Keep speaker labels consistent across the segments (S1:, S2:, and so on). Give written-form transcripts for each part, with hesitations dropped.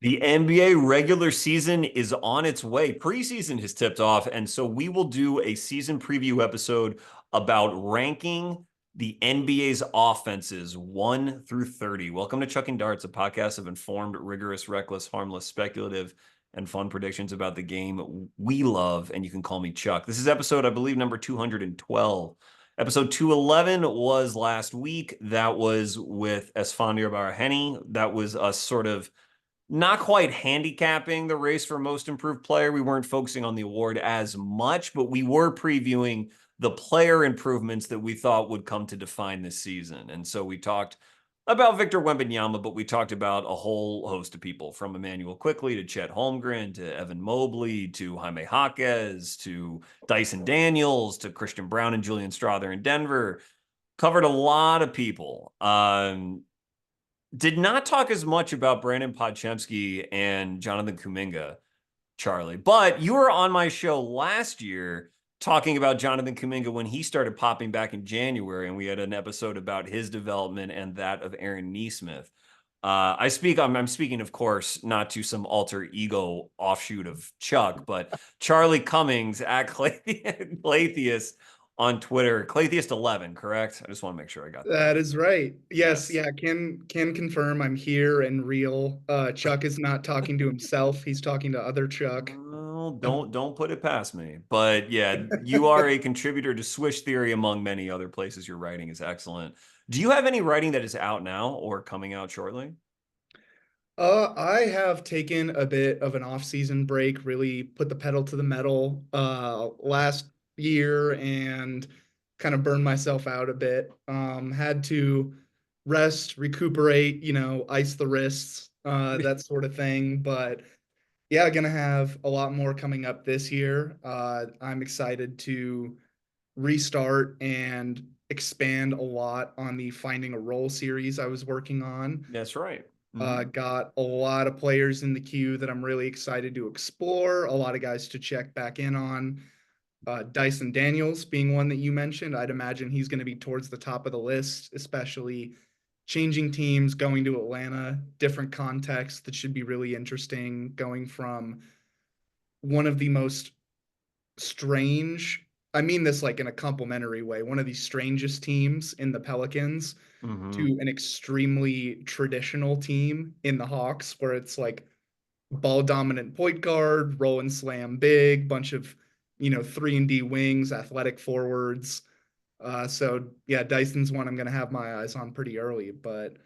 S1: The NBA regular season is on its way. Preseason has tipped off, and so we will do a season preview episode about ranking the NBA's offenses 1 through 30. Welcome to Chuck and Darts, a podcast of informed, rigorous, reckless, harmless, speculative, and fun predictions about the game we love, and you can call me Chuck. This is episode, I believe, number 212. Episode 211 was last week. That was with Esfandiar Baraheni. That was us sort of not quite handicapping the race for most improved player. We weren't focusing on the award as much, but we were previewing the player improvements that we thought would come to define this season. And so we talked about Victor Wembanyama, but we talked about a whole host of people, from Emmanuel Quickley to Chet Holmgren to Evan Mobley to Jaime Jaquez to Dyson Daniels to Christian Brown and Julian Strawther in Denver. Covered a lot of people. Did not talk as much about Brandon Podchemsky and Jonathan Kuminga, Charlie. But you were on my show last year talking about Jonathan Kuminga when he started popping back in January, and we had an episode about his development and that of Aaron Nesmith. I'm speaking, of course, not to some alter ego offshoot of Chuck, but Charlie Cummings at Claytheist on Twitter, Claytheist11, correct? I just want to make sure I got that
S2: That
S1: right.
S2: is right. Yes,
S1: Yes.
S2: yeah, can confirm I'm here and real. Chuck is not talking to himself. He's talking to other Chuck.
S1: Well, don't put it past me. But yeah, you are a contributor to Swish Theory, among many other places. Your writing is excellent. Do you have any writing that is out now or coming out shortly?
S2: I have taken a bit of an off-season break, really put the pedal to the metal last year and kind of burned myself out a bit. Had to rest, recuperate, ice the wrists, that sort of thing. But yeah, gonna have a lot more coming up this year. I'm excited to restart and expand a lot on the Finding a Role series I was working on.
S1: That's right. Mhm.
S2: Got a lot of players in the queue that I'm really excited to explore, a lot of guys to check back in on. Dyson Daniels being one that you mentioned. I'd imagine he's going to be towards the top of the list, especially changing teams, going to Atlanta, different context that should be really interesting, going from one of the most strange, I mean this like in a complimentary way, one of the strangest teams in the Pelicans
S1: Mhm.
S2: to an extremely traditional team in the Hawks, where it's like ball dominant point guard, roll and slam big, bunch of 3-and-D wings, athletic forwards. So yeah, Dyson's one I'm gonna have my eyes on pretty early. But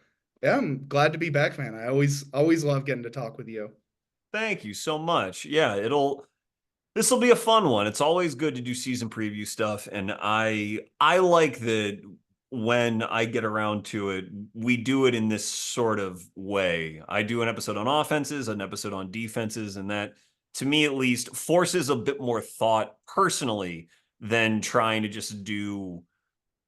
S2: yeah, I'm glad to be back, man. I always love getting to talk with you.
S1: Thank you so much. Yeah, this will be a fun one. It's always good to do season preview stuff, and I like that when I get around to it, we do it in this sort of way. I do an episode on offenses, an episode on defenses, and that, to me at least, forces a bit more thought personally than trying to just do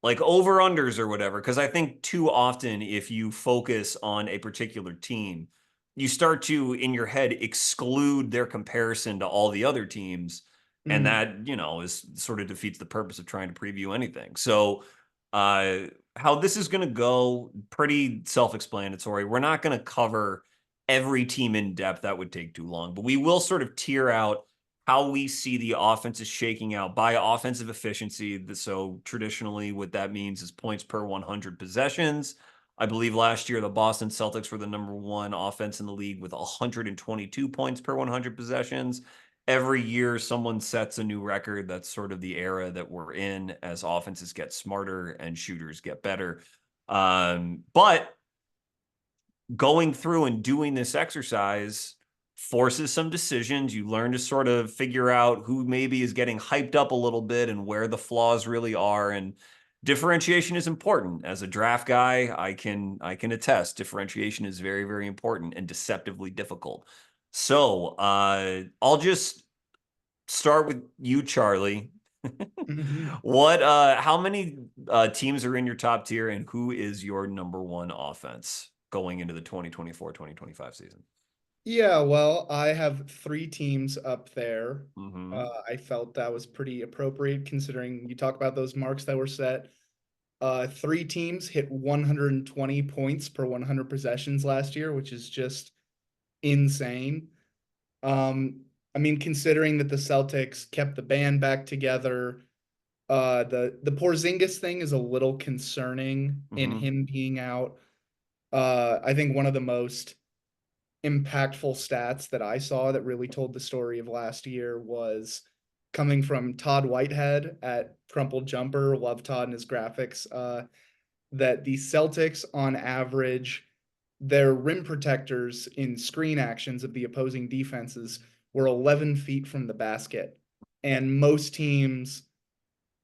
S1: like over unders or whatever. Because I think too often, if you focus on a particular team, you start to, in your head, exclude their comparison to all the other teams. And
S2: Mhm.
S1: that, is sort of defeats the purpose of trying to preview anything. So, uh, how this is going to go, pretty self explanatory. We're not going to cover every team in depth. That would take too long, but we will sort of tier out how we see the offense is shaking out by offensive efficiency. So traditionally, what that means is points per 100 possessions. I believe last year the Boston Celtics were the number one offense in the league with 122 points per 100 possessions. Every year, someone sets a new record. That's sort of the era that we're in as offenses get smarter and shooters get better. But going through and doing this exercise forces some decisions. You learn to sort of figure out who maybe is getting hyped up a little bit and where the flaws really are. And differentiation is important. As a draft guy, I can attest differentiation is very, very important and deceptively difficult. So I'll just start with you, Charlie.
S2: Mhm.
S1: What how many teams are in your top tier, and who is your number one offense going into the 2024-2025 season?
S2: Yeah, well, I have three teams up there.
S1: Hmm.
S2: I felt that was pretty appropriate considering you talk about those marks that were set. Three teams hit 120 points per 100 possessions last year, which is just insane. I mean, considering that the Celtics kept the band back together, the Porzingis thing is a little concerning in
S1: Hmm.
S2: him being out. I think one of the most impactful stats that I saw that really told the story of last year was coming from Todd Whitehead at Crumpled Jumper. Love Todd and his graphics. That the Celtics, on average, their rim protectors in screen actions of the opposing defenses were 11 feet from the basket. And most teams,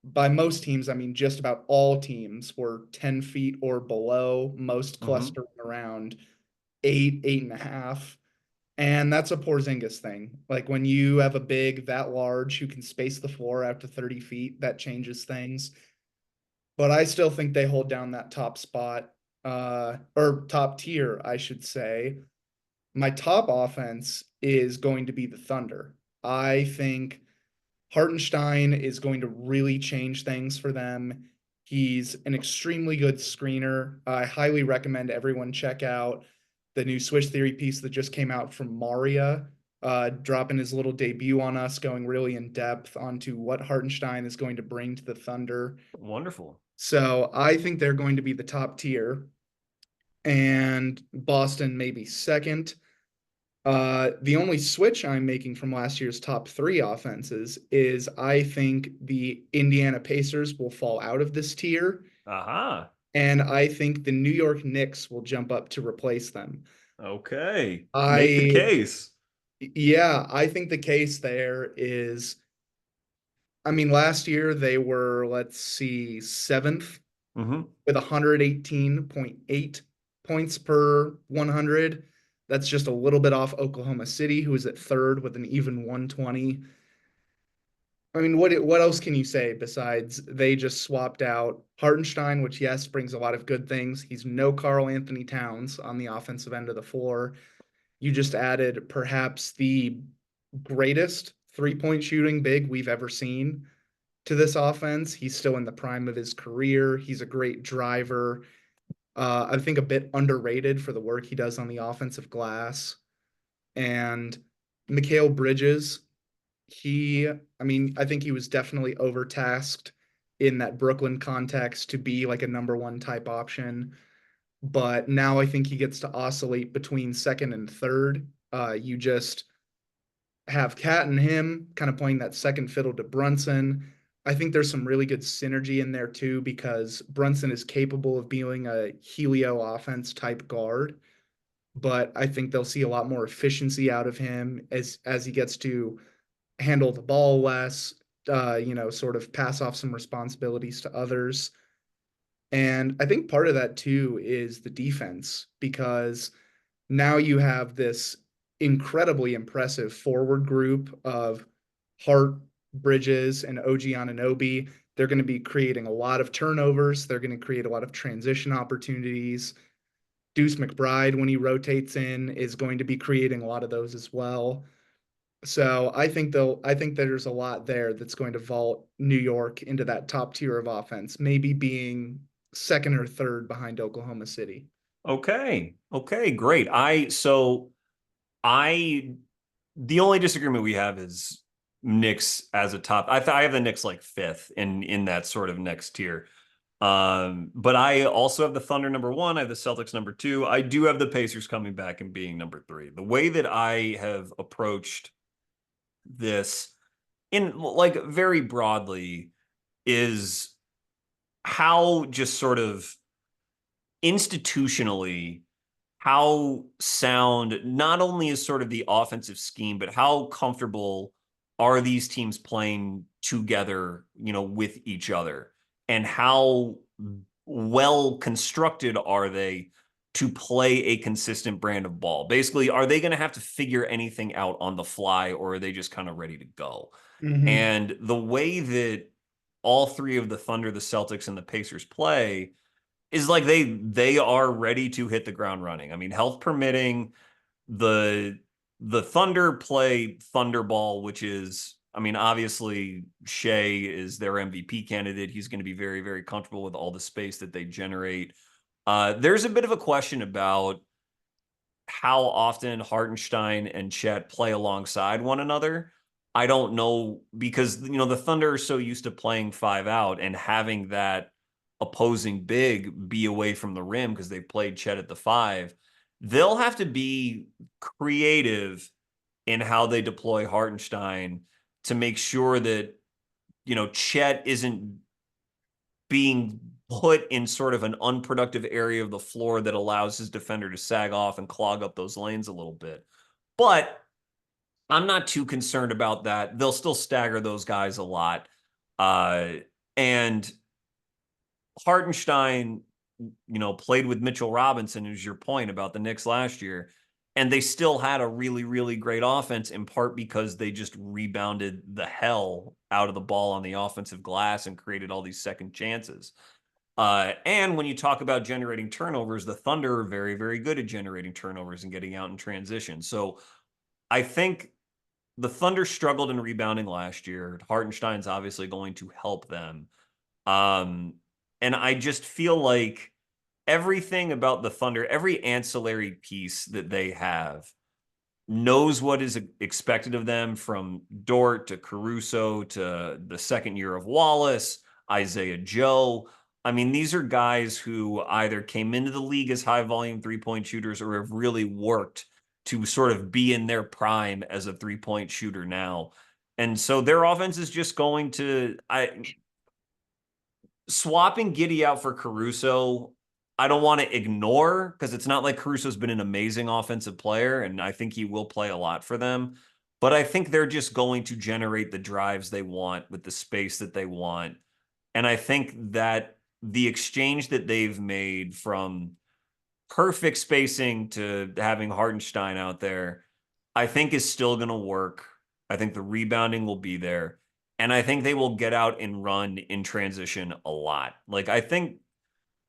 S2: by most teams, I mean just about all teams, were 10 feet or below, most
S1: Hmm.
S2: clustering around 8, 8.5. And that's a Porzingis thing. Like when you have a big that large who can space the floor out to 30 feet, that changes things. But I still think they hold down that top spot, or top tier, I should say. My top offense is going to be the Thunder. I think Hartenstein is going to really change things for them. He's an extremely good screener. I highly recommend everyone check out the new Swish Theory piece that just came out from Maria, dropping his little debut on us, going really in depth onto what Hartenstein is going to bring to the Thunder.
S1: Wonderful.
S2: So I think they're going to be the top tier, and Boston maybe second. The only switch I'm making from last year's top three offenses is I think the Indiana Pacers will fall out of this tier,
S1: Aha.
S2: and I think the New York Knicks will jump up to replace them.
S1: Okay. Make the
S2: I,
S1: case.
S2: yeah, I think the case there is, I mean, last year they were, let's see, seventh
S1: Hmm.
S2: with 118.8 points per 100. That's just a little bit off Oklahoma City, who is at third with an even 120. I mean, what else can you say besides they just swapped out Hartenstein, which yes brings a lot of good things. He's no Carl Anthony Towns on the offensive end of the floor. You just added perhaps the greatest 3-point shooting big we've ever seen to this offense. He's still in the prime of his career. He's a great driver. I think a bit underrated for the work he does on the offensive glass. And Mikal Bridges, I mean, I think he was definitely overtasked in that Brooklyn context to be like a number one type option. But now I think he gets to oscillate between second and third. You just have Cat and him kind of playing that second fiddle to Brunson. I think there's some really good synergy in there too because Brunson is capable of being a helio offense type guard, but I think they'll see a lot more efficiency out of him as he gets to handle the ball less, sort of pass off some responsibilities to others. And I think part of that too is the defense because now you have this incredibly impressive forward group of Hart, Bridges, and OG Anunoby. They're going to be creating a lot of turnovers. They're going to create a lot of transition opportunities. Deuce McBride, when he rotates in, is going to be creating a lot of those as well. So I think there's a lot there that's going to vault New York into that top tier of offense, maybe being second or third behind Oklahoma City.
S1: Okay. Okay, great. I the only disagreement we have is Knicks as a top. I have the Knicks like fifth in that sort of next tier. But I also have the Thunder number one. I have the Celtics number two. I do have the Pacers coming back and being number three. The way that I have approached this in like very broadly is how just sort of institutionally how sound not only is sort of the offensive scheme, but how comfortable are these teams playing together, with each other, and how well constructed are they to play a consistent brand of ball? Basically, are they going to have to figure anything out on the fly, or are they just kind of ready to go?
S2: Mm-hmm.
S1: And the way that all three of the Thunder, the Celtics, and the Pacers play is like they are ready to hit the ground running. I mean, health permitting, the the Thunder play Thunderball, which is, I mean, obviously Shea is their MVP candidate. He's going to be very, very comfortable with all the space that they generate. There's a bit of a question about how often Hartenstein and Chet play alongside one another. I don't know because the Thunder are so used to playing five out and having that opposing big be away from the rim because they played Chet at the five. They'll have to be creative in how they deploy Hartenstein to make sure that Chet isn't being put in sort of an unproductive area of the floor that allows his defender to sag off and clog up those lanes a little bit. But I'm not too concerned about that. They'll still stagger those guys a lot. And Hartenstein, played with Mitchell Robinson, is your point about the Knicks last year. And they still had a really, really great offense, in part because they just rebounded the hell out of the ball on the offensive glass and created all these second chances. And when you talk about generating turnovers, the Thunder are very, very good at generating turnovers and getting out in transition. So I think the Thunder struggled in rebounding last year. Hartenstein's obviously going to help them. Um, and I just feel like everything about the Thunder, every ancillary piece that they have, knows what is expected of them, from Dort to Caruso to the second year of Wallace, Isaiah Joe. I mean, these are guys who either came into the league as high volume 3-point shooters or have really worked to sort of be in their prime as a 3-point shooter now. And so their offense is just going to, swapping Giddy out for Caruso, I don't want to ignore, because it's not like Caruso's been an amazing offensive player, and I think he will play a lot for them. But I think they're just going to generate the drives they want with the space that they want. And I think that the exchange that they've made from perfect spacing to having Hartenstein out there, I think is still going to work. I think the rebounding will be there. And I think they will get out and run in transition a lot. Like, I think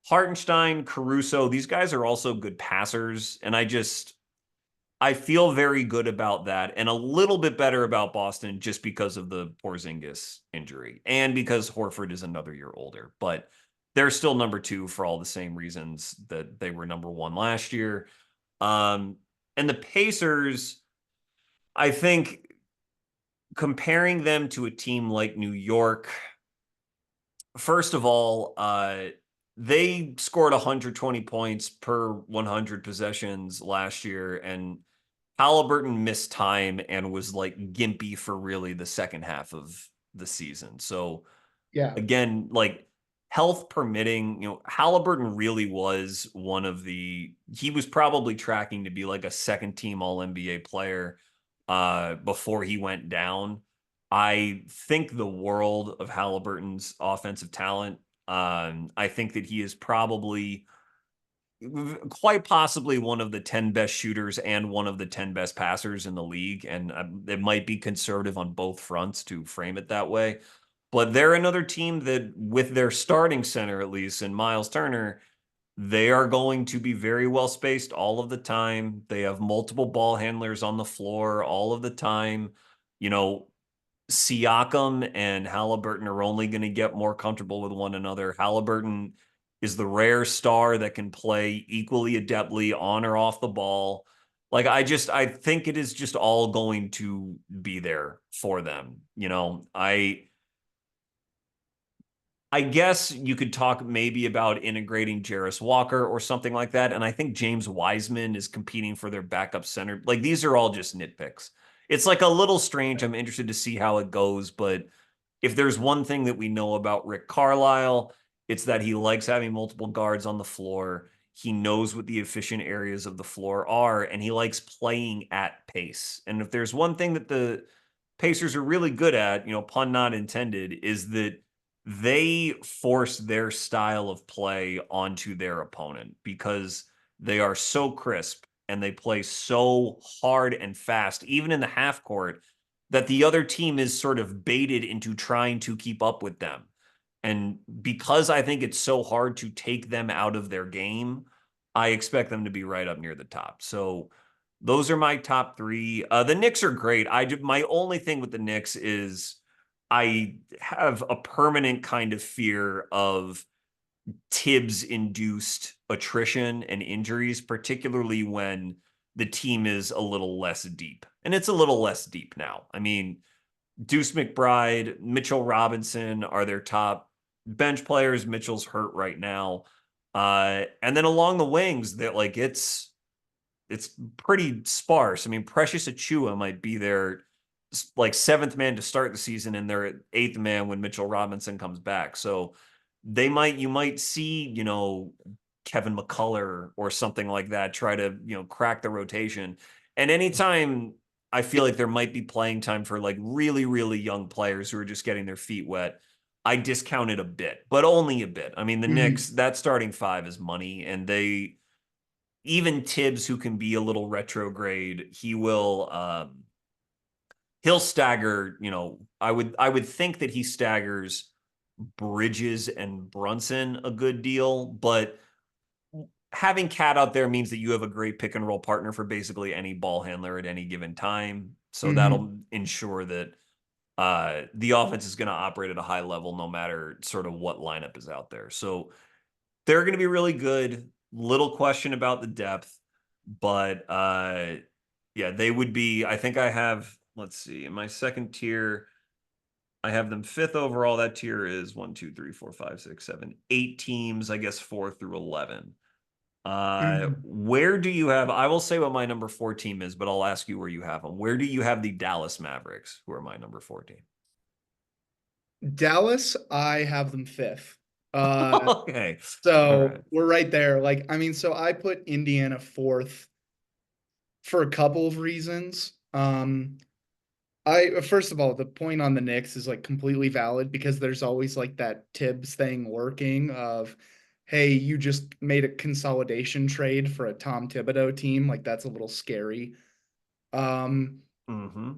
S1: Hartenstein, Caruso, these guys are also good passers. And I feel very good about that and a little bit better about Boston just because of the Porzingis injury and because Horford is another year older. But they're still number two for all the same reasons that they were number one last year. And the Pacers, I think comparing them to a team like New York, first of all, they scored 120 points per 100 possessions last year, and Halliburton missed time and was like gimpy for really the second half of the season. So
S2: Yeah.
S1: again, like, health permitting, Halliburton really was he was probably tracking to be like a second team all NBA player before he went down. I think the world of Halliburton's offensive talent. I think that he is probably quite possibly one of the 10 best shooters and one of the 10 best passers in the league. And it might be conservative on both fronts to frame it that way. But they're another team that, with their starting center, at least, in Miles Turner, they are going to be very well spaced all of the time. They have multiple ball handlers on the floor all of the time. You know, Siakam and Halliburton are only going to get more comfortable with one another. Halliburton is the rare star that can play equally adeptly on or off the ball. Like, I think it is just all going to be there for them. I guess you could talk maybe about integrating Jarris Walker or something like that. And I think James Wiseman is competing for their backup center. Like, these are all just nitpicks. It's like a little strange. I'm interested to see how it goes. But if there's one thing that we know about Rick Carlisle, it's that he likes having multiple guards on the floor. He knows what the efficient areas of the floor are, and he likes playing at pace. And if there's one thing that the Pacers are really good at, pun not intended, is that they force their style of play onto their opponent because they are so crisp and they play so hard and fast, even in the half court, that the other team is sort of baited into trying to keep up with them. And because I think it's so hard to take them out of their game, I expect them to be right up near the top. So those are my top three. The Knicks are great. My only thing with the Knicks is I have a permanent kind of fear of Tibbs induced attrition and injuries, particularly when the team is a little less deep. And it's a little less deep now. I mean, Deuce McBride, Mitchell Robinson are their top bench players. Mitchell's hurt right now. And then along the wings, that like it's pretty sparse. I mean, Precious Achua might be their like seventh man to start the season, and their eighth man when Mitchell Robinson comes back. So you might see, Kevin McCullough or something like that try to, crack the rotation. And anytime I feel like there might be playing time for like really, really young players who are just getting their feet wet, I discount it a bit, but only a bit. I mean, the Knicks,
S2: Mhm.
S1: that starting five is money, and even Tibbs, who can be a little retrograde, he'll stagger, I would think that he staggers Bridges and Brunson a good deal, but having Cat out there means that you have a great pick and roll partner for basically any ball handler at any given time. So
S2: Mhm.
S1: that'll ensure that the offense is going to operate at a high level no matter sort of what lineup is out there. So they're going to be really good. Little question about the depth, but yeah, they would be. I think I have, let's see, in my second tier, I have them fifth overall. That tier is one, two, three, four, five, six, seven, 8 teams, I guess 4 through 11.
S2: Mhm.
S1: Where do you have? I will say what my number 4 team is, but I'll ask you where you have them. Where do you have the Dallas Mavericks, who are my number 14?
S2: Dallas, I have them fifth. Uh,
S1: Okay. All
S2: so
S1: right.
S2: we're right there. Like, I mean, so I put Indiana fourth for a couple of reasons. I first of all, the point on the Knicks is like completely valid because there's always like that Tibbs thing working of, hey, you just made a consolidation trade for a Tom Thibodeau team. Like that's a little scary. Um,
S1: Mm-hmm.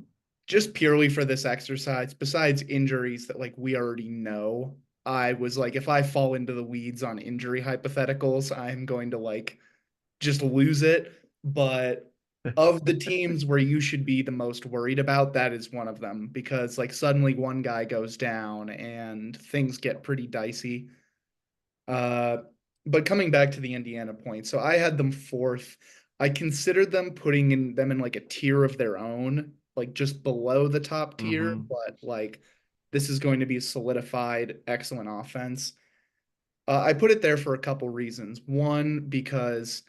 S2: just purely for this exercise, besides injuries that like we already know, I was like, if I fall into the weeds on injury hypotheticals, I'm going to like just lose it. But of the teams where you should be the most worried about, that is one of them because like suddenly one guy goes down and things get pretty dicey. Uh, but coming back to the Indiana point, so I had them fourth. I considered them in like a tier of their own, like just below the top tier,
S1: Mm-hmm.
S2: but like this is going to be a solidified, excellent offense. I put it there for a couple reasons. One, because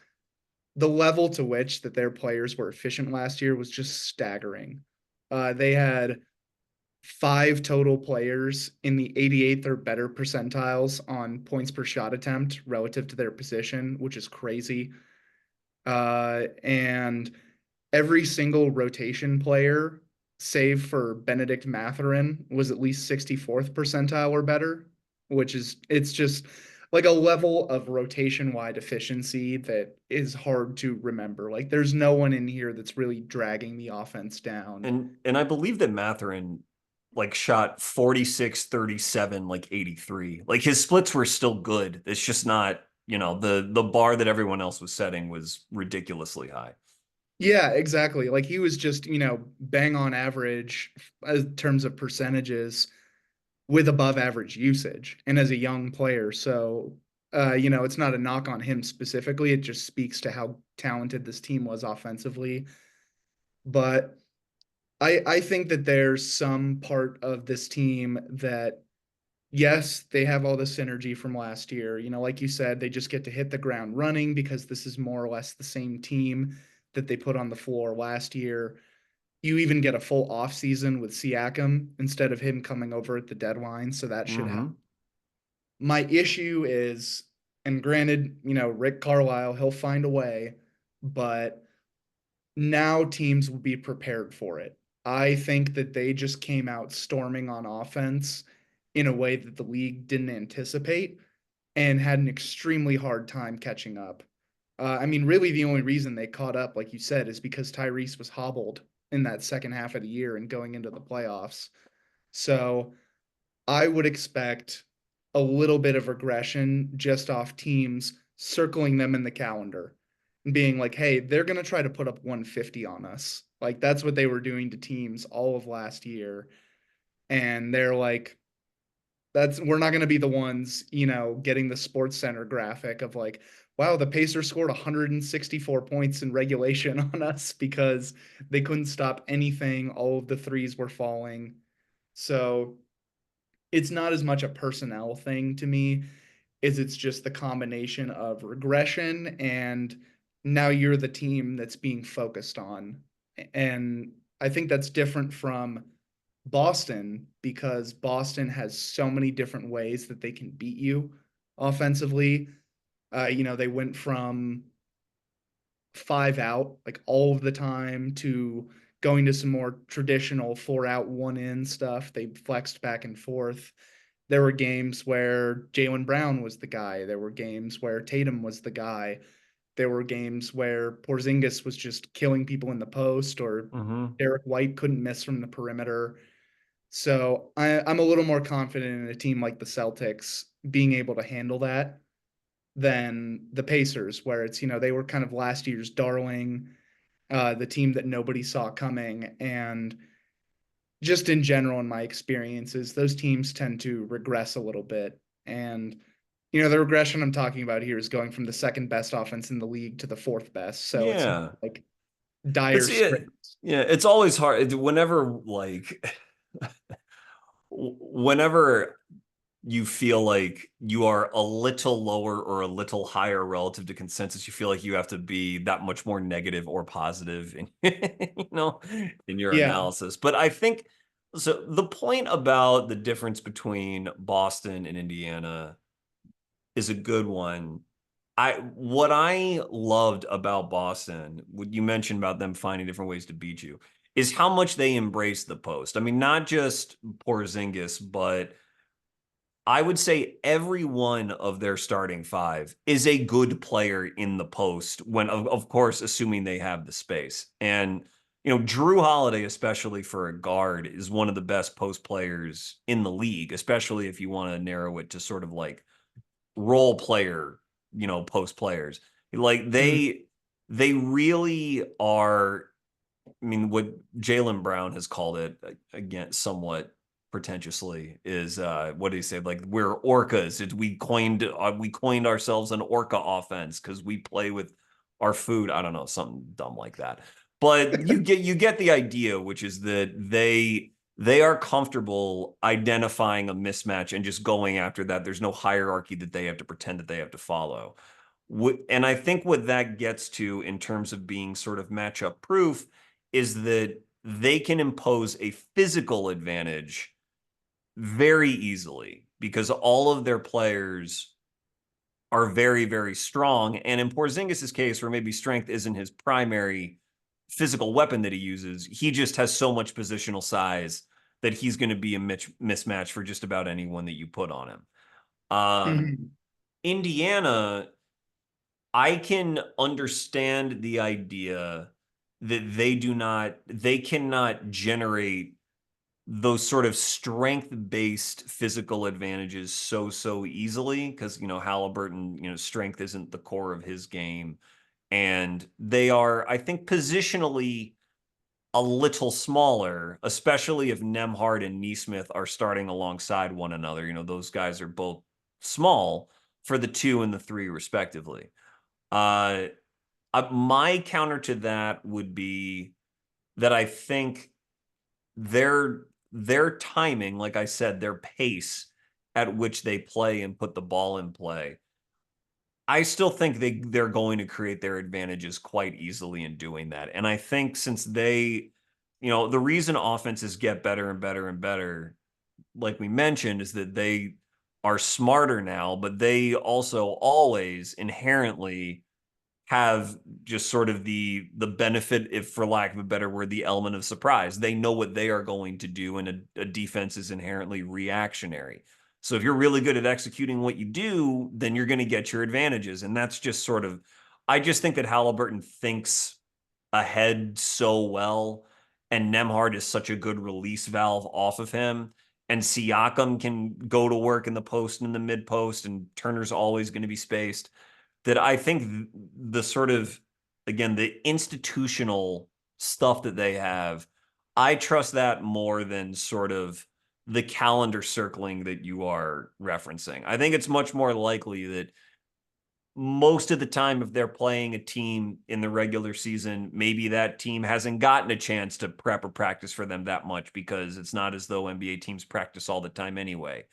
S2: the level to which that their players were efficient last year was just staggering. They had five total players in the 88th or better percentiles on points per shot attempt relative to their position, which is crazy. And every single rotation player, save for Benedict Mathurin, was at least 64th percentile or better, which is it's just like a level of rotation wide efficiency that is hard to remember. Like there's no one in here that's really dragging the offense down.
S1: And I believe that Matherin like shot 46, 37, like 83. Like his splits were still good. It's just not, the bar that everyone else was setting was ridiculously high.
S2: Yeah, exactly. Like he was just, bang on average in terms of percentages with above average usage and as a young player. So, it's not a knock on him specifically. It just speaks to how talented this team was offensively. But I think that there's some part of this team that, yes, they have all the synergy from last year. Like you said, they just get to hit the ground running because this is more or less the same team that they put on the floor last year. You even get a full offseason with Siakam instead of him coming over at the deadline. So that should help.
S1: Mm-hmm.
S2: My issue is, and granted, Rick Carlisle, he'll find a way, but now teams will be prepared for it. I think that they just came out storming on offense in a way that the league didn't anticipate and had an extremely hard time catching up. I mean, really, the only reason they caught up, like you said, is because Tyrese was hobbled in that second half of the year and going into the playoffs. So I would expect a little bit of regression just off teams circling them in the calendar and being like, hey, they're going to try to put up 150 on us. Like that's what they were doing to teams all of last year. And they're like, we're not going to be the ones, getting the Sports Center graphic of like, wow, the Pacers scored 164 points in regulation on us because they couldn't stop anything. All of the threes were falling. So it's not as much a personnel thing to me as it's just the combination of regression and now you're the team that's being focused on. And I think that's different from Boston because Boston has so many different ways that they can beat you offensively. They went from 5 out like all of the time to going to some more traditional 4 out, 1 in stuff. They flexed back and forth. There were games where Jaylen Brown was the guy. There were games where Tatum was the guy. There were games where Porzingis was just killing people in the post, or
S1: Mm-hmm.
S2: Derek White couldn't miss from the perimeter. So I'm a little more confident in a team like the Celtics being able to handle that than the Pacers, where it's, they were kind of last year's darling, the team that nobody saw coming. And just in general, in my experiences, those teams tend to regress a little bit. And, the regression I'm talking about here is going from the second best offense in the league to the fourth best. So it's not
S1: Yeah.
S2: like
S1: It's
S2: dire
S1: it.
S2: straits.
S1: Yeah, it's always hard whenever like whenever you feel like you are a little lower or a little higher relative to consensus, you feel like you have to be that much more negative or positive in in your
S2: Yeah.
S1: analysis. But I think so the point about the difference between Boston and Indiana is a good one. What I loved about Boston, what you mentioned about them finding different ways to beat you, is how much they embrace the post. I mean, not just Porzingis, but I would say every one of their starting five is a good player in the post when, of course, assuming they have the space. And, Drew Holiday, especially for a guard, is one of the best post players in the league, especially if you want to narrow it to sort of like role player, post players. Like
S2: Mhm.
S1: they really are. I mean, what Jaylen Brown has called it again, somewhat pretentiously, is what did he say? Like we're orcas. We coined ourselves an orca offense because we play with our food. I don't know, something dumb like that. But you get the idea, which is that they are comfortable identifying a mismatch and just going after that. There's no hierarchy that they have to pretend that they have to follow. And I think what that gets to in terms of being sort of matchup proof is that they can impose a physical advantage very easily because all of their players are very, very strong. And in Porzingis' case, where maybe strength isn't his primary physical weapon that he uses, he just has so much positional size that he's going to be a mismatch for just about anyone that you put on him.
S2: Mhm.
S1: Indiana, I can understand the idea that they cannot generate those sort of strength-based physical advantages so easily because, Halliburton, strength isn't the core of his game. And they are, I think, positionally a little smaller, especially if Nemhard and Neesmith are starting alongside one another. Those guys are both small for the 2 and the 3, respectively. Uh, my counter to that would be that I think their timing, like I said, their pace at which they play and put the ball in play, I still think they're going to create their advantages quite easily in doing that. And I think since the reason offenses get better and better and better, like we mentioned, is that they are smarter now, but they also always inherently have just sort of the benefit, if for lack of a better word, the element of surprise. They know what they are going to do, and a defense is inherently reactionary. So if you're really good at executing what you do, then you're going to get your advantages. And that's just sort of, I just think that Halliburton thinks ahead so well, and Nemhard is such a good release valve off of him. And Siakam can go to work in the post and in the mid post, and Turner's always going to be spaced that I think the sort of, again, the institutional stuff that they have, I trust that more than sort of the calendar circling that you are referencing. I think it's much more likely that most of the time, if they're playing a team in the regular season, maybe that team hasn't gotten a chance to prep or practice for them that much because it's not as though NBA teams practice all the time anyway.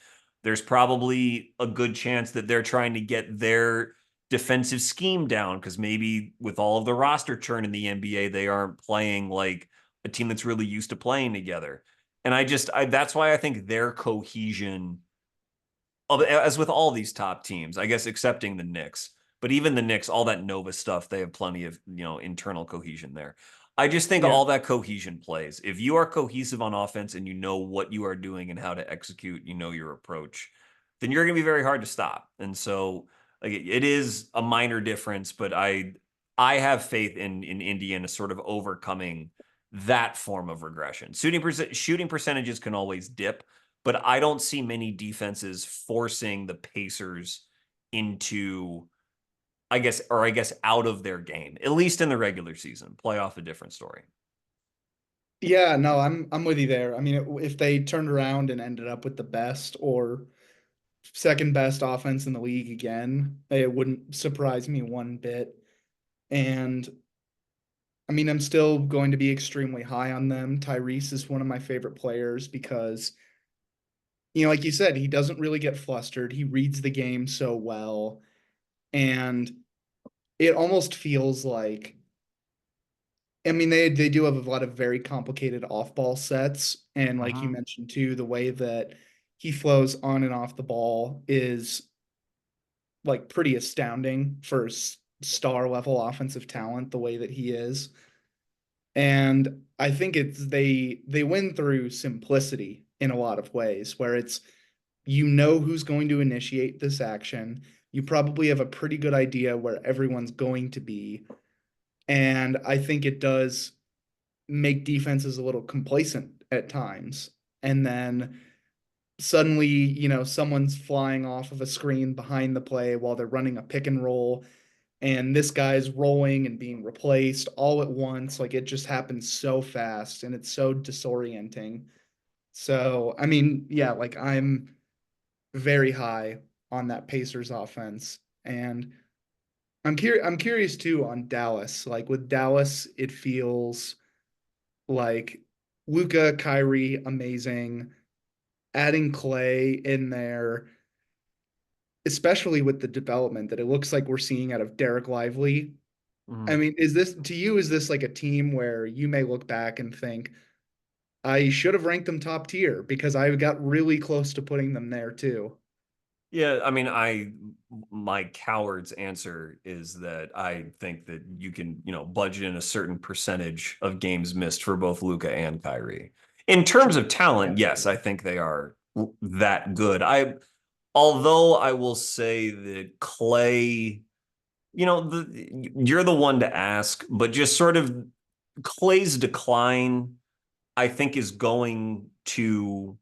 S1: There's probably a good chance that they're trying to get their defensive scheme down because maybe with all of the roster churn in the NBA, they aren't playing like a team that's really used to playing together. And that's why I think their cohesion, as with all these top teams, I guess, excepting the Knicks. But even the Knicks, all that Nova stuff, they have plenty of internal cohesion there. I just think
S2: Yeah.
S1: all that cohesion plays. If you are cohesive on offense and you know what you are doing and how to execute, you know your approach, then you're going to be very hard to stop. And so, like, it is a minor difference, but I have faith in Indiana sort of overcoming that form of regression. Shooting percentages can always dip, but I don't see many defenses forcing the Pacers into, I guess out of their game, at least in the regular season. Playoff, a different story.
S2: Yeah, no, I'm with you there. I mean, if they turned around and ended up with the best or second best offense in the league again, it wouldn't surprise me one bit. And I mean, I'm still going to be extremely high on them. Tyrese is one of my favorite players because, like you said, he doesn't really get flustered. He reads the game so well. And it almost feels like, I mean, they do have a lot of very complicated off-ball sets, and like you
S1: Mm-hmm.
S2: mentioned too, the way that he flows on and off the ball is like pretty astounding for star level offensive talent, the way that he is. And I think it's they win through simplicity in a lot of ways, where it's who's going to initiate this action. You probably have a pretty good idea where everyone's going to be. And I think it does make defenses a little complacent at times. And then suddenly, someone's flying off of a screen behind the play while they're running a pick and roll, and this guy's rolling and being replaced all at once. Like it just happens so fast and it's so disorienting. So, I mean, yeah, like I'm very high on that Pacers offense. And I'm curious too on Dallas. Like with Dallas, it feels like Luca, Kyrie, amazing. Adding Clay in there, especially with the development that it looks like we're seeing out of Derek Lively. I
S1: Mm-hmm.
S2: mean, is this like a team where you may look back and think, I should have ranked them top tier because I got really close to putting them there too.
S1: Yeah, I mean, my coward's answer is that I think that you can, budget in a certain percentage of games missed for both Luca and Kyrie. In terms of talent,
S2: Yeah.
S1: yes, I think they are that good. Although I will say that Clay, you're the one to ask, but just sort of Clay's decline, I think, is going to,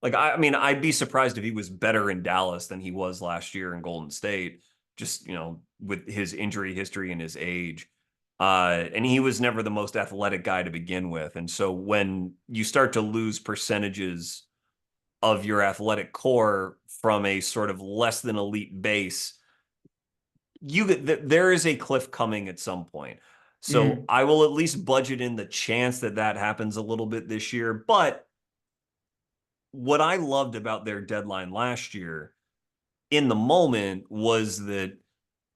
S1: like, I mean, I'd be surprised if he was better in Dallas than he was last year in Golden State, just, with his injury history and his age. And he was never the most athletic guy to begin with. And so when you start to lose percentages of your athletic core from a sort of less than elite base, there is a cliff coming at some point. So
S2: Mm,
S1: I will at least budget in the chance that that happens a little bit this year. But what I loved about their deadline last year in the moment was that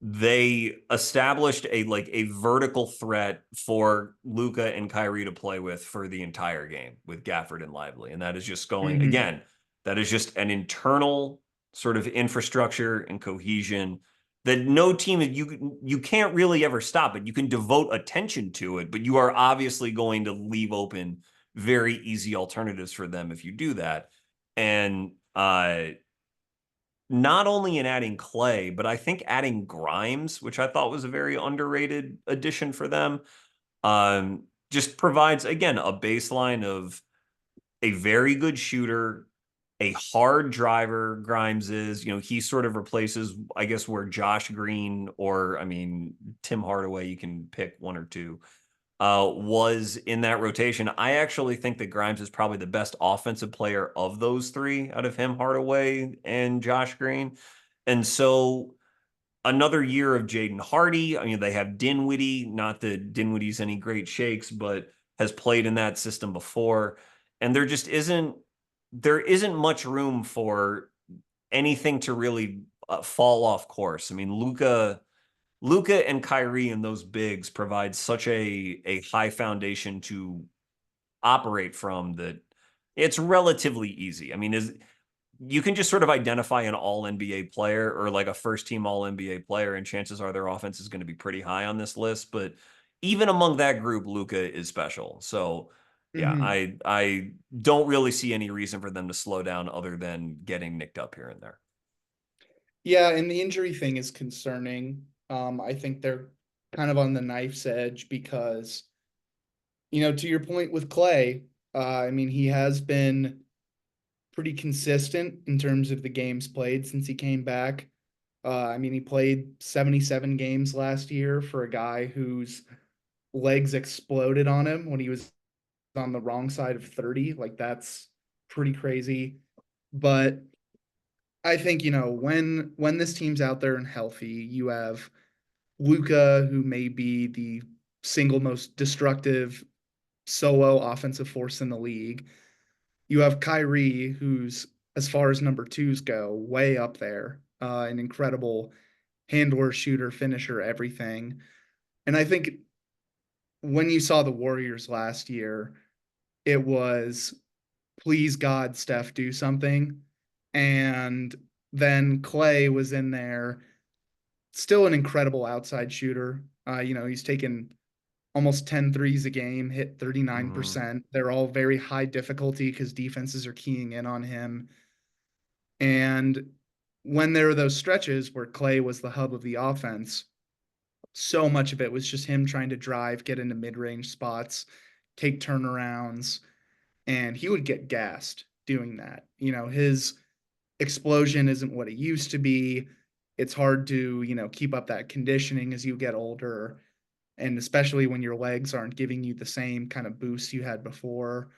S1: they established a vertical threat for Luca and Kyrie to play with for the entire game with Gafford and Lively. And that is just going
S2: hmm
S1: again, that is just an internal sort of infrastructure and cohesion that no team, you can't really ever stop it. You can devote attention to it, but you are obviously going to leave open very easy alternatives for them if you do that. And not only in adding Clay, but I think adding Grimes, which I thought was a very underrated addition for them, just provides, again, a baseline of a very good shooter, a hard driver. Grimes is, he sort of replaces, I guess, where Josh Green or, I mean, Tim Hardaway, you can pick one or two, was in that rotation. I actually think that Grimes is probably the best offensive player of those three out of him, Hardaway, and Josh Green. And so another year of Jaden Hardy. I mean, they have Dinwiddie. Not that Dinwiddie's any great shakes, but has played in that system before. And there isn't much room for anything to really fall off course. I mean, Luka and Kyrie and those bigs provide such a high foundation to operate from that it's relatively easy. I mean, is you can just sort of identify an all NBA player or like a first team all NBA player, and chances are their offense is going to be pretty high on this list. But even among that group, Luka is special. So yeah,
S2: Hmm.
S1: I don't really see any reason for them to slow down other than getting nicked up here and there.
S2: Yeah, and the injury thing is concerning. I think they're kind of on the knife's edge because, to your point with Clay, I mean, he has been pretty consistent in terms of the games played since he came back. I mean, he played 77 games last year for a guy whose legs exploded on him when he was on the wrong side of 30. Like, that's pretty crazy. But I think, when this team's out there and healthy, you have Luca, who may be the single most destructive solo offensive force in the league. You have Kyrie, who's, as far as number twos go, way up there, an incredible handler, shooter, finisher, everything. And I think when you saw the Warriors last year, it was please God, Steph, do something. And then Clay was in there, still an incredible outside shooter. He's taken almost 10 threes a game, hit
S1: Mhm.
S2: 39%. They're all very high difficulty because defenses are keying in on him. And when there were those stretches where Clay was the hub of the offense, so much of it was just him trying to drive, get into mid range spots, take turnarounds, and he would get gassed doing that. His explosion isn't what it used to be. It's hard to, keep up that conditioning as you get older. And especially when your legs aren't giving you the same kind of boost you had before.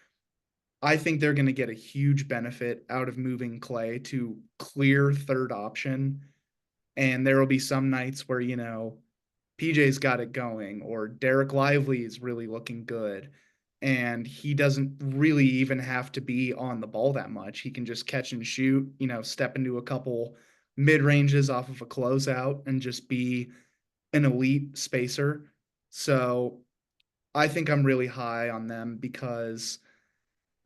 S2: I think they're going to get a huge benefit out of moving Clay to clear third option. And there will be some nights where, PJ's got it going, or Derek Lively is really looking good. And he doesn't really even have to be on the ball that much. He can just catch and shoot, step into a couple mid ranges off of a closeout and just be an elite spacer. So I think I'm really high on them because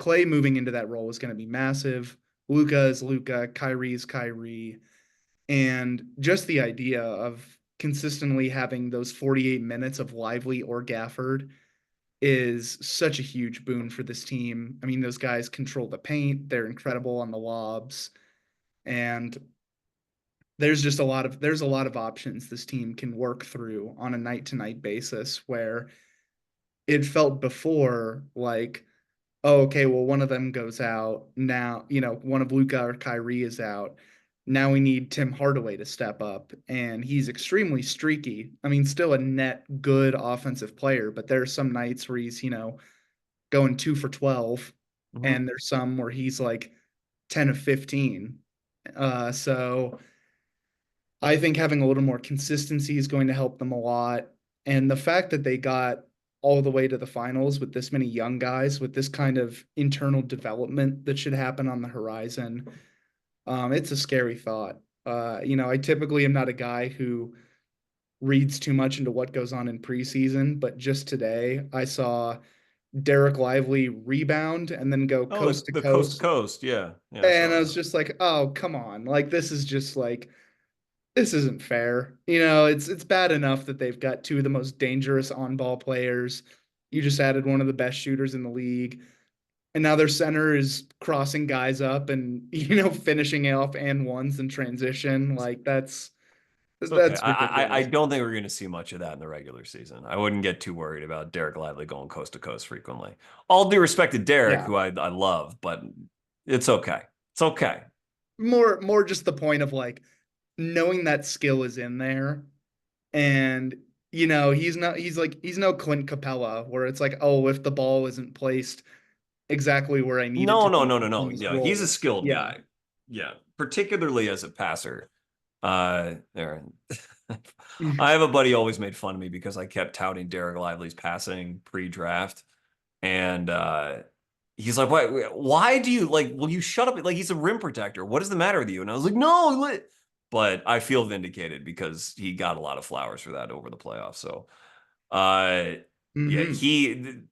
S2: Clay moving into that role is going to be massive. Luka is Luka, Kyrie is Kyrie. And just the idea of consistently having those 48 minutes of Lively or Gafford is such a huge boon for this team. I mean, those guys control the paint, they're incredible on the lobs, and there's a lot of options this team can work through on a night to night basis where it felt before like, oh, okay, well, one of them goes out now, one of Luca or Kyrie is out. Now we need Tim Hardaway to step up, and he's extremely streaky. I mean, still a net good offensive player, but there are some nights where he's, going 2 for 12,
S1: Mhm.
S2: and there's some where he's like 10 of 15. So I think having a little more consistency is going to help them a lot. And the fact that they got all the way to the finals with this many young guys, with this kind of internal development that should happen on the horizon, it's a scary thought. I typically am not a guy who reads too much into what goes on in preseason, but just today I saw Derek Lively rebound and then go
S1: Oh, the
S2: coast to
S1: the coast to
S2: coast.
S1: coast. Yeah. Yeah, I
S2: And
S1: saw
S2: I was
S1: that.
S2: just like, oh, come on. Like, this is just like, this isn't fair. It's bad enough that they've got two of the most dangerous on-ball players. You just added one of the best shooters in the league, and now their center is crossing guys up and finishing off and ones in transition. Like
S1: It's okay.
S2: that's
S1: I
S2: ridiculous.
S1: don't think we're going to see much of that in the regular season. I wouldn't get too worried about Derek Lively going coast to coast frequently. All due respect to Derek,
S2: Yeah,
S1: who I love, but it's okay. It's okay.
S2: more just the point of like knowing that skill is in there, and he's no Clint Capella where it's like, oh, if the ball isn't placed exactly where I need it
S1: No,
S2: to
S1: no,
S2: be
S1: no, no, no.
S2: in this
S1: Yeah, he's a
S2: role.
S1: skilled
S2: Yeah.
S1: guy. Yeah, particularly as a passer. There. I have a buddy who always made fun of me because I kept touting Derek Lively's passing pre-draft, and he's like, Why do you like? Will you shut up? Like he's a rim protector. What is the matter with you?" And I was like, "No." But I feel vindicated because he got a lot of flowers for that over the playoffs. So, uh, yeah,
S2: Hmm.
S1: the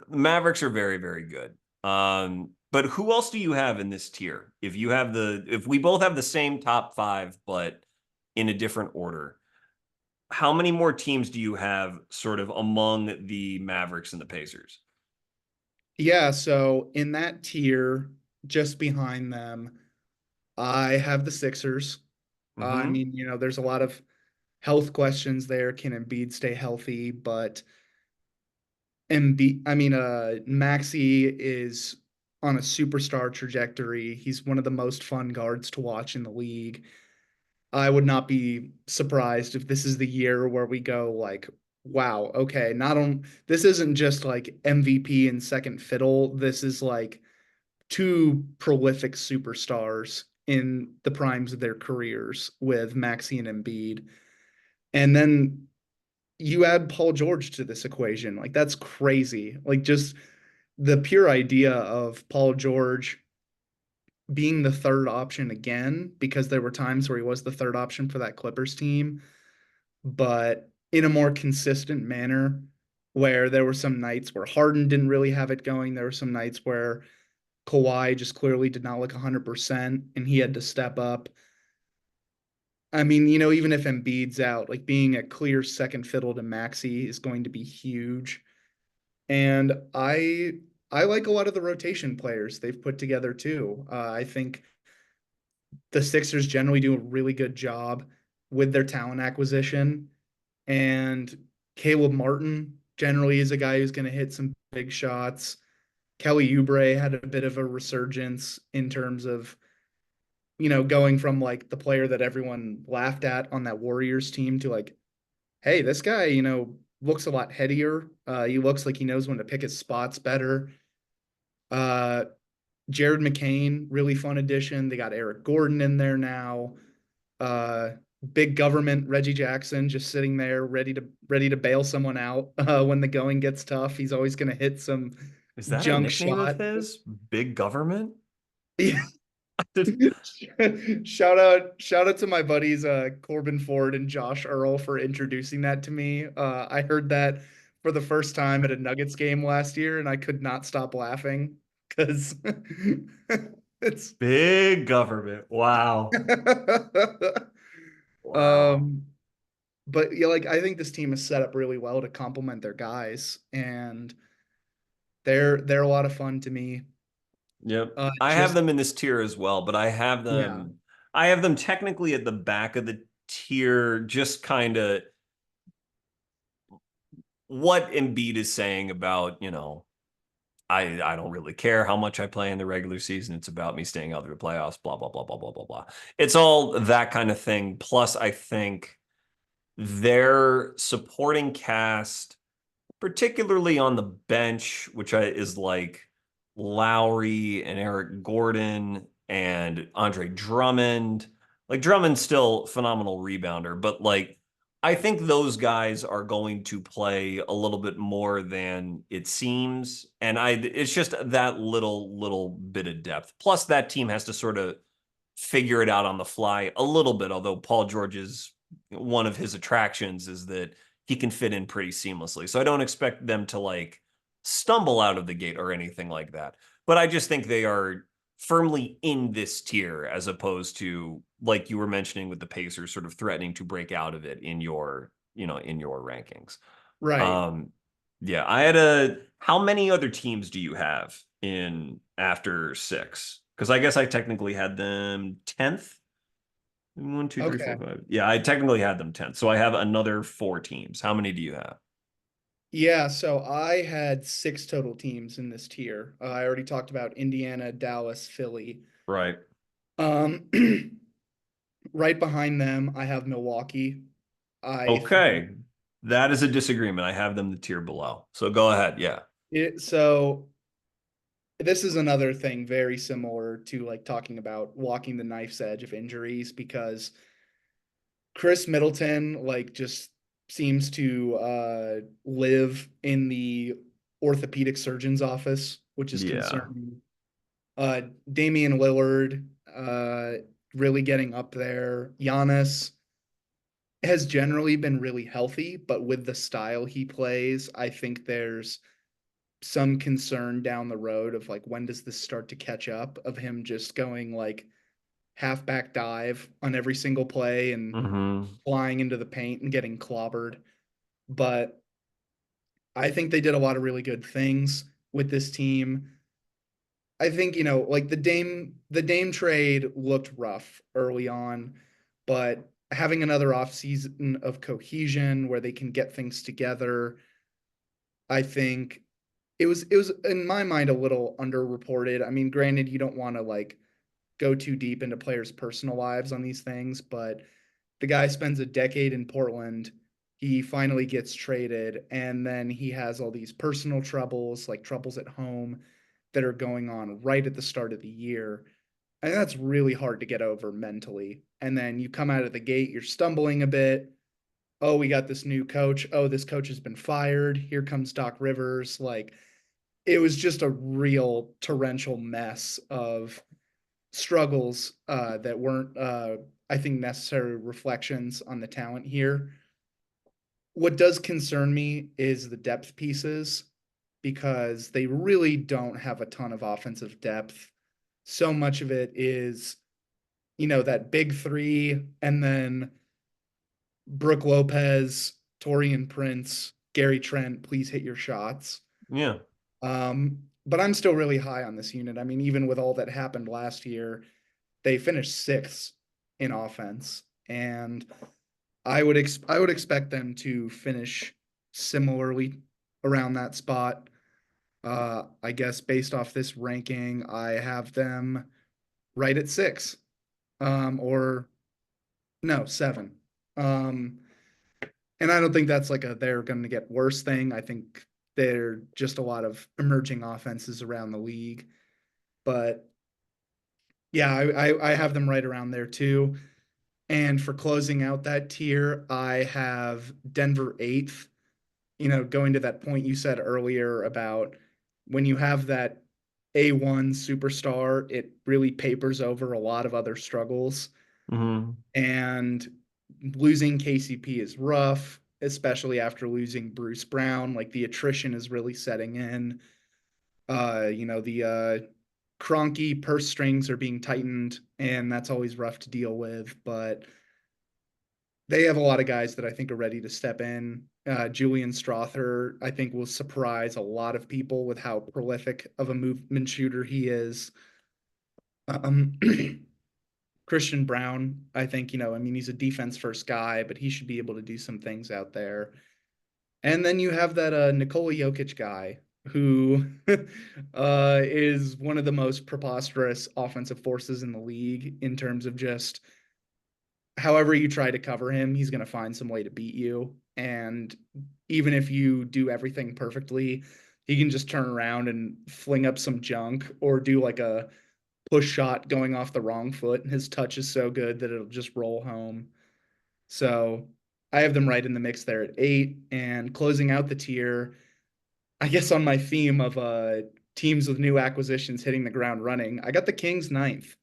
S1: Mavericks are very, very good. But who else do you have in this tier? If we both have the same top five, but in a different order, how many more teams do you have sort of among the Mavericks and the Pacers?
S2: Yeah, so in that tier, just behind them, I have the Sixers. I
S1: Hmm.
S2: mean, there's a lot of health questions there. Can Embiid stay healthy? But Maxey is on a superstar trajectory. He's one of the most fun guards to watch in the league. I would not be surprised if this is the year where we go like, wow, okay, not on this isn't just like MVP and second fiddle. This is like two prolific superstars in the primes of their careers with Maxey and Embiid. And then you add Paul George to this equation. Like that's crazy. Like just the pure idea of Paul George being the third option again, because there were times where he was the third option for that Clippers team, but in a more consistent manner, where there were some nights where Harden didn't really have it going. There were some nights where Kawhi just clearly did not look 100% and he had to step up. I mean, even if Embiid's out, like being a clear second fiddle to Maxi is going to be huge. And I like a lot of the rotation players they've put together too. I think the Sixers generally do a really good job with their talent acquisition. And Caleb Martin generally is a guy who's going to hit some big shots. Kelly Oubre had a bit of a resurgence in terms of, going from like the player that everyone laughed at on that Warriors team to like, hey, this guy, looks a lot headier. He looks like he knows when to pick his spots better. Uh, Jared McCain, really fun addition. They got Eric Gordon in there now. Uh, Big government Reggie Jackson just sitting there ready to bail someone out when the going gets tough. He's always going to hit some
S1: Is that a
S2: junk
S1: nickname of
S2: shot.
S1: his? Big Government?
S2: Yeah. Shout out to my buddies Corbin Ford and Josh Earl for introducing that to me. I heard that for the first time at a Nuggets game last year, and I could not stop laughing because it's
S1: Big Government. Wow. Wow.
S2: um but yeah, like I think this team is set up really well to complement their guys, and they're a lot of fun to me.
S1: Yep.
S2: Uh
S1: I have
S2: just
S1: them in this tier as well, but
S2: yeah.
S1: I have them technically at the back of the tier, just kind of what Embiid is saying about, I don't really care how much I play in the regular season. It's about me staying out of the playoffs, blah, blah, blah, blah, blah, blah, blah. It's all that kind of thing. Plus, I think their supporting cast, particularly on the bench, is like Lowry and Eric Gordon and Andre Drummond. Like Drummond's still phenomenal rebounder, but like I think those guys are going to play a little bit more than it seems. And it's just that little bit of depth. Plus that team has to sort of figure it out on the fly a little bit, although Paul George's one of his attractions is that he can fit in pretty seamlessly. So I don't expect them to like stumble out of the gate or anything like that. But I just think they are firmly in this tier as opposed to like you were mentioning with the Pacers sort of threatening to break out of it in your rankings.
S2: Right.
S1: Um yeah, I had a how many other teams do you have in after 6? Because I guess I technically had them 10th. One, two, three,
S2: Okay.
S1: four, five. Yeah, I technically had them 10th. So I have another 4 teams. How many do you have?
S2: Yeah, so I had six total teams in this tier. I already talked about Indiana, Dallas, Philly.
S1: Right.
S2: Um, right behind them, I have Milwaukee. I think
S1: Okay. That is a disagreement. I have them the tier below. So go ahead. Yeah.
S2: so. This is another thing very similar to like talking about walking the knife's edge of injuries because Chris Middleton like just seems to live in the orthopedic surgeon's office, which is
S1: Yeah.
S2: concerning. Uh, Damian Lillard really getting up there. Giannis has generally been really healthy, but with the style he plays, I think there's some concern down the road of like when does this start to catch up of him just going like halfback dive on every single play and
S1: Hmm.
S2: flying into the paint and getting clobbered. But I think they did a lot of really good things with this team. I think, like the Dame trade looked rough early on, but having another off season of cohesion where they can get things together, I think it was in my mind a little underreported. I mean, granted, you don't want to like go too deep into players' personal lives on these things, but the guy spends a decade in Portland. He finally gets traded, and then he has all these personal troubles, like troubles at home that are going on right at the start of the year. And that's really hard to get over mentally. And then you come out of the gate, you're stumbling a bit. Oh, we got this new coach. Oh, this coach has been fired. Here comes Doc Rivers. Like, it was just a real torrential mess of struggles that weren't, I think, necessary reflections on the talent here. What does concern me is the depth pieces because they really don't have a ton of offensive depth. So much of it is, that big three and then Brooke Lopez, Torian Prince, Gary Trent, please hit your shots.
S1: Yeah.
S2: But I'm still really high on this unit. I mean, even with all that happened last year, they finished sixth in offense, and I would expect them to finish similarly around that spot. I guess based off this ranking, I have them right at six, or no, seven. Um, and I don't think that's like a they're going to get worse thing. I think they're just a lot of emerging offenses around the league. But yeah, I have them right around there too. And for closing out that tier, I have Denver eighth. Going to that point you said earlier about when you have that A1 superstar, it really papers over a lot of other struggles.
S1: Hmm.
S2: And losing KCP is rough, especially after losing Bruce Brown. Like the attrition is really setting in. The Cronky purse strings are being tightened, and that's always rough to deal with. But they have a lot of guys that I think are ready to step in. Julian Strother, I think, will surprise a lot of people with how prolific of a movement shooter he is. Um, Christian Brown, I think, I mean, he's a defense first guy, but he should be able to do some things out there. And then you have that Nikola Jokic guy who is one of the most preposterous offensive forces in the league in terms of just however you try to cover him, he's going to find some way to beat you. And even if you do everything perfectly, he can just turn around and fling up some junk or do like a push shot going off the wrong foot. And his touch is so good that it'll just roll home. So I have them right in the mix there at eight. And closing out the tier, I guess on my theme of teams with new acquisitions hitting the ground running, I got the Kings ninth.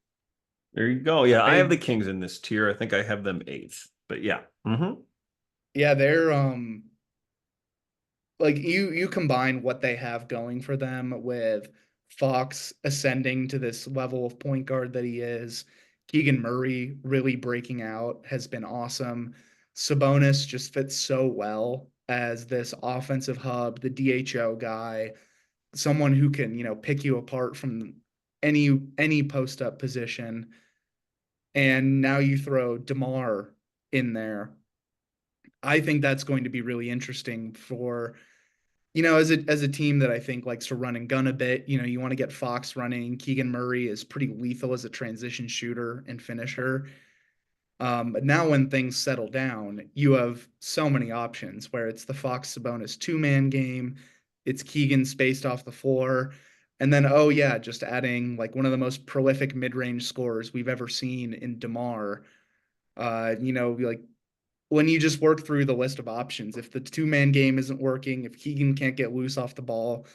S1: There you go. Yeah, I have
S2: I
S1: the Kings in this tier. I think I have them eighth. But yeah. Hmm.
S2: Yeah, they're like you combine what they have going for them with Fox ascending to this level of point guard that he is. Keegan Murray really breaking out has been awesome. Sabonis just fits so well as this offensive hub, the DHO guy, someone who can, pick you apart from any post up position. And now you throw DeMar in there. I think that's going to be really interesting for as a team that I think likes to run and gun a bit. You want to get Fox running. Keegan Murray is pretty lethal as a transition shooter and finisher. But now when things settle down, you have so many options where it's the Fox Sabonis two-man game, it's Keegan spaced off the floor, and then oh yeah, just adding like one of the most prolific mid-range scorers we've ever seen in DeMar. Like when you just work through the list of options, if the two-man game isn't working, if Keegan can't get loose off the ball,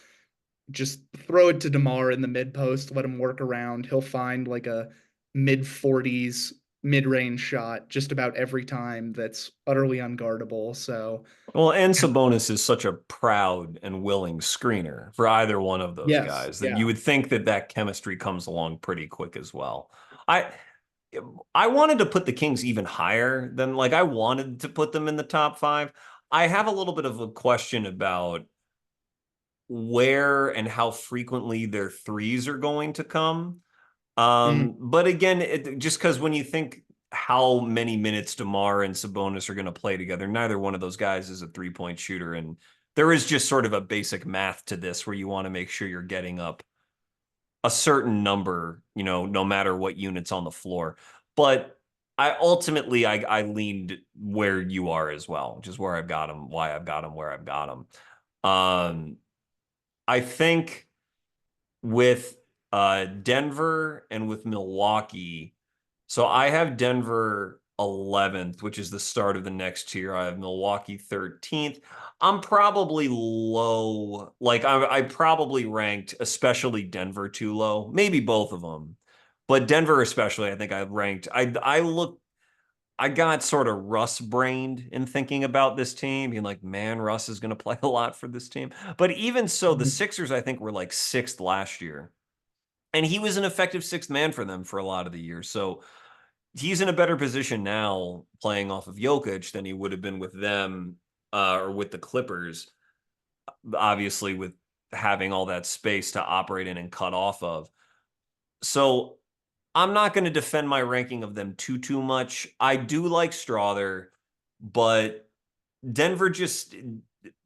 S2: just throw it to DeMar in the mid post, let him work around. He'll find like a mid 40s mid range shot just about every time that's utterly unguardable. So,
S1: Well, and Sabonis is such a proud and willing screener for either one of those
S2: yes,
S1: guys that you
S2: yeah.
S1: would think that that chemistry comes along pretty quick as well. I I wanted to put the Kings even higher than like I wanted to put them in the top 5. I have a little bit of a question about where and how frequently their threes are going to come.
S2: Mm,
S1: But again, just because when you think how many minutes DeMar and Sabonis are going to play together, neither one of those guys is a three-point shooter. And there is just sort of a basic math to this where you want to make sure you're getting up a certain number, no matter what units on the floor. But I leaned where you are as well, which is where I've got them, why I've got them, where I've got them. I think with Denver and with Milwaukee. So I have Denver 11th, which is the start of the next tier. I have Milwaukee 13th. I'm probably low. Like I probably ranked, especially Denver too low. Maybe both of them, but Denver especially. I think I ranked. I got sort of Russ brained in thinking about this team, being like, man, Russ is going to play a lot for this team. But even so, the
S2: mhm.
S1: Sixers, I think, were like sixth last year. And he was an effective sixth man for them for a lot of the year. So he's in a better position now playing off of Jokic than he would have been with them or with the Clippers, obviously, with having all that space to operate in and cut off of. So I'm not going to defend my ranking of them too much. I do like Strother, but Denver just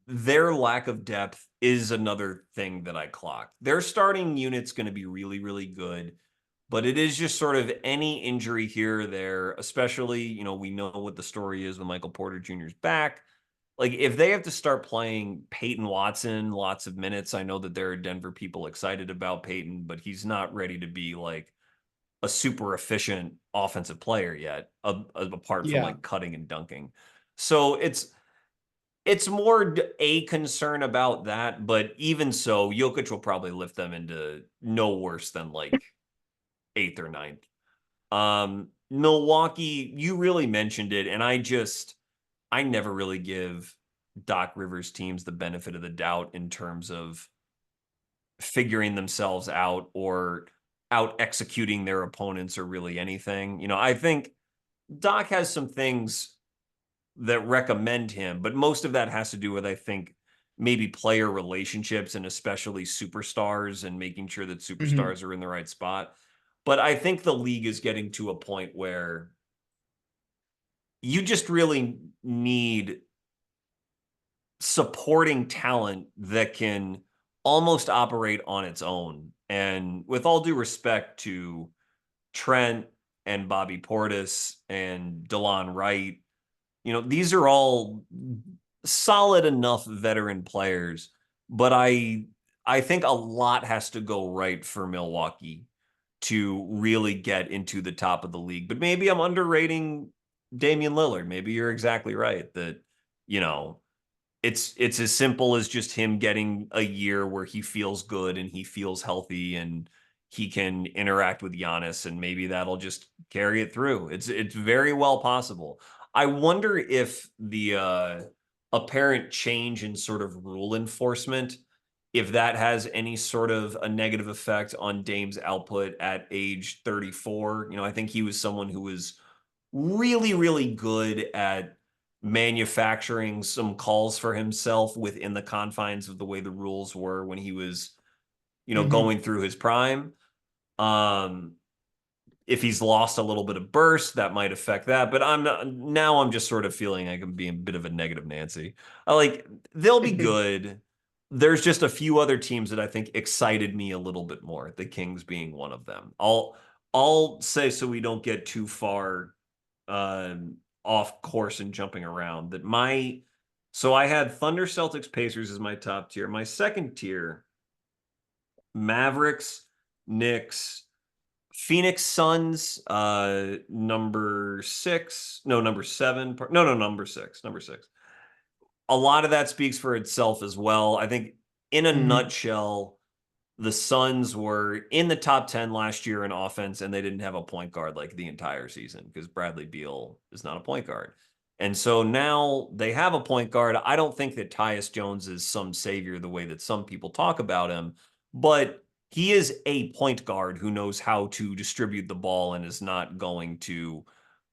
S1: their lack of depth is another thing that I clocked. Their starting unit's going to be really good, but it is just sort of any injury here or there, especially, we know what the story is when Michael Porter Jr.'s back. Like if they have to start playing Peyton Watson lots of minutes, I know that there are Denver people excited about Peyton, but he's not ready to be like a super efficient offensive player yet, apart from
S2: Yeah.
S1: like cutting and dunking. So it's more a concern about that, but even so, Jokic will probably lift them into no worse than like eighth or ninth. Milwaukee, you really mentioned it, and I never really give Doc Rivers teams the benefit of the doubt in terms of figuring themselves out or out executing their opponents or really anything. I think Doc has some things that recommend him, but most of that has to do with, I think, maybe player relationships and especially superstars and making sure that
S2: Hmm.
S1: superstars are in the right spot. But I think the league is getting to a point where you just really need supporting talent that can almost operate on its own. And with all due respect to Trent and Bobby Portis and DeLon Wright, these are all solid enough veteran players, but I think a lot has to go right for Milwaukee to really get into the top of the league. But maybe I'm underrating Damian Lillard. Maybe you're exactly right that, you know, it's as simple as just him getting a year where he feels good and he feels healthy and he can interact with Giannis, and maybe that'll just carry it through. It's very well possible. I wonder if the apparent change in sort of rule enforcement, if that has any sort of a negative effect on Dame's output at age 34. I think he was someone who was really good at manufacturing some calls for himself within the confines of the way the rules were when he was,
S2: Hmm.
S1: going through his prime. Um, if he's lost a little bit of burst, that might affect that. But I'm just sort of feeling like I'm being a bit of a negative Nancy. They'll be good. There's just a few other teams that I think excited me a little bit more, the Kings being one of them. I'll say, so we don't get too far off course and jumping around, that so I had Thunder, Celtics, Pacers as my top tier. My second tier, Mavericks, Knicks, Phoenix Suns, number six, no, number seven, no, number six, number six. A lot of that speaks for itself as well. I think in a
S2: Mhm.
S1: nutshell, the Suns were in the top 10 last year in offense, and they didn't have a point guard like the entire season because Bradley Beal is not a point guard. And so now they have a point guard. I don't think that Tyus Jones is some savior the way that some people talk about him, but he is a point guard who knows how to distribute the ball and is not going to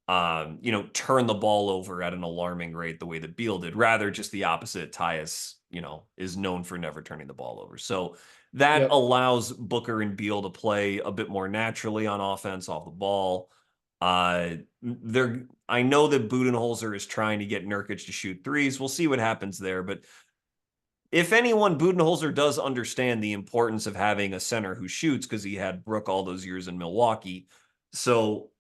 S1: turn the ball over at an alarming rate the way that Beal did. Rather, just the opposite. Tyus, is known for never turning the ball over. So that
S2: Yep.
S1: allows Booker and Beal to play a bit more naturally on offense off the ball. I know that Budenholzer is trying to get Nurkic to shoot threes. We'll see what happens there. But if anyone, Budenholzer does understand the importance of having a center who shoots because he had Brook all those years in Milwaukee. So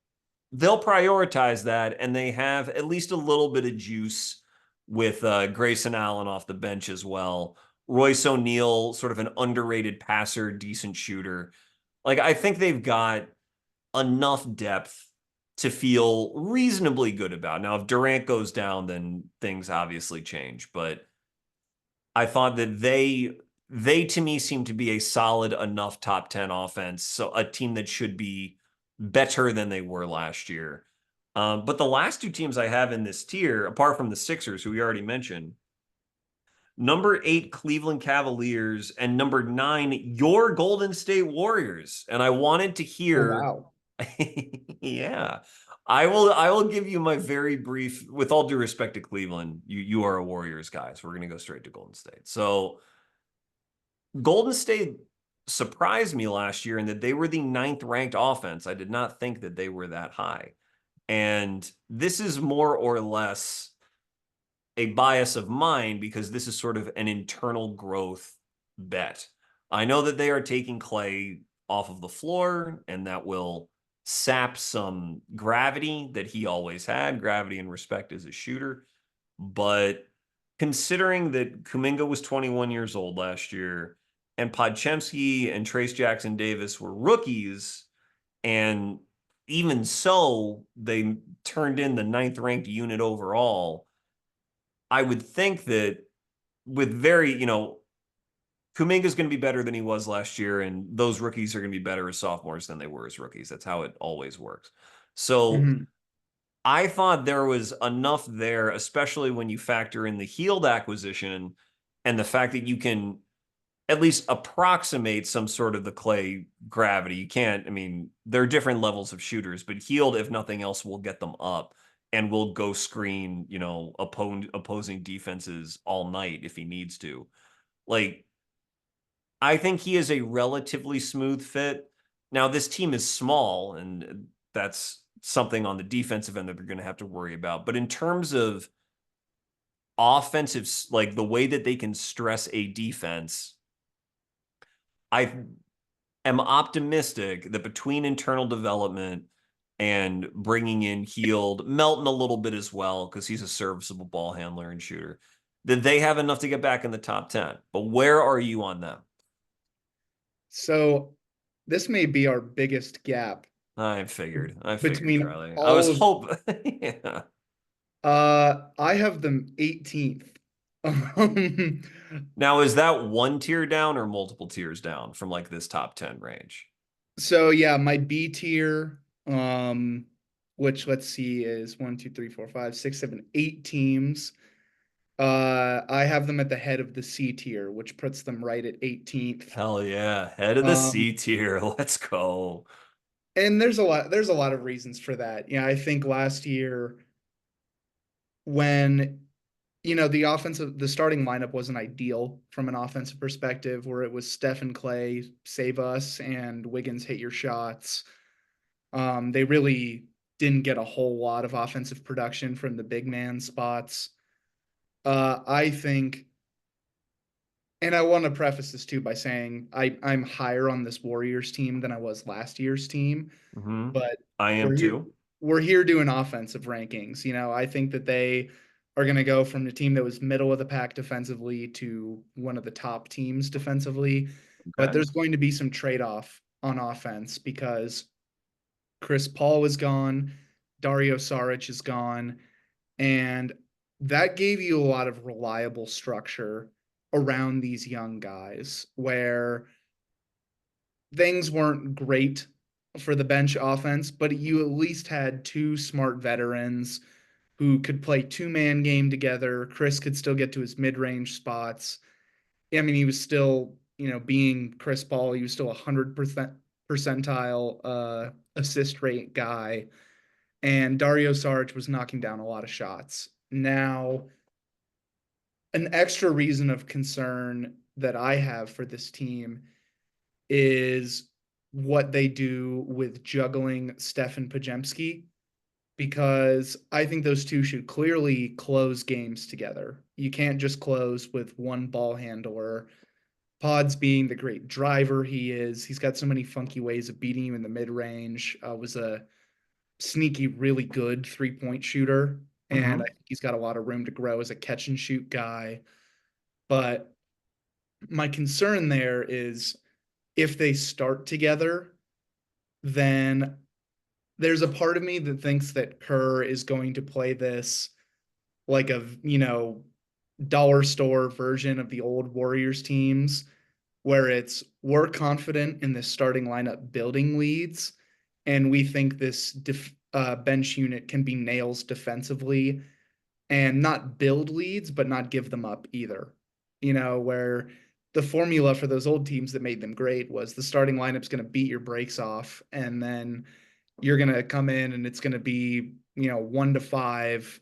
S1: they'll prioritize that, and they have at least a little bit of juice with Grayson Allen off the bench as well. Royce O'Neal, sort of an underrated passer, decent shooter. Like, I think they've got enough depth to feel reasonably good about. Now, if Durant goes down, then things obviously change. But I thought that they to me seem to be a solid enough top 10 offense. So a team that should be better than they were last year. But the last two teams I have in this tier, apart from the Sixers, who we already mentioned, number 8, Cleveland Cavaliers, and number 9, your Golden State Warriors. And I wanted to
S2: Oh,
S1: hear,
S2: wow.
S1: yeah, I will give you my very brief, with all due respect to Cleveland, you are a Warriors guy, so we're gonna go straight to Golden State. So Golden State surprised me last year in that they were the ninth ranked offense. I did not think that they were that high. And this is more or less a bias of mine because this is sort of an internal growth bet. I know that they are taking Clay off of the floor, and that will sap some gravity that he always had, gravity and respect as a shooter. But considering that Kuminga was 21 years old last year, and Podchemsky and Trace Jackson Davis were rookies, and even so, they turned in the ninth ranked unit overall. I would think that with Kuminga's going to be better than he was last year, and those rookies are going to be better as sophomores than they were as rookies. That's how it always works. So
S2: Mhm.
S1: I thought there was enough there, especially when you factor in the Healed acquisition and the fact that you can at least approximate some sort of the Clay gravity. You can't, I mean, there are different levels of shooters, but Healed, if nothing else, will get them up and will go screen, opposing defenses all night if he needs to. Like, I think he is a relatively smooth fit. Now, this team is small, and that's something on the defensive end that they're going to have to worry about. But in terms of offensive, like the way that they can stress a defense, I am optimistic that between internal development and bringing in Healed, Melton a little bit as well, because he's a serviceable ball handler and shooter, that they have enough to get back in the top 10. But where are you on them?
S2: So this may be our biggest gap
S1: I figured,
S2: between
S1: Charlie. I was
S2: all of
S1: hoping. Yeah.
S2: I have them 18th. Um,
S1: Now, is that one tier down or multiple tiers down from like this top 10 range?
S2: so yeah, my B tier, which let's see is one, two, three, four, five, six, seven, 8 teams. I have them at the head of the C tier, which puts them right at 18th.
S1: Hell yeah. Head of the
S2: Um,
S1: C tier. Let's go.
S2: and there's a lot of reasons for that. Yeah, I think last year when the starting lineup wasn't ideal from an offensive perspective, where it was Steph and Clay save us and Wiggins hit your shots. They really didn't get a whole lot of offensive production from the big man spots. I think, and I want to preface this too by saying I'm higher on this Warriors team than I was last year's team,
S1: Hmm.
S2: but
S1: I am
S2: we're here
S1: too.
S2: we're here doing offensive rankings. I think that they are going to go from the team that was middle of the pack defensively to one of the top teams defensively, but
S1: Okay.
S2: there's going to be some trade-off on offense because Chris Paul is gone, Dario Saric is gone, and that gave you a lot of reliable structure around these young guys where things weren't great for the bench offense, but you at least had two smart veterans who could play two-man game together. Chris could still get to his mid-range spots. I mean, he was still, being Chris Paul, he was still 100% percentile assist rate guy. And Dario Saric was knocking down a lot of shots. Now, an extra reason of concern that I have for this team is what they do with juggling Stefan Pajemski, because I think those two should clearly close games together. You can't just close with one ball handler. Pods being the great driver he is, he's got so many funky ways of beating you in the mid range. Was a sneaky, really good 3-point shooter, and I
S1: Mm-hmm.
S2: think he's got a lot of room to grow as a catch and shoot guy. But my concern there is if they start together, then there's a part of me that thinks that Kerr is going to play this like a, dollar store version of the old Warriors teams where it's we're confident in this starting lineup building leads, and we think this bench unit can be nails defensively and not build leads, but not give them up either. Where the formula for those old teams that made them great was the starting lineup's going to beat your brakes off, and then you're going to come in and it's going to be, 1 to 5,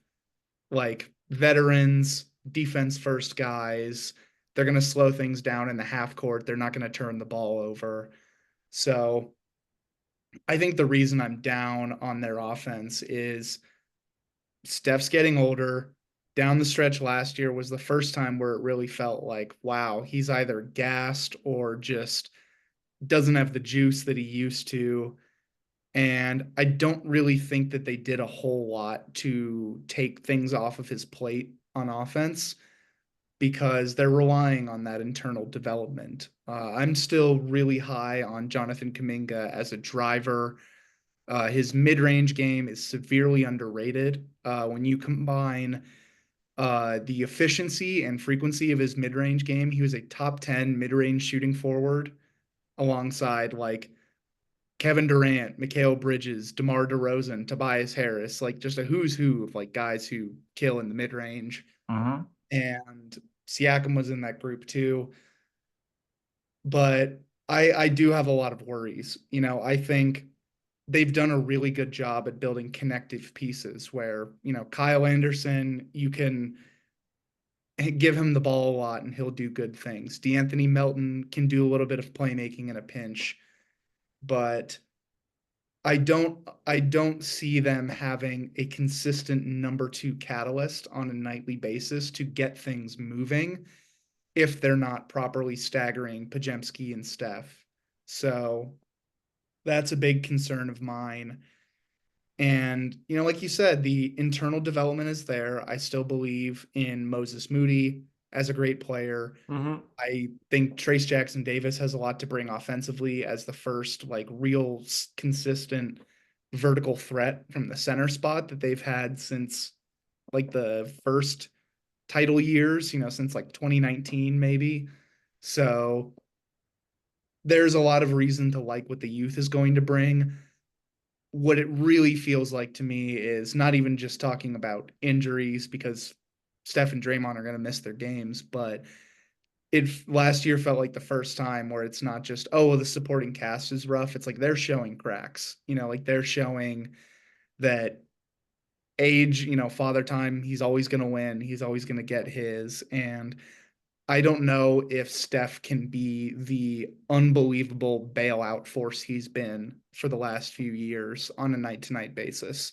S2: like veterans, defense first guys. They're going to slow things down in the half court. They're not going to turn the ball over. So I think the reason I'm down on their offense is Steph's getting older. Down the stretch last year was the first time where it really felt like, wow, he's either gassed or just doesn't have the juice that he used to. And I don't really think that they did a whole lot to take things off of his plate on offense because they're relying on that internal development. I'm still really high on Jonathan Kuminga as a driver. His mid range game is severely underrated. When you combine the efficiency and frequency of his mid range game, he was a top 10 mid range shooting forward alongside like Kevin Durant, Mikal Bridges, DeMar DeRozan, Tobias Harris, like just a who's who of like guys who kill in the mid range.
S1: Mm-hmm.
S2: And Siakam was in that group too. But I do have a lot of worries. I think they've done a really good job at building connective pieces where, Kyle Anderson, you can give him the ball a lot and he'll do good things. DeAnthony Melton can do a little bit of playmaking in a pinch, but I don't see them having a consistent number two catalyst on a nightly basis to get things moving if they're not properly staggering Pajemski and Steph. So that's a big concern of mine. And, like you said, the internal development is there. I still believe in Moses Moody as a great player.
S1: Mm-hmm.
S2: I think Trace Jackson Davis has a lot to bring offensively as the first, like, real consistent vertical threat from the center spot that they've had since, like, the first title years, since like 2019, maybe. So there's a lot of reason to like what the youth is going to bring. What it really feels like to me is not even just talking about injuries because Steph and Draymond are going to miss their games, but it last year felt like the first time where it's not just, oh, well, the supporting cast is rough. It's like they're showing cracks, like they're showing that age, father time, he's always going to win. He's always going to get his. And I don't know if Steph can be the unbelievable bailout force he's been for the last few years on a night to night basis.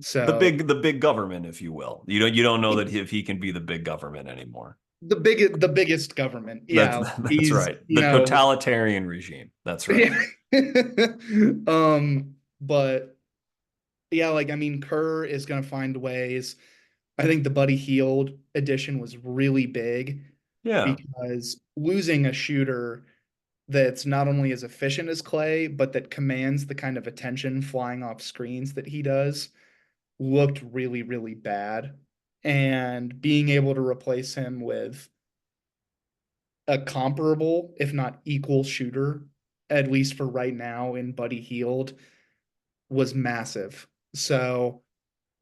S2: So
S1: The big government, if you will. You don't know that if he can be the big government anymore.
S2: the biggest government.
S1: That's
S2: Yeah.
S1: that's
S2: He's,
S1: right. The totalitarian regime. That's right.
S2: yeah. But yeah, like I mean, Kerr is gonna find ways. I think the Buddy Hield addition was really big
S1: Yeah.
S2: because losing a shooter that's not only as efficient as Clay, but that commands the kind of attention flying off screens that he does, looked really, really bad. And being able to replace him with a comparable, if not equal shooter, at least for right now in Buddy Hield, was massive. So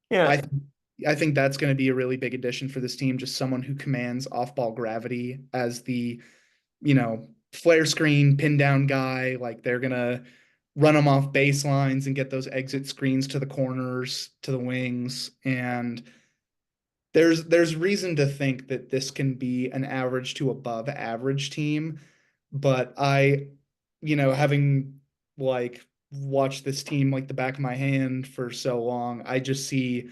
S1: Yeah,
S2: I I think that's going to be a really big addition for this team, just someone who commands off-ball gravity as the, flare screen pin down guy. Like they're gonna run them off baselines and get those exit screens to the corners, to the wings, and there's reason to think that this can be an average to above average team. But having like watched this team like the back of my hand for so long, I just see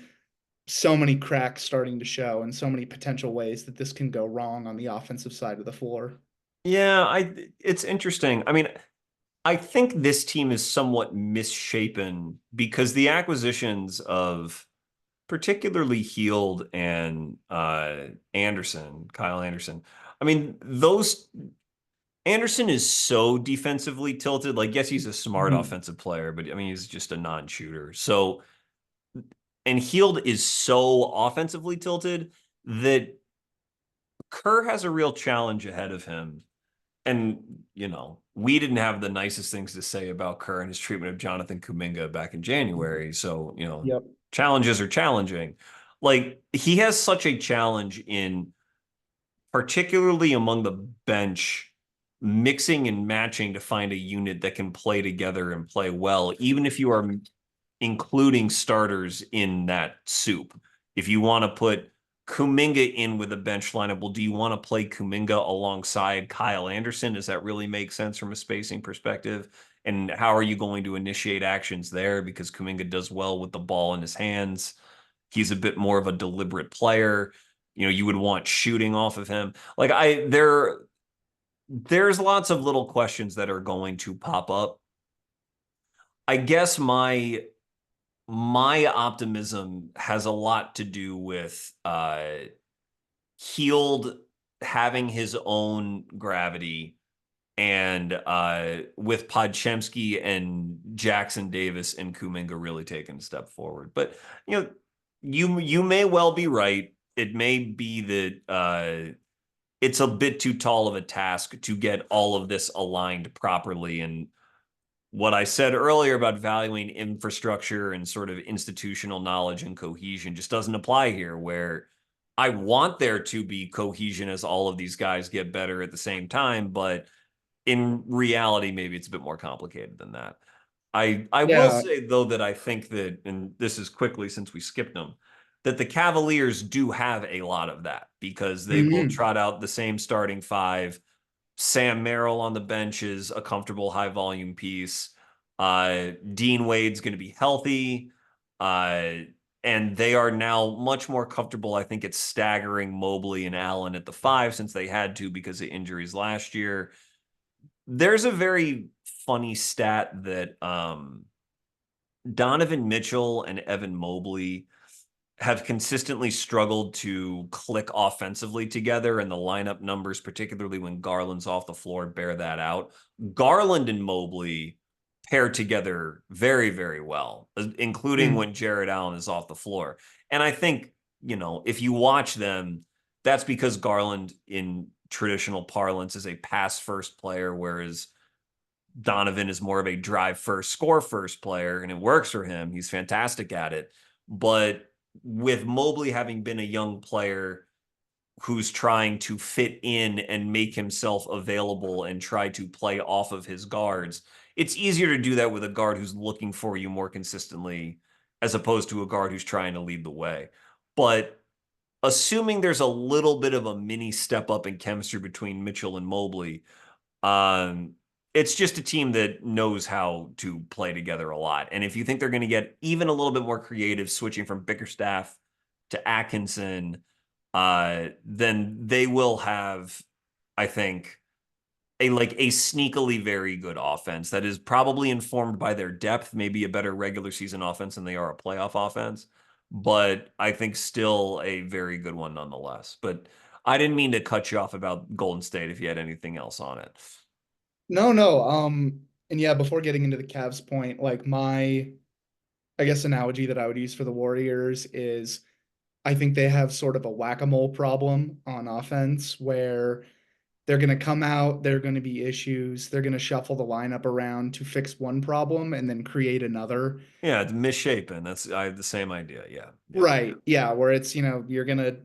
S2: so many cracks starting to show and so many potential ways that this can go wrong on the offensive side of the floor.
S1: yeah, it's interesting. I mean, I think this team is somewhat misshapen because the acquisitions of particularly Heald and Anderson, Kyle Anderson. I mean, those Anderson is so defensively tilted. Like, yes, he's a smart
S2: Mhm.
S1: offensive player, but I mean, he's just a non-shooter. So, and Heald is so offensively tilted that Kerr has a real challenge ahead of him. And, we didn't have the nicest things to say about Kerr and his treatment of Jonathan Kuminga back in January. So,
S2: Yep.
S1: challenges are challenging. Like, he has such a challenge in particularly among the bench, mixing and matching to find a unit that can play together and play well, even if you are including starters in that soup. If you want to put Kuminga in with a bench lineup, well, do you want to play Kuminga alongside Kyle Anderson? Does that really make sense from a spacing perspective? And how are you going to initiate actions there? Because Kuminga does well with the ball in his hands. He's a bit more of a deliberate player. You would want shooting off of him. Like there's lots of little questions that are going to pop up. I guess my optimism has a lot to do with Heald having his own gravity and with Podchemsky and Jackson Davis and Kuminga really taking a step forward. But you may well be right. It may be that it's a bit too tall of a task to get all of this aligned properly. And what I said earlier about valuing infrastructure and sort of institutional knowledge and cohesion just doesn't apply here, where I want there to be cohesion as all of these guys get better at the same time, but in reality, maybe it's a bit more complicated than that. I will
S2: Yeah.
S1: say though that I think that, and this is quickly since we skipped them, that the Cavaliers do have a lot of that because they will
S2: Mhm.
S1: trot out the same starting five. Sam Merrill on the bench is a comfortable high volume piece. Dean Wade's going to be healthy. Uh, and they are now much more comfortable. I think it's staggering Mobley and Allen at the five since they had to because of injuries last year. There's a very funny stat that Donovan Mitchell and Evan Mobley have consistently struggled to click offensively together, and the lineup numbers, particularly when Garland's off the floor, bear that out. Garland and Mobley pair together very, very well, including
S2: Mm.
S1: when Jared Allen is off the floor. And I think, if you watch them, that's because Garland, in traditional parlance, is a pass first player, whereas Donovan is more of a drive first, score first player, and it works for him. He's fantastic at it. But with Mobley having been a young player who's trying to fit in and make himself available and try to play off of his guards, it's easier to do that with a guard who's looking for you more consistently as opposed to a guard who's trying to lead the way. But assuming there's a little bit of a mini step up in chemistry between Mitchell and Mobley, um, it's just a team that knows how to play together a lot. And if you think they're going to get even a little bit more creative, switching from Bickerstaff to Atkinson, then they will have, I think, a sneakily very good offense that is probably informed by their depth, maybe a better regular season offense than they are a playoff offense. But I think still a very good one nonetheless. But I didn't mean to cut you off about Golden State if you had anything else on it.
S2: No, no. And yeah, before getting into the Cavs point, like my, I guess, analogy that I would use for the Warriors is I think they have sort of a whack-a-mole problem on offense where they're going to come out, there are going to be issues, they're going to shuffle the lineup around to fix one problem and then create another.
S1: Yeah, it's misshapen. I have the same idea. Yeah, yeah.
S2: Right. Yeah, where it's, you're going to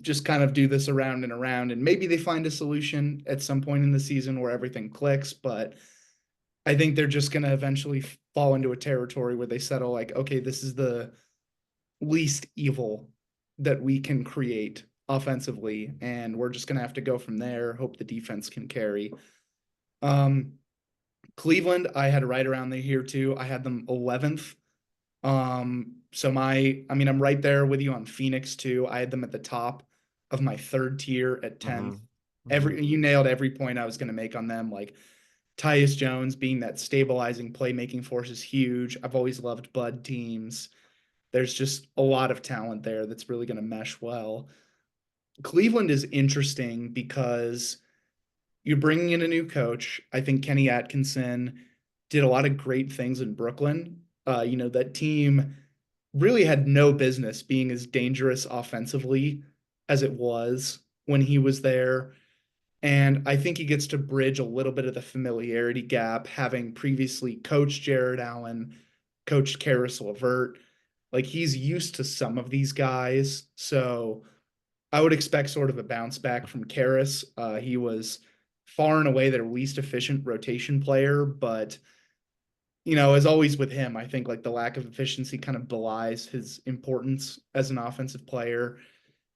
S2: just kind of do this around and around, and maybe they find a solution at some point in the season where everything clicks, but I think they're just going to eventually fall into a territory where they settle like, okay, this is the least evil that we can create offensively, and we're just going to have to go from there, hope the defense can carry. Um, Cleveland, I had right around there here too. I had them 11th. So I mean, I'm right there with you on Phoenix too. I had them at the top of my third tier at 10th.
S1: Hmm. Hmm.
S2: You nailed every point I was going to make on them. Like Tyus Jones being that stabilizing playmaking force is huge. I've always loved Bud teams. There's just a lot of talent there that's really going to mesh well. Cleveland is interesting because you're bringing in a new coach. I think Kenny Atkinson did a lot of great things in Brooklyn. That team really had no business being as dangerous offensively as it was when he was there. And I think he gets to bridge a little bit of the familiarity gap, having previously coached Jared Allen, coached Karis LeVert. Like he's used to some of these guys. So I would expect sort of a bounce back from Karis. He was far and away their least efficient rotation player, but as always with him, I think like the lack of efficiency kind of belies his importance as an offensive player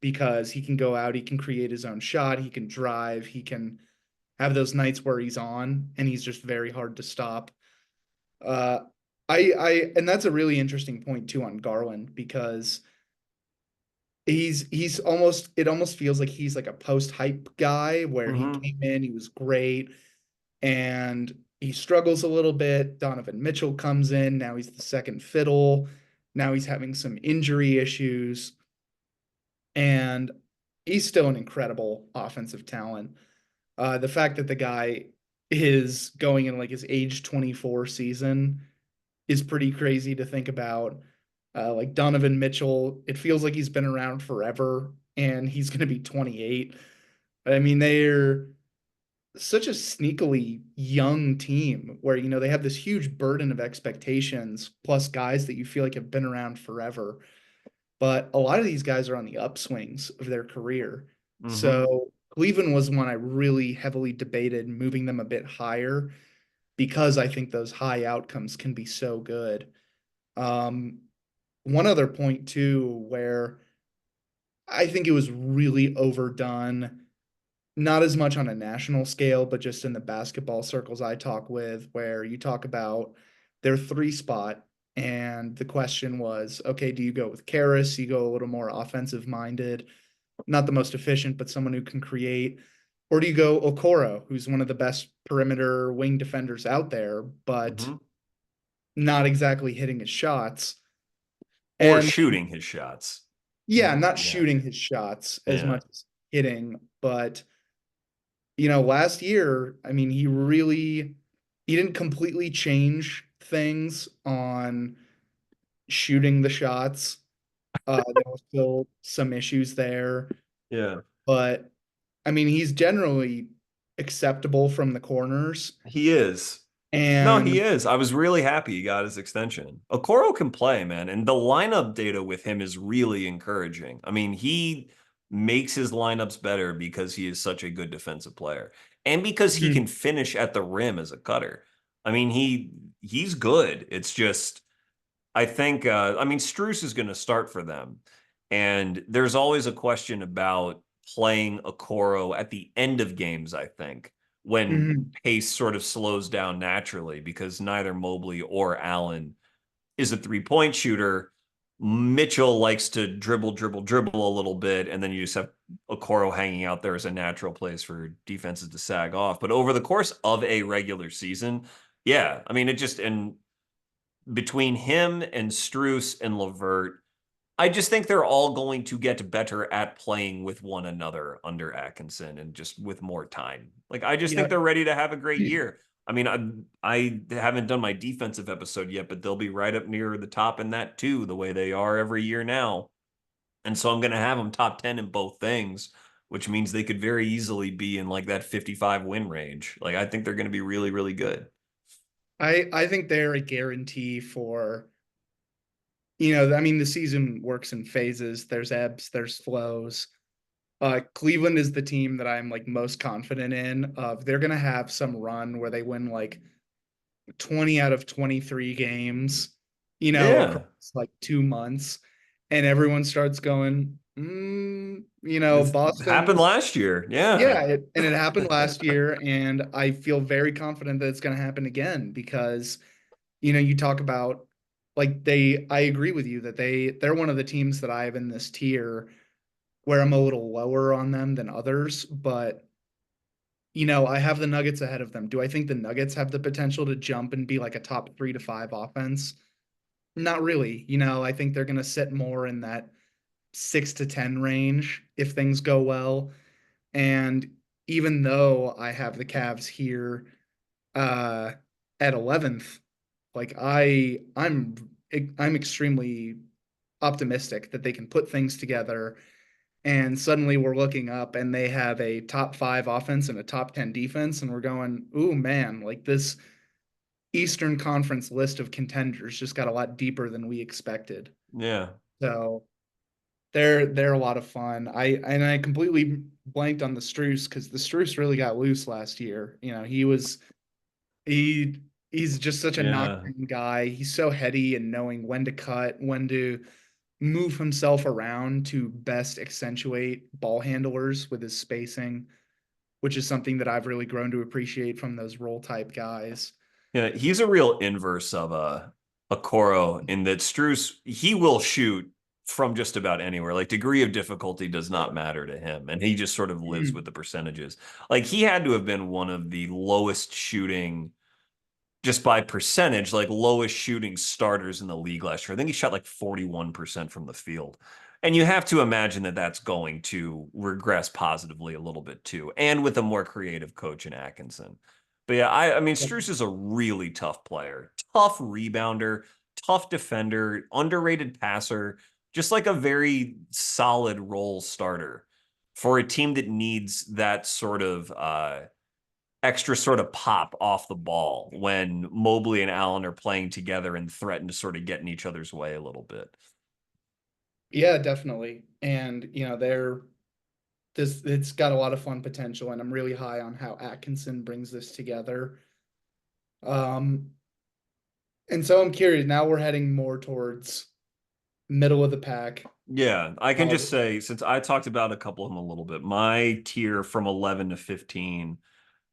S2: because he can go out, he can create his own shot, he can drive, he can have those nights where he's on and he's just very hard to stop. Uh, and that's a really interesting point too on Garland because he's almost it almost feels like he's like a post hype guy where he
S1: Hmm.
S2: came in, he was great, and he struggles a little bit. Donovan Mitchell comes in, now he's the second fiddle. Now he's having some injury issues, and he's still an incredible offensive talent. The fact that the guy is going in like his age 24 season is pretty crazy to think about. Like Donovan Mitchell, it feels like he's been around forever and he's going to be 28. I mean, they're such a sneakily young team where, they have this huge burden of expectations plus guys that you feel like have been around forever. But a lot of these guys are on the upswings of their career.
S1: Hmm.
S2: So Cleveland was one I really heavily debated moving them a bit higher because I think those high outcomes can be so good. Um, One other point too, where I think it was really overdone, not as much on a national scale, but just in the basketball circles I talk with, where you talk about their three spot. And the question was, okay, do you go with Karras? You go a little more offensive minded, not the most efficient, but someone who can create. Or do you go Okoro, who's one of the best perimeter wing defenders out there, but
S1: Hmm.
S2: not exactly hitting his shots?
S1: Or
S2: And
S1: shooting his shots.
S2: yeah, not
S1: Yeah.
S2: shooting his shots as
S1: Yeah.
S2: much as hitting, but last year, I mean, he didn't completely change things on shooting the shots. There were still some issues there,
S1: Yeah.
S2: but I mean, he's generally acceptable from the corners.
S1: He is. No, he
S2: And
S1: is. I was really happy he got his extension. Okoro can play, man, and the lineup data with him is really encouraging. I mean, he makes his lineups better because he is such a good defensive player and because he
S2: Mhm,
S1: can finish at the rim as a cutter. I mean, he's good. It's just I think I mean Strus is going to start for them. And there's always a question about playing Okoro at the end of games, I think, when
S2: mhm.
S1: pace sort of slows down naturally because neither Mobley or Allen is a three-point shooter. Mitchell likes to dribble, dribble, dribble a little bit, and then you just have Okoro hanging out there as a natural place for defenses to sag off. But over the course of a regular season, yeah, I mean, it just and between him and Struess and Levert, I just think they're all going to get better at playing with one another under Atkinson and just with more time. Like I just think
S2: Yeah.
S1: they're ready to have a great year. I mean, I haven't done my defensive episode yet, but they'll be right up near the top in that too, the way they are every year now. And so I'm going to have them top 10 in both things, which means they could very easily be in like that 55 win range. Like I think they're going to be really, really good.
S2: I think they're a guarantee for, I mean, the season works in phases. There's ebbs, there's flows. Cleveland is the team that I'm like most confident in. They're gonna have some run where they win like 20 out of 23 games,
S1: Yeah.
S2: across like 2 months, and everyone starts going,
S1: It's happened
S2: Boston's,
S1: last year. Yeah.
S2: yeah, and it happened last year, and I feel very confident that it's going to happen again because, you talk about like I agree with you that they're one of the teams that I have in this tier where I'm a little lower on them than others, but I have the Nuggets ahead of them. Do I think the Nuggets have the potential to jump and be like a top 3 to 5 offense? Not really. I think they're going to sit more in that 6 to 10 range if things go well. And even though I have the Cavs here uh, at 11th, like I'm extremely optimistic that they can put things together. And suddenly we're looking up and they have a top 5 offense and a top 10 defense. And we're going, ooh, man, like this Eastern Conference list of contenders just got a lot deeper than we expected.
S1: Yeah.
S2: So they're a lot of fun. I completely blanked on the Struce because the Struce really got loose last year. He he's just such a
S1: Yeah.
S2: knockdown guy. He's so heady and knowing when to cut, when to move himself around to best accentuate ball handlers with his spacing, which is something that I've really grown to appreciate from those role type guys.
S1: Yeah. He's a real inverse of a Coro in that Struce, he will shoot from just about anywhere. Like degree of difficulty does not matter to him. And he just sort of lives with the percentages. Like he had to have been one of the lowest shooting just by percentage, like lowest shooting starters in the league last year. I think he shot like 41% from the field. And you have to imagine that that's going to regress positively a little bit too, and with a more creative coach in Atkinson. But yeah, I mean, Struce is a really tough player, tough rebounder, tough defender, underrated passer, just like a very solid role starter for a team that needs that sort of extra sort of pop off the ball when Mobley and Allen are playing together and threaten to sort of get in each other's way a little bit.
S2: Yeah, definitely. And it's got a lot of fun potential, and I'm really high on how Atkinson brings this together. Um, and so I'm curious. Now we're heading more towards middle of the pack.
S1: Yeah, I can
S2: Uh,
S1: just say, since I talked about a couple of them a little bit, my tier from 11 to 15,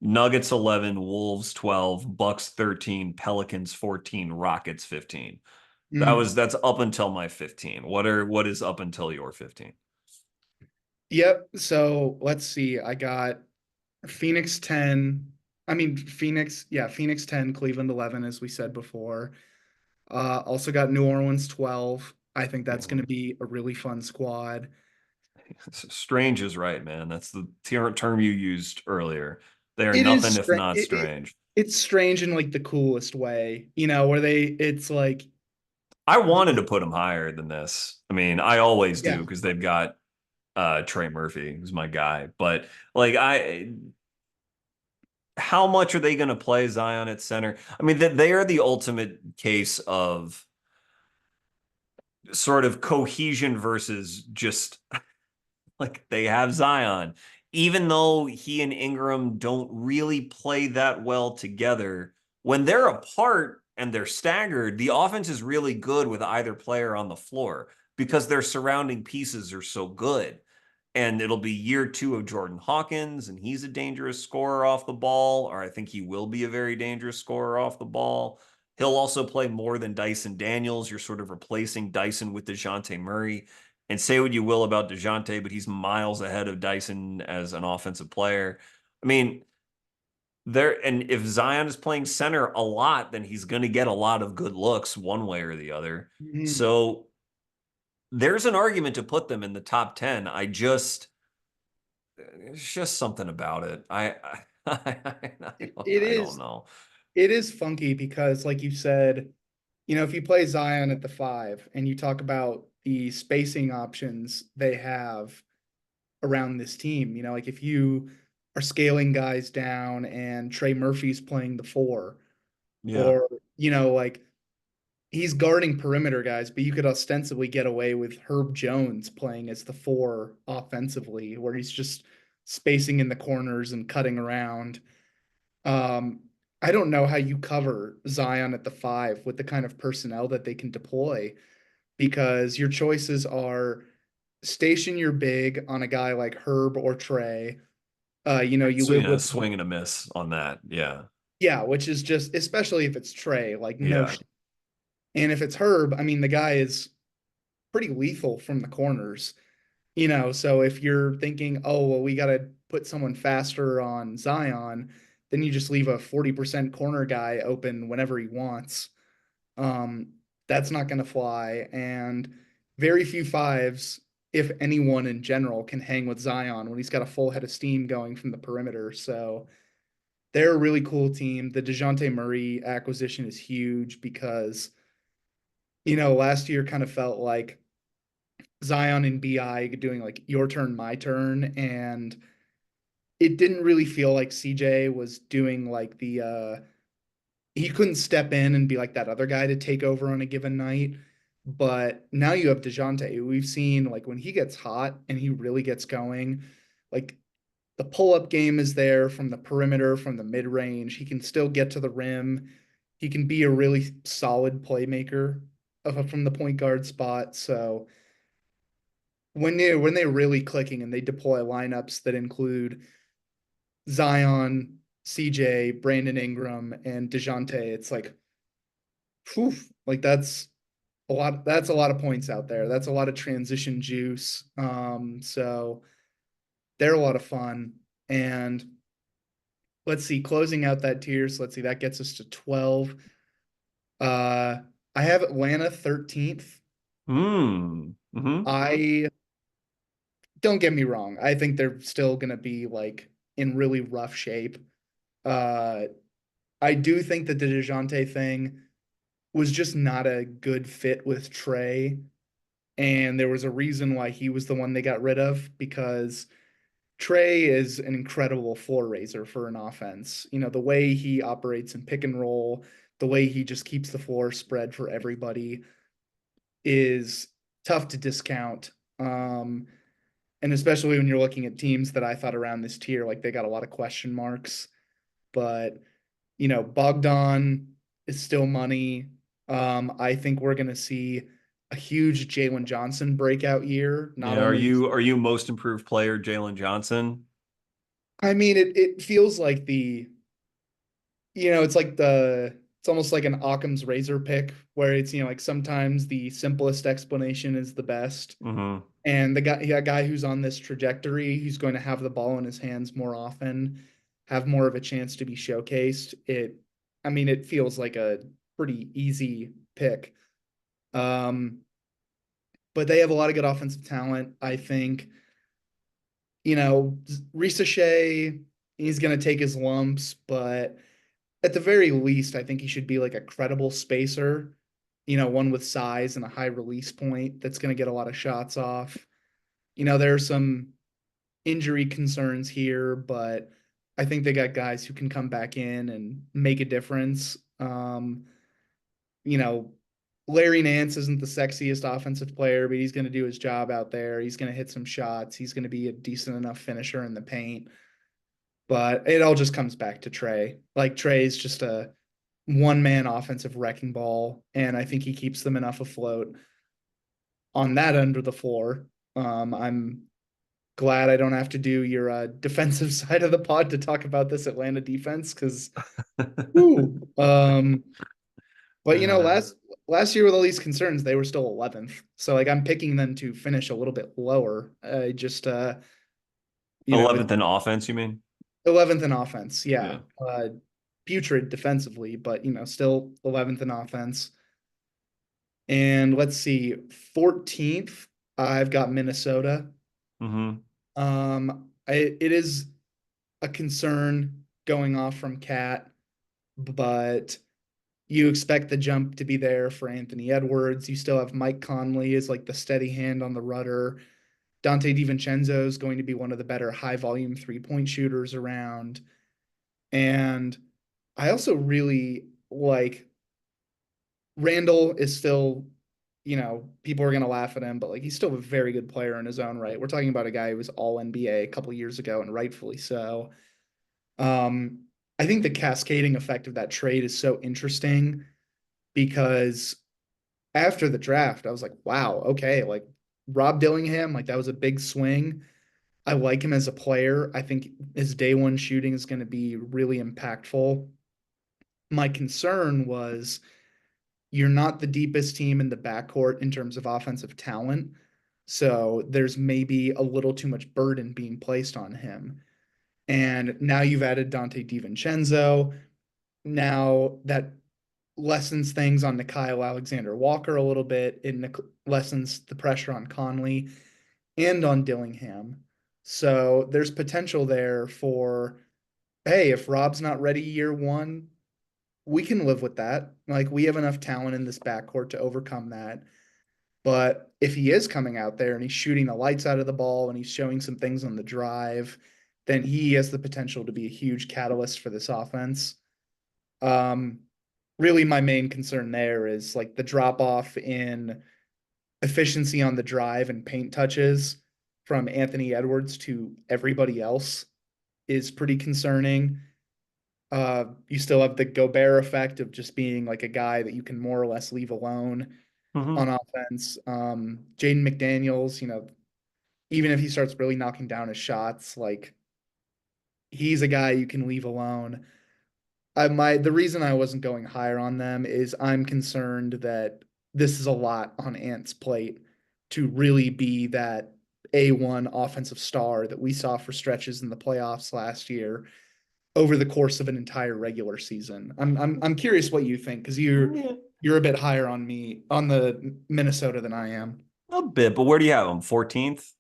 S1: Nuggets 11, Wolves 12, Bucks 13, Pelicans 14, Rockets 15. That's up until my 15. What is up until your 15?
S2: yep. So let's see. I got Phoenix 10. I mean, Phoenix 10, Cleveland 11, as we said before. Also got New Orleans 12. I think that's going to be a really fun squad.
S1: Strange is right, man. That's the term you used earlier. They are
S2: It is
S1: nothing if
S2: strange.
S1: not strange.
S2: It's strange in like the coolest way, where it's like,
S1: I wanted to put them higher than this. I mean, I always do
S2: yeah,
S1: because they've got Trey Murphy, who's my guy. But like how much are they going to play Zion at center? I mean, that they are the ultimate case of sort of cohesion versus just like they have Zion. Even though he and Ingram don't really play that well together, when they're apart and they're staggered, the offense is really good with either player on the floor because their surrounding pieces are so good. And it'll be year 2 of Jordan Hawkins, and he's a dangerous scorer off the ball, or I think he will be a very dangerous scorer off the ball. He'll also play more than Dyson Daniels. You're sort of replacing Dyson with DeJounte Murray. And say what you will about DeJounte, but he's miles ahead of Dyson as an offensive player. I mean, and if Zion is playing center a lot, then he's going to get a lot of good looks one way or the other.
S2: mhm.
S1: So there's an argument to put them in the top 10. It's just something about it.
S2: It
S1: I don't
S2: is
S1: know.
S2: it is funky because, like you said, if you play Zion at the five and you talk about the spacing options they have around this team, like if you are scaling guys down and Trey Murphy's playing the four,
S1: Yeah.
S2: or, like he's guarding perimeter guys, but you could ostensibly get away with Herb Jones playing as the four offensively, where he's just spacing in the corners and cutting around. Um, I don't know how you cover Zion at the five with the kind of personnel that they can deploy, because your choices are station your big on a guy like Herb or Trey. You
S1: So
S2: live
S1: yeah,
S2: with,
S1: swing and a miss on that. Yeah.
S2: yeah, which is just, especially if it's Trey, like no.
S1: Yeah.
S2: And if it's Herb, I mean, the guy is pretty lethal from the corners. So if you're thinking, oh, well, we got to put someone faster on Zion, then you just leave a 40% corner guy open whenever he wants. Um, that's not going to fly. And very few fives, if anyone in general, can hang with Zion when he's got a full head of steam going from the perimeter. So they're a really cool team. The DeJounte Murray acquisition is huge because, last year kind of felt like Zion and BI doing like your turn, my turn. And it didn't really feel like CJ was doing like he couldn't step in and be like that other guy to take over on a given night. But now you have DeJounte. We've seen like when he gets hot and he really gets going, like the pull-up game is there from the perimeter, from the mid-range. He can still get to the rim. He can be a really solid playmaker from the point guard spot. So when they're really clicking and they deploy lineups that include Zion, CJ, Brandon Ingram, and DeJounte, it's like, whew, like a lot. That's a lot of points out there. That's a lot of transition juice. So they're a lot of fun. And let's see, closing out that tier. So let's see, that gets us to 12. Uh, I have Atlanta 13th.
S1: Hmm. Hmm.
S2: I don't get me wrong. I think they're still going to be like in really rough shape. Uh, I do think that the DeJounte thing was just not a good fit with Trey. And there was a reason why he was the one they got rid of, because Trey is an incredible floor raiser for an offense. The way he operates in pick and roll, the way he just keeps the floor spread for everybody is tough to discount. And especially when you're looking at teams that I thought around this tier, like they got a lot of question marks. But Bogdan is still money. I think we're going to see a huge Jalen Johnson breakout year. Not
S1: Yeah. Are
S2: only,
S1: you most improved player Jalen Johnson?
S2: I mean, it feels like it's almost like an Occam's razor pick, where it's, like sometimes the simplest explanation is the best.
S1: Hmm.
S2: And the guy who's on this trajectory, who's going to have the ball in his hands more often, have more of a chance to be showcased. I mean, it feels like a pretty easy pick. Um, but they have a lot of good offensive talent. I think, Risa Shea, he's going to take his lumps, but at the very least, I think he should be like a credible spacer, one with size and a high release point that's going to get a lot of shots off. There are some injury concerns here, but I think they got guys who can come back in and make a difference. You know, Larry Nance isn't the sexiest offensive player, but he's going to do his job out there. He's going to hit some shots. He's going to be a decent enough finisher in the paint. But it all just comes back to Trey. Like Trey's just a one man offensive wrecking ball, and I think he keeps them enough afloat on that end of the floor. I'm glad I don't have to do your defensive side of the pod to talk about this Atlanta defense, because ooh, but
S1: Uh,
S2: last year with all these concerns, they were still 11th. So like I'm picking them to finish a little bit lower. Just
S1: 11th in offense, you mean?
S2: 11th in offense, yeah.
S1: Yeah.
S2: Putrid defensively, but still 11th in offense. And let's see, 14th, I've got Minnesota.
S1: Hmm.
S2: It is a concern going off from Cat, but you expect the jump to be there for Anthony Edwards. You still have Mike Conley as like the steady hand on the rudder. Dante DiVincenzo is going to be one of the better high volume 3-point shooters around. And I also really like Randall is still, people are going to laugh at him, but like he's still a very good player in his own right. We're talking about a guy who was all NBA a couple years ago and rightfully so. Um, I think the cascading effect of that trade is so interesting because after the draft, I was like, wow, okay, like Rob Dillingham, like that was a big swing. I like him as a player. I think his day one shooting is going to be really impactful. My concern was you're not the deepest team in the backcourt in terms of offensive talent. So there's maybe a little too much burden being placed on him. And now you've added Dante DiVincenzo. Now that lessens things on Nikhil Alexander Walker a little bit. It lessens the pressure on Conley and on Dillingham. So there's potential there for, hey, if Rob's not ready year one, we can live with that. Like we have enough talent in this backcourt to overcome that. But if he is coming out there and he's shooting the lights out of the ball and he's showing some things on the drive, then he has the potential to be a huge catalyst for this offense. Um, Really, my main concern there is like the drop off in efficiency on the drive and paint touches from Anthony Edwards to everybody else is pretty concerning. You still have the Gobert effect of just being like a guy that you can more or less leave alone
S1: Mm-hmm.
S2: on offense. Jaden McDaniels, even if he starts really knocking down his shots, like he's a guy you can leave alone. The reason I wasn't going higher on them is I'm concerned that this is a lot on Ant's plate to really be that A1 offensive star that we saw for stretches in the playoffs last year over the course of an entire regular season. I'm curious what you think because
S1: Yeah,
S2: you're a bit higher on me on the Minnesota than I am.
S1: a bit, but where do you have him? 14th?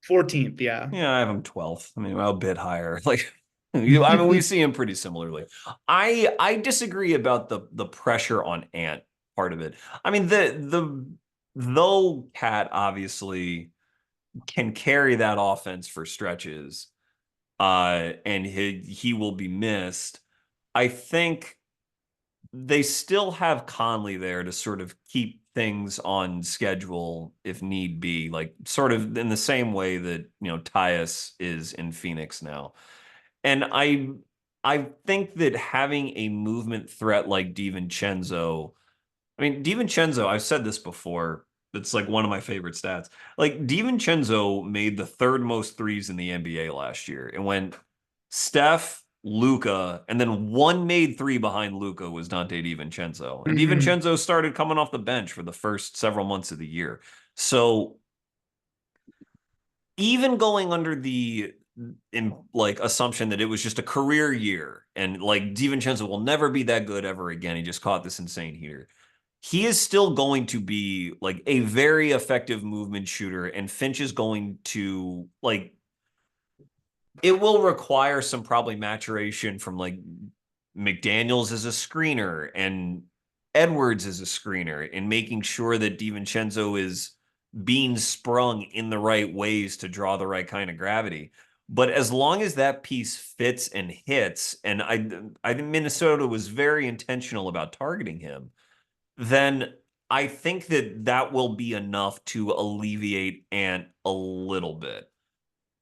S2: 14th, yeah.
S1: Yeah, I have him 12th. I mean, well, a bit higher. Like, I mean, we see him pretty similarly. I disagree about the pressure on Ant part of it. I mean, though Cat obviously can carry that offense for stretches, and he will be missed. I think they still have Conley there to sort of keep things on schedule if need be, like sort of in the same way that, Tyus is in Phoenix now. And I think that having a movement threat like DiVincenzo, I mean, DiVincenzo, I've said this before, it's like one of my favorite stats. Like DiVincenzo made the third most threes in the NBA last year. It went Steph, Luca, and then one made three behind Luca was Dante DiVincenzo. And
S2: Mhm.
S1: DiVincenzo started coming off the bench for the first several months of the year. So even going under the like assumption that it was just a career year and like DiVincenzo will never be that good ever again. He just caught this insane heater. He is still going to be like a very effective movement shooter, and Finch is going to like it will require some probably maturation from like McDaniels as a screener and Edwards as a screener and making sure that DiVincenzo is being sprung in the right ways to draw the right kind of gravity. But as long as that piece fits and hits, and I think Minnesota was very intentional about targeting him, then I think that that will be enough to alleviate Ant a little bit.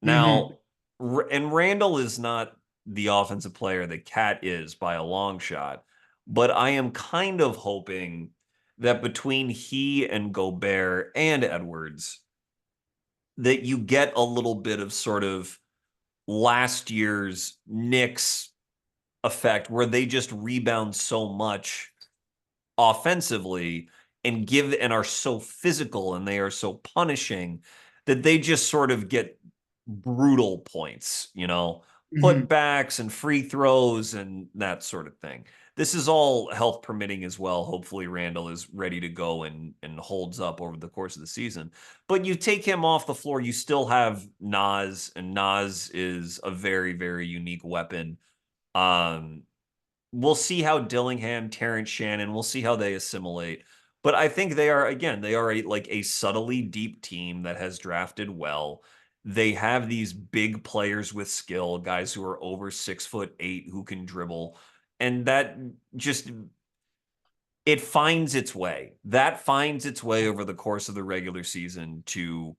S2: Mhm.
S1: Now, and Randall is not the offensive player that Cat is by a long shot, but I am kind of hoping that between he and Gobert and Edwards, that you get a little bit of sort of last year's Knicks effect where they just rebound so much offensively and are so physical and they are so punishing that they just sort of get brutal points,
S2: Mhm.
S1: putbacks and free throws and that sort of thing. This is all health permitting as well. Hopefully Randall is ready to go and holds up over the course of the season. But you take him off the floor, you still have Nas, and Nas is a very, very unique weapon Um, we'll see how Dillingham, Terrence Shannon, we'll see how they assimilate. But I think they are, again, they are a subtly deep team that has drafted well. They have these big players with skill, guys who are over 6'8" who can dribble. And that just it finds its way. That finds its way over the course of the regular season to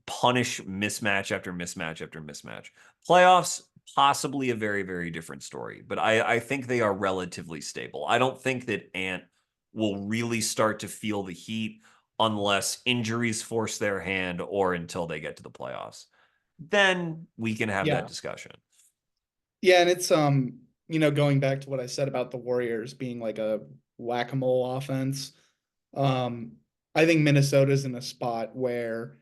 S1: punish mismatch after mismatch after mismatch. Playoffs, possibly a very, very different story, but I think they are relatively stable. I don't think that Ant will really start to feel the heat unless injuries force their hand or until they get to the playoffs. Then we can have that
S2: Yeah.
S1: discussion.
S2: Yeah, and it's going back to what I said about the Warriors being like a whack-a-mole offense. Um, I think Minnesota's in a spot where,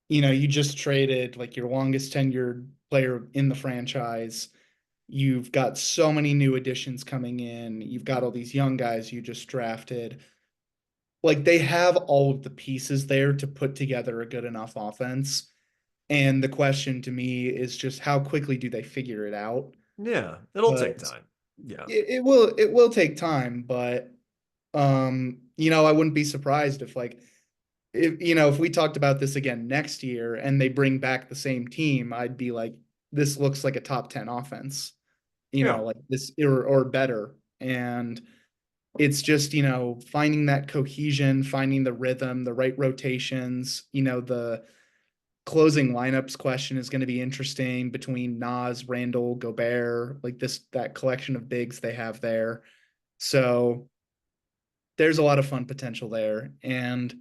S2: you just traded like your longest tenured player in the franchise. You've got so many new additions coming in. You've got all these young guys you just drafted. Like they have all of the pieces there to put together a good enough offense. And the question to me is just how quickly do they figure it out?
S1: Yeah, it'll take
S2: But
S1: time. Yeah.
S2: it will take time, but I wouldn't be surprised if like if we talked about this again next year and they bring back the same team, I'd be like, this looks like a top 10 offense,
S1: Yeah.
S2: like this or better. And it's just, finding that cohesion, finding the rhythm, the right rotations, the closing lineups question is going to be interesting between Nas, Randall, Gobert, like that collection of bigs they have there. So there's a lot of fun potential there. And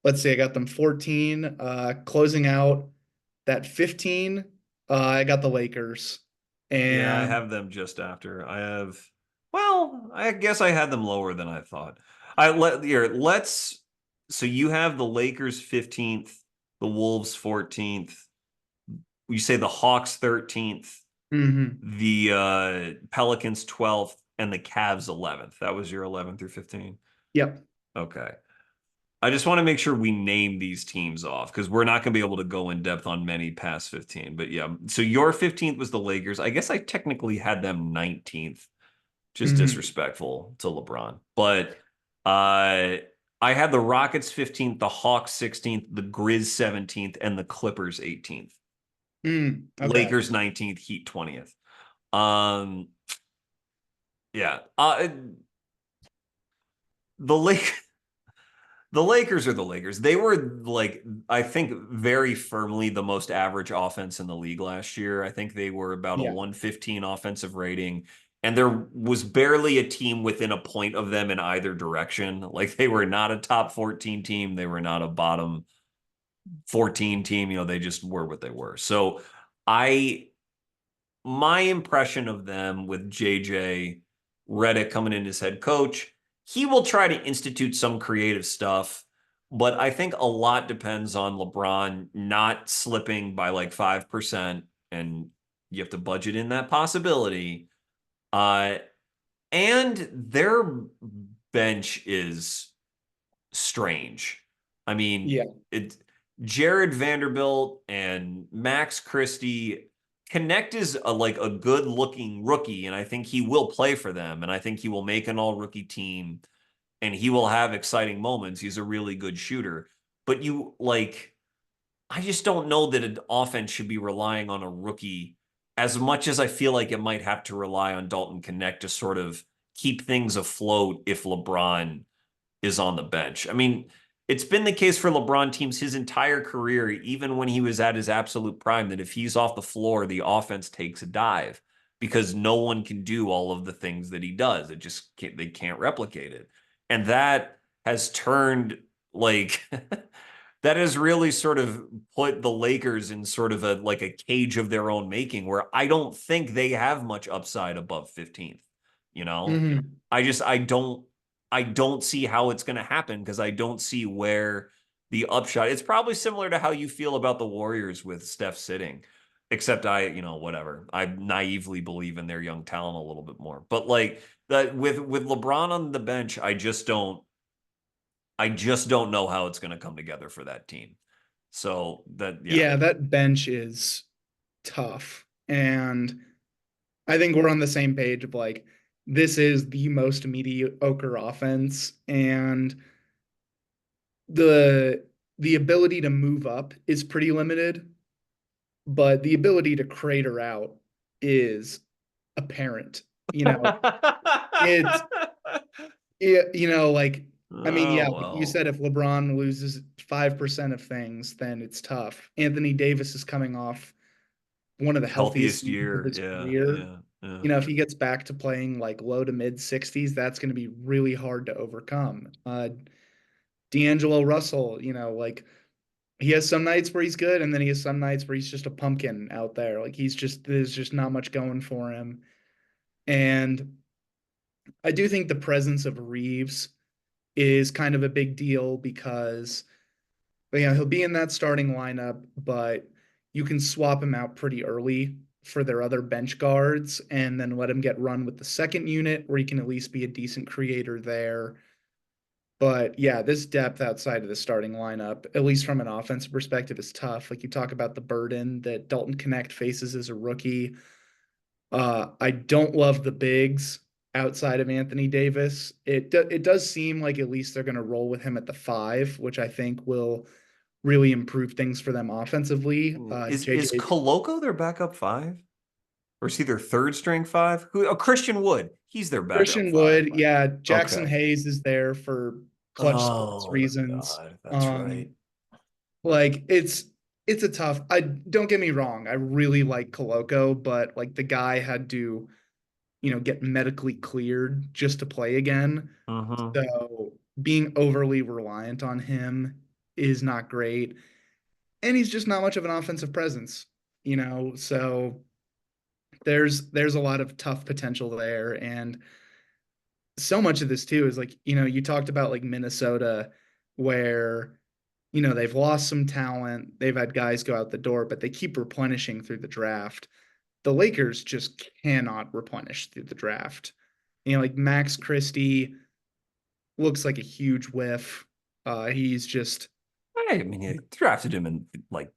S2: let's see, I got them 14. Closing out that 15, I got the Lakers.
S1: Yeah, I
S2: And
S1: have them just after. Well, I guess I had them lower than I thought. I let here, let's so you have the Lakers 15th, the Wolves 14th. You say the Hawks 13th,
S2: mhm,
S1: the Pelicans 12th, and the Cavs 11th. That was your 11 through 15.
S2: yep.
S1: Okay. I just want to make sure we name these teams off because we're not going to be able to go in depth on many past 15. But yeah, so your 15th was the Lakers. I guess I technically had them 19th, just
S2: Mhm,
S1: disrespectful to LeBron. But uh, I had the Rockets 15th, the Hawks 16th, the Grizz 17th, and the Clippers 18th.
S2: okay.
S1: Lakers 19th, Heat 20th. Um, yeah. The Lake The Lakers are the Lakers. They were I think very firmly the most average offense in the league last year. I think they were about a
S2: Yeah.
S1: 115 offensive rating, and there was barely a team within a point of them in either direction. Like they were not a top 14 team, they were not a bottom 14 team. They just were what they were. So I my impression of them with JJ Redick coming in as head coach, he will try to institute some creative stuff, but I think a lot depends on LeBron not slipping by like 5%, and you have to budget in that possibility. Uh, and their bench is strange. I mean,
S2: Yeah.
S1: it Jared Vanderbilt and Max Christie. Connect is a good looking rookie, and I think he will play for them, and I think he will make an all rookie team, and he will have exciting moments. He's a really good shooter, but I just don't know that an offense should be relying on a rookie as much as I feel like it might have to rely on Dalton Connect to sort of keep things afloat if LeBron is on the bench. I mean, it's been the case for LeBron teams his entire career, even when he was at his absolute prime, that if he's off the floor, the offense takes a dive because no one can do all of the things that he does. They can't replicate it. And that has turned like that has really sort of put the Lakers in sort of a cage of their own making where I don't think they have much upside above 15th, you know?
S2: Mhm.
S1: I don't see how it's going to happen because I don't see where the upshot. It's probably similar to how you feel about the Warriors with Steph sitting, except whatever. I naively believe in their young talent a little bit more. But like that with LeBron on the bench, I just don't know how it's going to come together for that team. So that yeah.
S2: Yeah, that bench is tough. And I think we're on the same page of like this is the most mediocre offense, and the the ability to move up is pretty limited, but the ability to crater out is apparent. You know, it's like I mean, yeah,
S1: Oh,
S2: like you
S1: well.
S2: said, if LeBron loses 5% of things, then it's tough. Anthony Davis is coming off one of the healthiest
S1: Healthiest
S2: seasons of
S1: year.
S2: his
S1: Yeah,
S2: career.
S1: yeah, yeah.
S2: If he gets back to playing like low to mid 60s, that's going to be really hard to overcome. D'Angelo Russell, like he has some nights where he's good, and then he has some nights where he's just a pumpkin out there. Like there's just not much going for him. And I do think the presence of Reeves is kind of a big deal because he'll be in that starting lineup, but you can swap him out pretty early for their other bench guards and then let him get run with the second unit where he can at least be a decent creator there. But yeah, this depth outside of the starting lineup, at least from an offensive perspective, is tough. Like you talk about the burden that Dalton Connect faces as a rookie. I don't love the bigs outside of Anthony Davis. It does seem like at least they're going to roll with him at the five, which I think will really improve things for them offensively.
S1: Is
S2: JJ
S1: Koloko their backup five? Or is he their third string five? Who? Oh, Christian Wood. He's their backup
S2: Christian
S1: five.
S2: Wood, yeah, Jackson
S1: Okay.
S2: Hayes is there for clutch sports
S1: Oh
S2: reasons.
S1: God, that's right.
S2: Like it's a tough. I don't get me wrong, I really like Koloko, but like the guy had to, get medically cleared just to play again.
S1: Mm-hmm.
S2: So being overly reliant on him is not great. And he's just not much of an offensive presence, so there's a lot of tough potential there. And so much of this too is like, you talked about like Minnesota where, they've lost some talent, they've had guys go out the door, but they keep replenishing through the draft. The Lakers just cannot replenish through the draft. Like Max Christie looks like a huge whiff. He's just
S1: I mean, he drafted him in like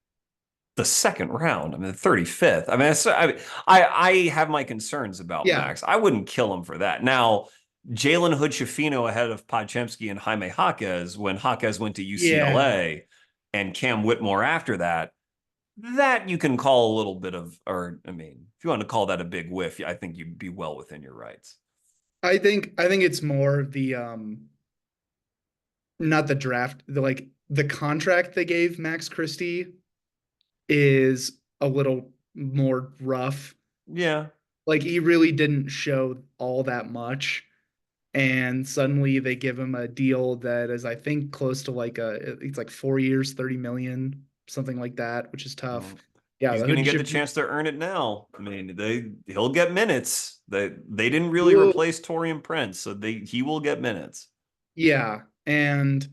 S1: the second round. I mean, the 35th. I mean, I have my concerns about
S2: yeah,
S1: Max. I wouldn't kill him for that. Now, Jalen Hood-Schifino ahead of Podchemsky and Jaime Jaquez when Jaquez went to
S2: yeah.
S1: UCLA and Cam Whitmore after that. That you can call a little bit of, or I mean, if you want to call that a big whiff, I think you'd be well within your rights.
S2: I think it's more the not the draft, the contract they gave Max Christie is a little more rough.
S1: Yeah.
S2: Like he really didn't show all that much, and suddenly they give him a deal that is, I think, close to like it's like 4 years, 30 million, something like that, which is tough.
S1: Well,
S2: Yeah,
S1: he's
S2: the
S1: going to
S2: hood
S1: get the
S2: ship.
S1: chance to earn it now. I mean, he'll get minutes. They didn't really
S2: Well,
S1: replace Torian Prince, so he will get minutes.
S2: yeah, and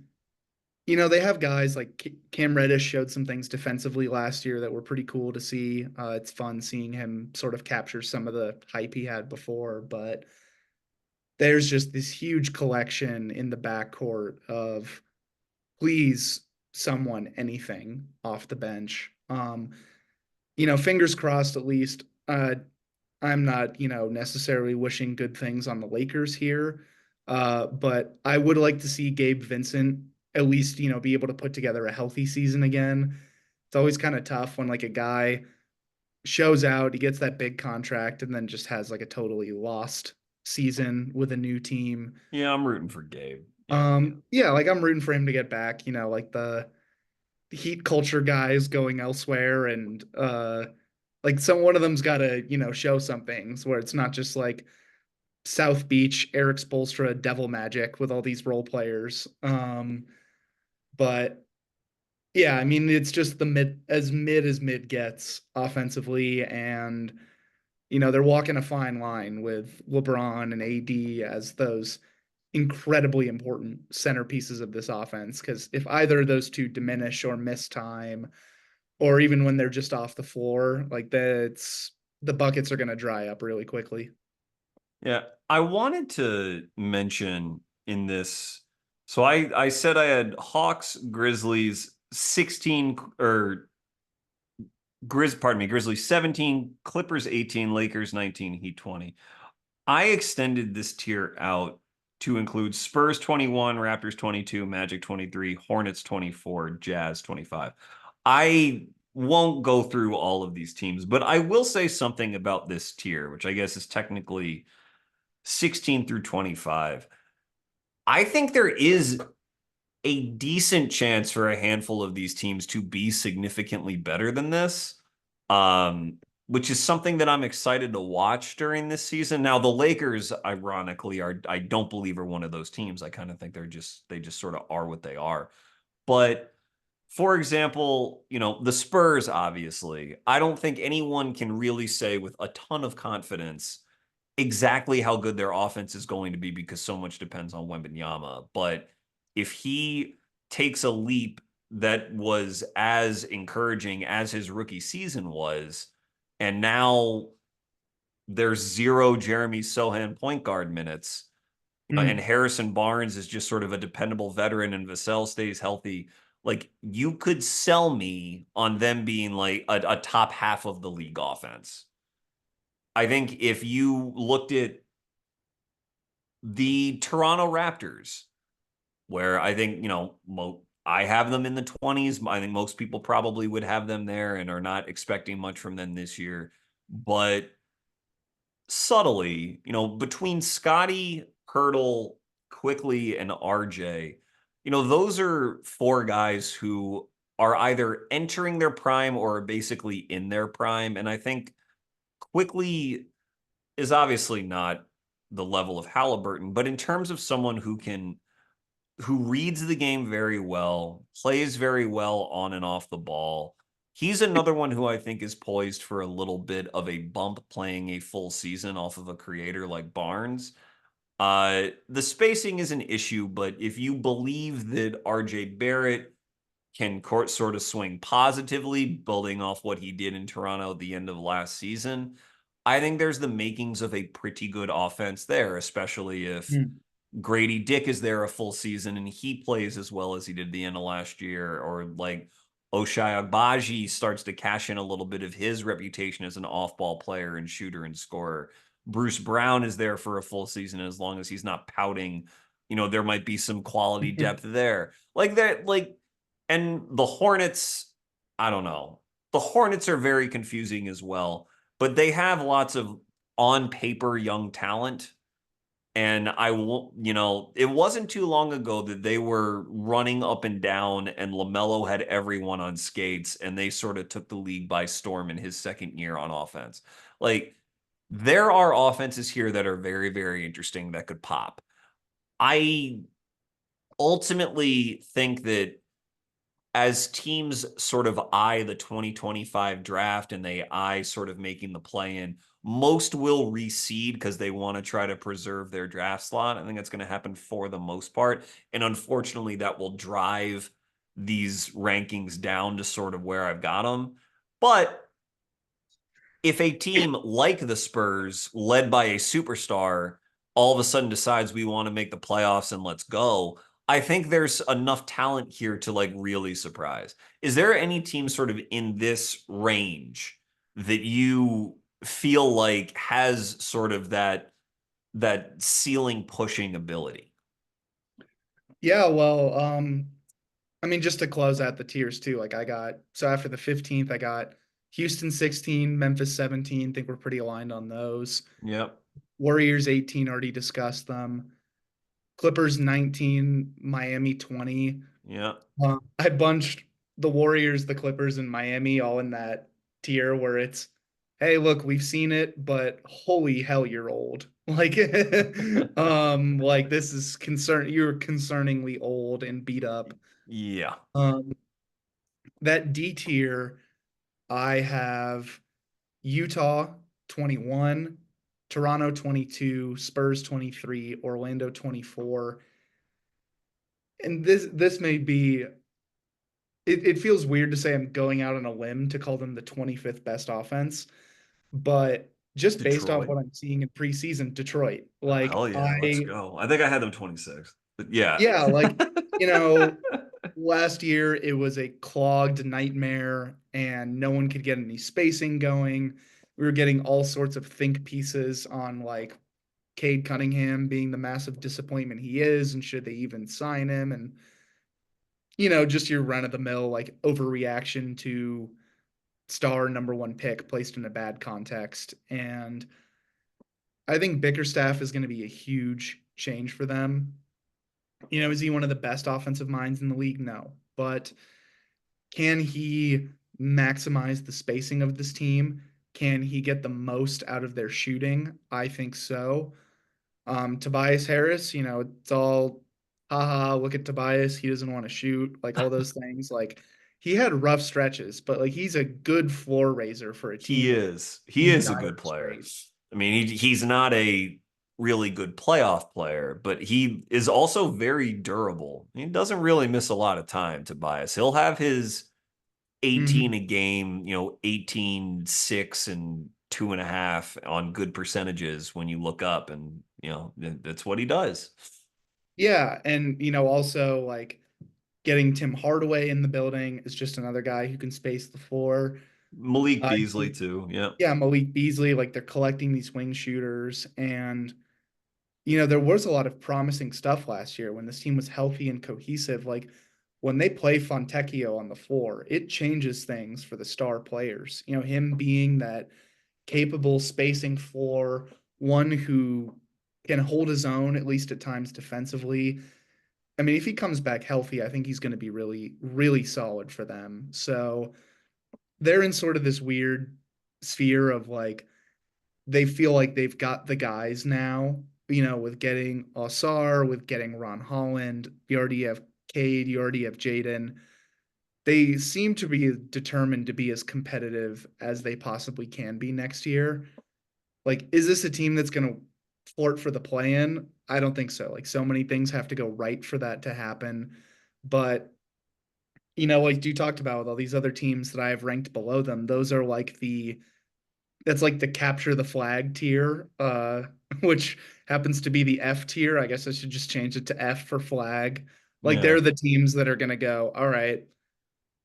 S2: they have guys like Cam Reddish showed some things defensively last year that were pretty cool to see. It's fun seeing him sort of capture some of the hype he had before, but there's just this huge collection in the backcourt of please someone anything off the bench. Fingers crossed at least. I'm not, necessarily wishing good things on the Lakers here. But I would like to see Gabe Vincent at least, be able to put together a healthy season again. It's always kind of tough when like a guy shows out, he gets that big contract, and then just has like a totally lost season with a new team.
S1: Yeah, I'm rooting for Gabe. Yeah.
S2: Yeah, like I'm rooting for him to get back, like the heat culture guys going elsewhere, and like one of them's got to, show some things where it's not just like South Beach, Eric Spoelstra, Devil Magic with all these role players. But yeah, I mean, it's just the mid as mid gets offensively, and they're walking a fine line with LeBron and AD as those incredibly important centerpieces of this offense. Because if either of those two diminish or miss time, or even when they're just off the floor, like that's the buckets are going to dry up really quickly.
S1: Yeah. I wanted to mention in this. So I said I had Hawks, Grizzlies, 16 or Grizzlies 17, Clippers 18, Lakers 19, Heat 20. I extended this tier out to include Spurs 21, Raptors 22, Magic 23, Hornets 24, Jazz 25. I won't go through all of these teams, but I will say something about this tier, which I guess is technically 16 through 25. I think there is a decent chance for a handful of these teams to be significantly better than this, um, which is something that I'm excited to watch during this season. Now, the Lakers, ironically, I don't believe are one of those teams. I kind of think they just sort of are what they are. But for example, the Spurs, obviously, I don't think anyone can really say with a ton of confidence exactly how good their offense is going to be because so much depends on Wembanyama. But if he takes a leap that was as encouraging as his rookie season was, and now there's zero Jeremy Sohan point guard minutes, and
S2: Mm.
S1: Harrison Barnes is just sort of a dependable veteran, and Vassell stays healthy. Like you could sell me on them being like a top half of the league offense. I think if you looked at the Toronto Raptors, where I think, I have them in the 20s. I think most people probably would have them there and are not expecting much from them this year. But subtly, between Scotty, Hurdle, Quickly, and RJ, those are four guys who are either entering their prime or are basically in their prime. And I think Quickly is obviously not the level of Halliburton, but in terms of someone who reads the game very well, plays very well on and off the ball. He's another one who I think is poised for a little bit of a bump playing a full season off of a creator like Barnes. The spacing is an issue, but if you believe that RJ Barrett can court sort of swing positively, building off what he did in Toronto at the end of last season, I think there's the makings of a pretty good offense there, especially if
S2: Mm.
S1: Grady Dick is there a full season and he plays as well as he did the end of last year, or like Oshai Agbaji starts to cash in a little bit of his reputation as an off-ball player and shooter and scorer. Bruce Brown is there for a full season as long as he's not pouting. There might be some quality depth there. Like that, and the Hornets, I don't know. The Hornets are very confusing as well, but they have lots of on paper young talent. And I will, it wasn't too long ago that they were running up and down, and LaMelo had everyone on skates, and they sort of took the league by storm in his second year on offense. Like, there are offenses here that are very, very interesting that could pop. I ultimately think that as teams sort of eye the 2025 draft and they eye sort of making the play in, most will reseed because they want to try to preserve their draft slot. I think that's going to happen for the most part. And unfortunately, that will drive these rankings down to sort of where I've got them. But if a team like the Spurs, led by a superstar, all of a sudden decides we want to make the playoffs and let's go, I think there's enough talent here to like really surprise. Is there any team sort of in this range that you feel like has sort of that ceiling pushing ability?
S2: Yeah, well, I mean, just to close out the tiers too, like so after the 15th, I got Houston 16, Memphis 17. Think we're pretty aligned on those.
S1: Yep.
S2: Warriors 18, already discussed them. Clippers 19, Miami 20.
S1: Yep.
S2: I bunched the Warriors, the Clippers, and Miami all in that tier where it's, hey, look, we've seen it, but holy hell, you're old. Like, like this is you're concerningly old and beat up.
S1: Yeah.
S2: Um, that D tier, I have Utah 21, Toronto 22, Spurs 23, Orlando 24. And this may be it feels weird to say I'm going out on a limb to call them the 25th best offense, but just based off
S1: Detroit.
S2: what I'm seeing in preseason, Detroit,
S1: Oh,
S2: like
S1: hell yeah. Let's
S2: I,
S1: go. I think I had them 26. But yeah.
S2: yeah, like, you know, last year it was a clogged nightmare and no one could get any spacing going. We were getting all sorts of think pieces on like Cade Cunningham being the massive disappointment he is, and should they even sign him? And just your run of the mill like overreaction to star number one pick placed in a bad context. And I think Bickerstaff is going to be a huge change for them. Is he one of the best offensive minds in the league? No. But can he maximize the spacing of this team? Can he get the most out of their shooting? I think so. Tobias Harris, it's all, haha, look at Tobias. He doesn't want to shoot, like all those things. Like he had rough stretches, but like he's a good floor raiser for a
S1: He
S2: team
S1: is. He
S2: in
S1: is a
S2: dire
S1: good player.
S2: straits.
S1: I mean, he's not a really good playoff player, but he is also very durable. He doesn't really miss a lot of time, Tobias. He'll have his 18
S2: Mhm.
S1: a game, 18, 6, and 2.5 on good percentages when you look up, and that's what he does.
S2: Yeah, and also like getting Tim Hardaway in the building is just another guy who can space the floor.
S1: Malik
S2: I
S1: Beasley
S2: think,
S1: too. Yeah.
S2: yeah, Malik Beasley, like they're collecting these wing shooters, and there was a lot of promising stuff last year when this team was healthy and cohesive. Like when they play Fontecchio on the floor, it changes things for the star players. Him being that capable spacing floor, one who can hold his own at least at times defensively. I mean, if he comes back healthy, I think he's going to be really, really solid for them. So they're in sort of this weird sphere of like they feel like they've got the guys now, with getting Osar, with getting Ron Holland. You already have Cade, you already have Jaden. They seem to be determined to be as competitive as they possibly can be next year. Like, is this a team that's going to flirt for the play in? I don't think so. Like, so many things have to go right for that to happen. But, like you talked about with all these other teams that I have ranked below them, those are like that's like the capture the flag tier, which happens to be the F tier. I guess I should just change it to F for flag. Like
S1: Yeah.
S2: they're the teams that are going to go, all right,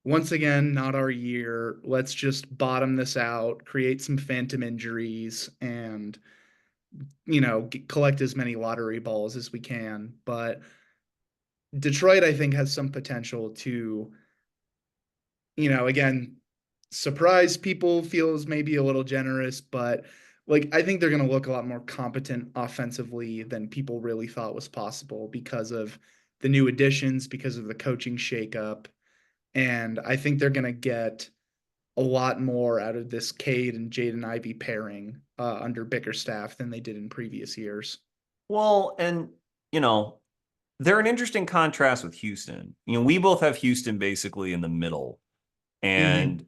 S2: once again, not our year. Let's just bottom this out, create some phantom injuries, and collect as many lottery balls as we can. But Detroit, I think, has some potential to, again, surprise people. Feels maybe a little generous, but like I think they're going to look a lot more competent offensively than people really thought was possible because of the new additions, because of the coaching shakeup. And I think they're going to get a lot more out of this Cade and Jaden Ivey pairing under Bickerstaff than they did in previous years.
S1: Well, and you know, they're an interesting contrast with Houston. We both have Houston basically in the middle.
S2: Mm-hmm.
S1: And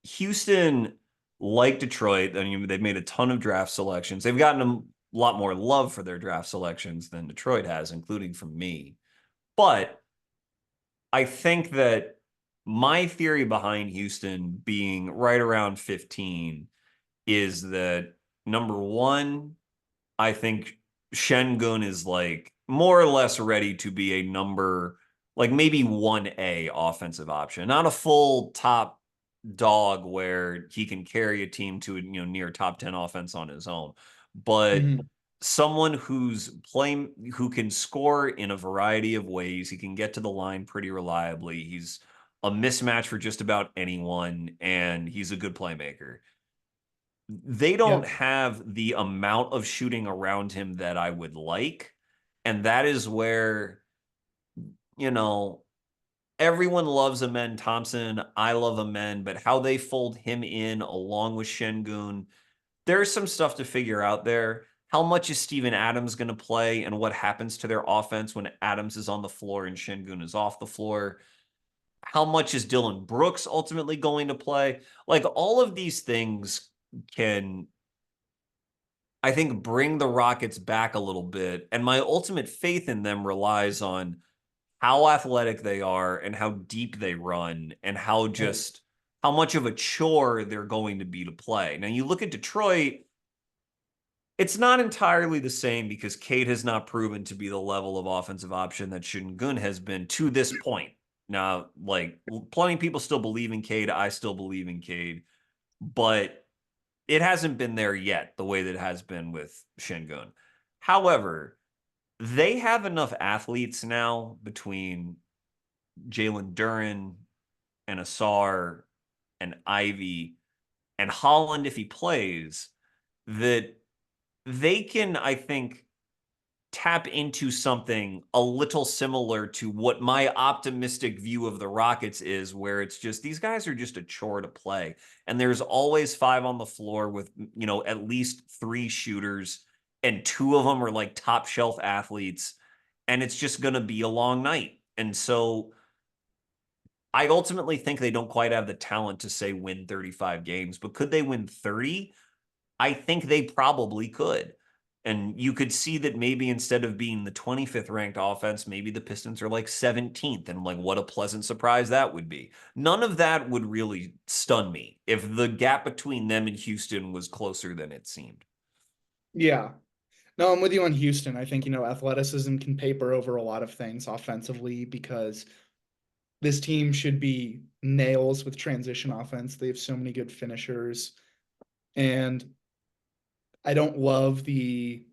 S1: Houston, like Detroit, I mean, they've made a ton of draft selections. They've gotten a lot more love for their draft selections than Detroit has, including from me. But I think that my theory behind Houston being right around 15 is that number one, I think Shengun is like more or less ready to be a number, like maybe 1A offensive option, not a full top dog where he can carry a team to a near top 10 offense on his own, but
S2: Mm-hmm.
S1: someone who's playing who can score in a variety of ways. He can get to the line pretty reliably. He's a mismatch for just about anyone, and he's a good playmaker. They don't
S2: Yep.
S1: have the amount of shooting around him that I would like, and that is where you know everyone loves Amen Thompson. I love Amen, but how they fold him in along with Shengun, there's some stuff to figure out there. How much is Steven Adams going to play, and what happens to their offense when Adams is on the floor and Shengun is off the floor? How much is Dylan Brooks ultimately going to play? Like all of these things can, I think, bring the Rockets back a little bit. And my ultimate faith in them relies on how athletic they are and how deep they run and
S2: Right.
S1: how much of a chore they're going to be to play. Now you look at Detroit, it's not entirely the same because Cade has not proven to be the level of offensive option that Shingun has been to this point. Now, like, plenty of people still believe in Cade. I still believe in Cade, but it hasn't been there yet the way that it has been with Şengün. However, they have enough athletes now between Jalen Duren and Asar and Ivy and Holland, if he plays, that they can, I think, tap into something a little similar to what my optimistic view of the Rockets is, where it's just these guys are just a chore to play. And there's always five on the floor with, at least three shooters, and two of them are like top shelf athletes. And it's just going to be a long night. And so I ultimately think they don't quite have the talent to say win 35 games, but could they win 30? I think they probably could. And you could see that maybe instead of being the 25th ranked offense, maybe the Pistons are like 17th. And like, what a pleasant surprise that would be. None of that would really stun me if the gap between them and Houston was closer than it seemed.
S2: Yeah. No, I'm with you on Houston. I think, athleticism can paper over a lot of things offensively because this team should be nails with transition offense. They have so many good finishers. And I don't love they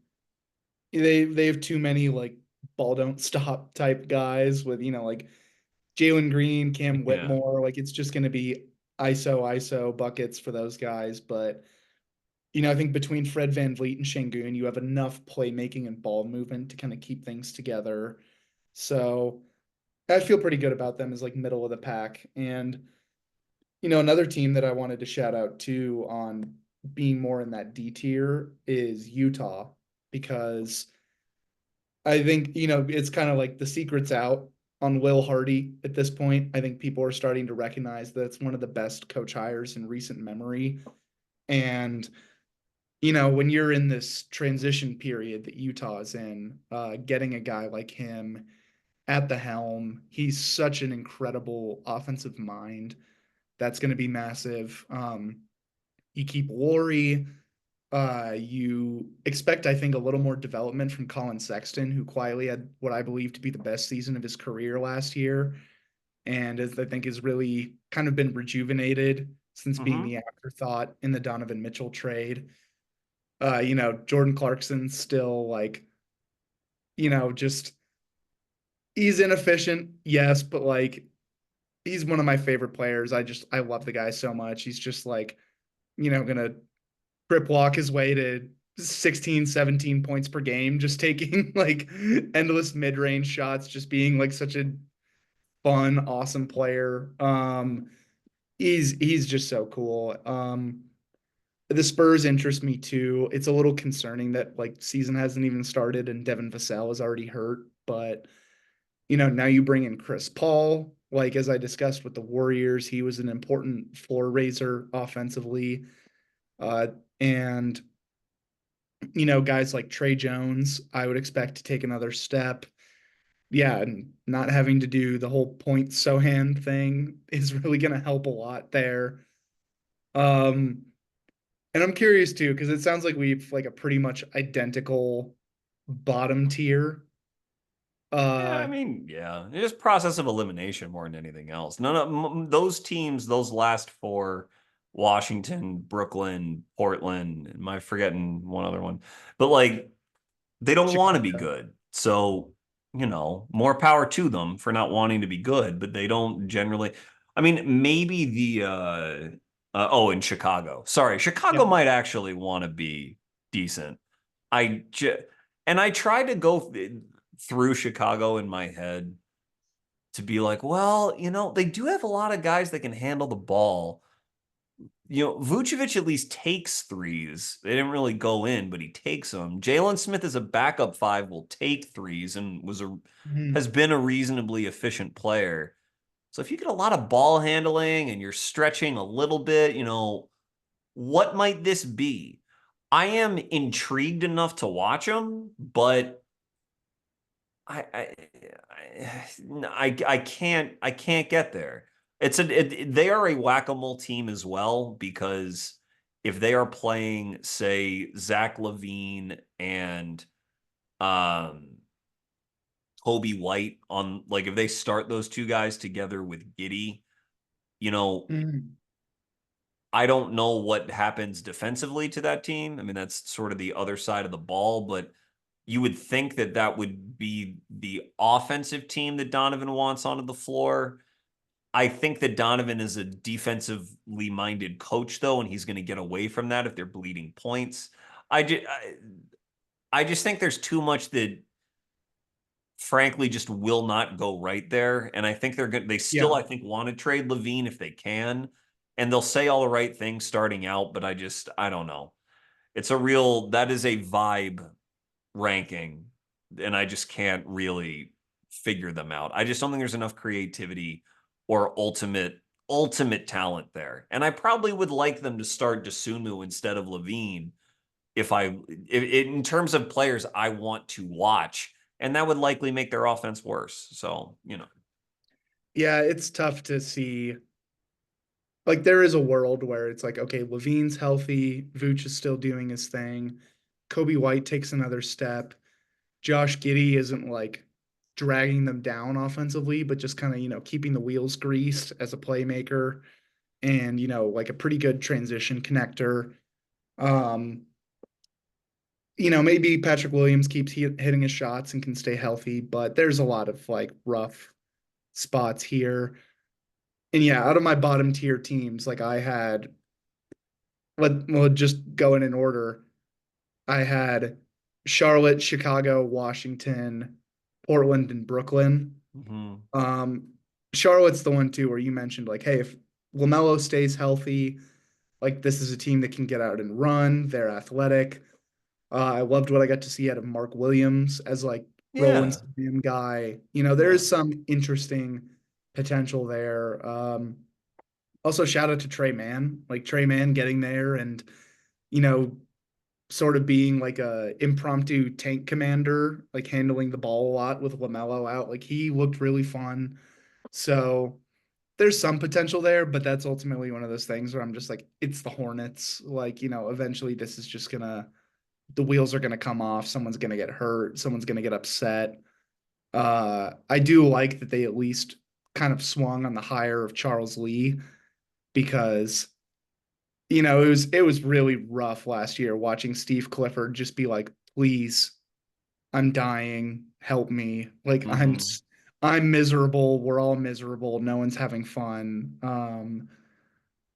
S2: have too many like ball don't stop type guys with, like Jalen Green, Cam
S1: Yeah.
S2: Whitmore. Like it's just gonna be ISO buckets for those guys. But I think between Fred VanVleet and Şengün, you have enough playmaking and ball movement to kind of keep things together. So I feel pretty good about them as like middle of the pack. And another team that I wanted to shout out to on being more in that D tier is Utah, because I think, it's kind of like the secret's out on Will Hardy at this point. I think people are starting to recognize that it's one of the best coach hires in recent memory. And, when you're in this transition period that Utah is in, getting a guy like him at the helm, he's such an incredible offensive mind. That's going to be massive. You keep Laurie. You expect, I think, a little more development from Colin Sexton, who quietly had what I believe to be the best season of his career last year, and I think has really kind of been rejuvenated since being
S1: Mm-hmm.
S2: the afterthought in the Donovan Mitchell trade. Jordan Clarkson's still like, just he's inefficient, yes, but like he's one of my favorite players. I love the guy so much. He's just like, gonna crip walk his way to 16, 17 points per game, just taking like endless mid-range shots, just being like such a fun, awesome player. He's just so cool. The Spurs interest me too. It's a little concerning that like season hasn't even started and Devin Vassell is already hurt, but now you bring in Chris Paul. Like as I discussed with the Warriors, he was an important floor raiser offensively. And guys like Trey Jones, I would expect to take another step. Yeah, and not having to do the whole point Sohan thing is really going to help a lot there. Um, and I'm curious too, because it sounds like we've like a pretty much identical bottom tier.
S1: Yeah, I
S2: Uh,
S1: mean, yeah, it's just process of elimination more than anything else. None of those teams, those last four, Washington, Brooklyn, Portland, am I forgetting one other one? But like, they don't want to be
S2: Chicago.
S1: good. So, more power to them for not wanting to be good, but they don't generally. I mean, maybe in Chicago. Sorry, Chicago
S2: Yep.
S1: might actually want to be decent. I just, and I tried to go through Chicago in my head to be like, well, they do have a lot of guys that can handle the ball. Vucevic at least takes threes. They didn't really go in, but he takes them. Jalen Smith as a backup five will take threes and has
S2: Mhm.
S1: been a reasonably efficient player. So if you get a lot of ball handling and you're stretching a little bit, what might this be? I am intrigued enough to watch them, but I I can't get there. They are a whack-a-mole team as well because if they are playing, say, Zach LaVine and um Kobe White on, like, if they start those two guys together with Giddy, you know,
S2: Mhm.
S1: I don't know what happens defensively to that team. I mean, that's sort of the other side of the ball, but you would think that that would be the offensive team that Donovan wants onto the floor. I think that Donovan is a defensively minded coach, though, and he's going to get away from that if they're bleeding points. I just, I just think there's too much that, frankly, just will not go right there. And I think they're good. They still,
S2: Yeah.
S1: I think, want to trade Levine if they can, and they'll say all the right things starting out. But I don't know. It's a real, that is a vibe ranking, and I just can't really figure them out. I just don't think there's enough creativity or ultimate talent there. And I probably would like them to start Desunu instead of Levine in terms of players I want to watch, and that would likely make their offense worse. So,
S2: Yeah, it's tough to see. Like there is a world where it's like, okay, Levine's healthy, Vooch is still doing his thing, Kobe White takes another step, Josh Giddey isn't like dragging them down offensively, but just kind of, keeping the wheels greased as a playmaker and, like a pretty good transition connector. Um, maybe Patrick Williams keeps hitting his shots and can stay healthy, but there's a lot of like rough spots here. And yeah, out of my bottom tier teams, like I had, we'll just go in order. I had Charlotte, Chicago, Washington, Portland, and Brooklyn.
S1: mhm.
S2: Um, Charlotte's the one too where you mentioned like, hey, if LaMelo stays healthy, like this is a team that can get out and run. They're athletic. I loved what I got to see out of Mark Williams as like rolling
S1: Yeah,
S2: CM guy. There
S1: yeah.
S2: is some interesting potential there. Also, shout out to Trey Mann, like Trey Mann getting there and you know sort of being like a impromptu tank commander, like handling the ball a lot with LaMelo out. Like he looked really fun. So there's some potential there, but that's ultimately one of those things where I'm just like, it's the Hornets. Like, eventually this is just gonna the wheels are gonna come off. Someone's gonna get hurt. Someone's gonna get upset. I do like that they at least kind of swung on the hire of Charles Lee because it was really rough last year watching Steve Clifford just be like, please, I'm dying, help me. Like
S1: Hmm.
S2: I'm miserable. We're all miserable. No one's having fun.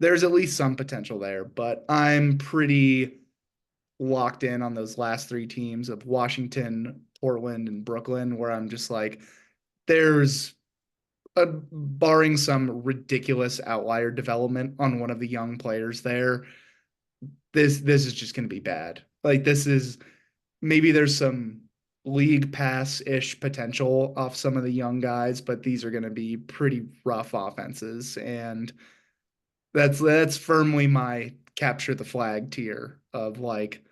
S2: There's at least some potential there, but I'm pretty locked in on those last three teams of Washington, Portland, and Brooklyn, where I'm just like, there's barring some ridiculous outlier development on one of the young players there, this is just going to be bad. Like this is maybe there's some league pass ish potential off some of the young guys, but these are going to be pretty rough offenses, and that's firmly my capture the flag tier of like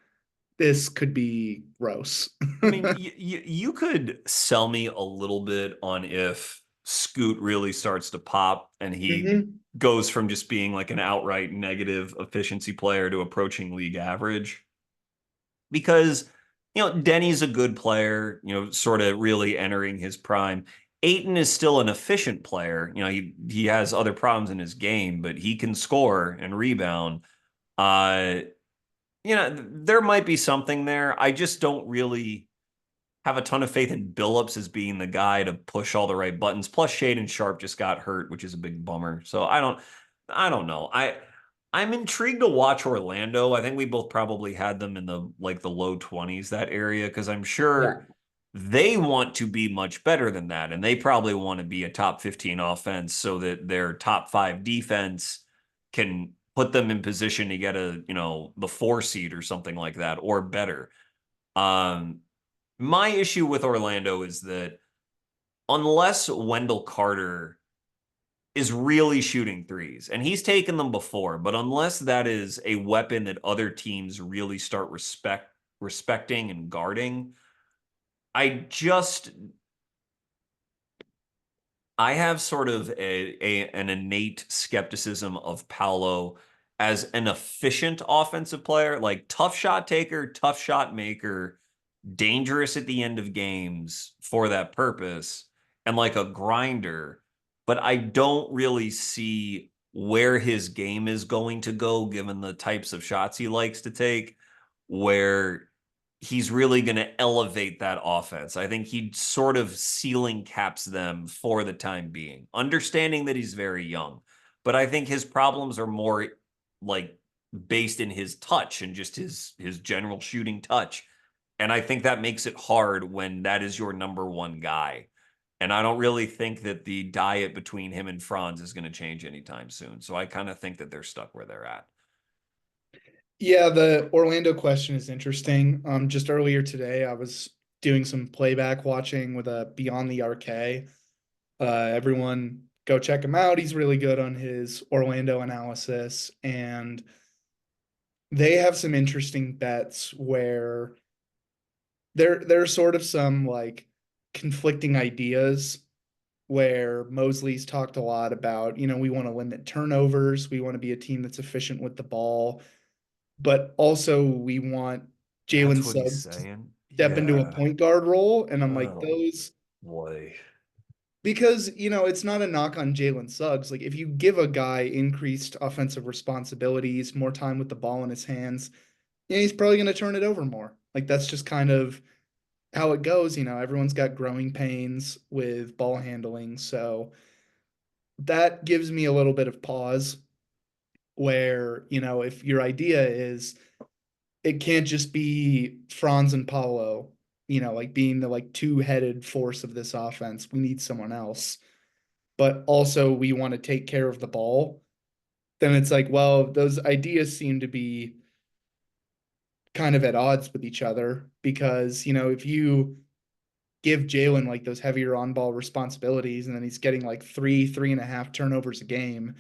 S2: this could be gross.
S1: I mean, you could sell me a little bit on if Scoot really starts to pop and he
S2: Hmm.
S1: goes from just being like an outright negative efficiency player to approaching league average. Because, Denny's a good player, sort of really entering his prime. Aiton is still an efficient player. He has other problems in his game, but he can score and rebound. Uh, there might be something there. I just don't really have a ton of faith in Billups as being the guy to push all the right buttons. Plus, Shaden Sharp just got hurt, which is a big bummer. So I don't know. I'm intrigued to watch Orlando. I think we both probably had them in the low 20s, that area, because I'm
S2: Yeah.
S1: sure they want to be much better than that. And they probably want to be a top 15 offense so that their top five defense can put them in position to get the 4 seed or something like that or better. Um, my issue with Orlando is that unless Wendell Carter is really shooting threes, and he's taken them before, but unless that is a weapon that other teams really start respecting and guarding, I just I have sort of an innate skepticism of Paolo as an efficient offensive player, like tough shot taker, tough shot maker, dangerous at the end of games for that purpose and like a grinder, but I don't really see where his game is going to go given the types of shots he likes to take, where he's really going to elevate that offense. I think he sort of ceiling caps them for the time being, understanding that he's very young. But I think his problems are more like based in his touch and just his general shooting touch. And I think that makes it hard when that is your number one guy. And I don't really think that the diet between him and Franz is going to change anytime soon. So I kind of think that they're stuck where they're at.
S2: Yeah, the Orlando question is interesting. Just earlier today, I was doing some playback watching with a Beyond the RK. Everyone go check him out. He's really good on his Orlando analysis, and they have some interesting bets where there's sort of some like conflicting ideas where Mosley's talked a lot about, we want to limit turnovers, we want to be a team that's efficient with the ball, but also we want Jalen
S1: That's what he's
S2: Suggs to
S1: saying.
S2: step into a
S1: Yeah.
S2: point guard role. And I'm like,
S1: Oh
S2: those
S1: boy.
S2: because it's not a knock on Jalen Suggs. Like if you give a guy increased offensive responsibilities, more time with the ball in his hands, yeah, he's probably going to turn it over more. Like that's just kind of how it goes. Everyone's got growing pains with ball handling. So that gives me a little bit of pause where, if your idea is it can't just be Franz and Paulo, like being the like two-headed force of this offense. We need someone else. But also we want to take care of the ball. Then it's like, well, those ideas seem to be kind of at odds with each other because, if you give Jalen like those heavier on ball responsibilities and then he's getting like 3.5 turnovers a game,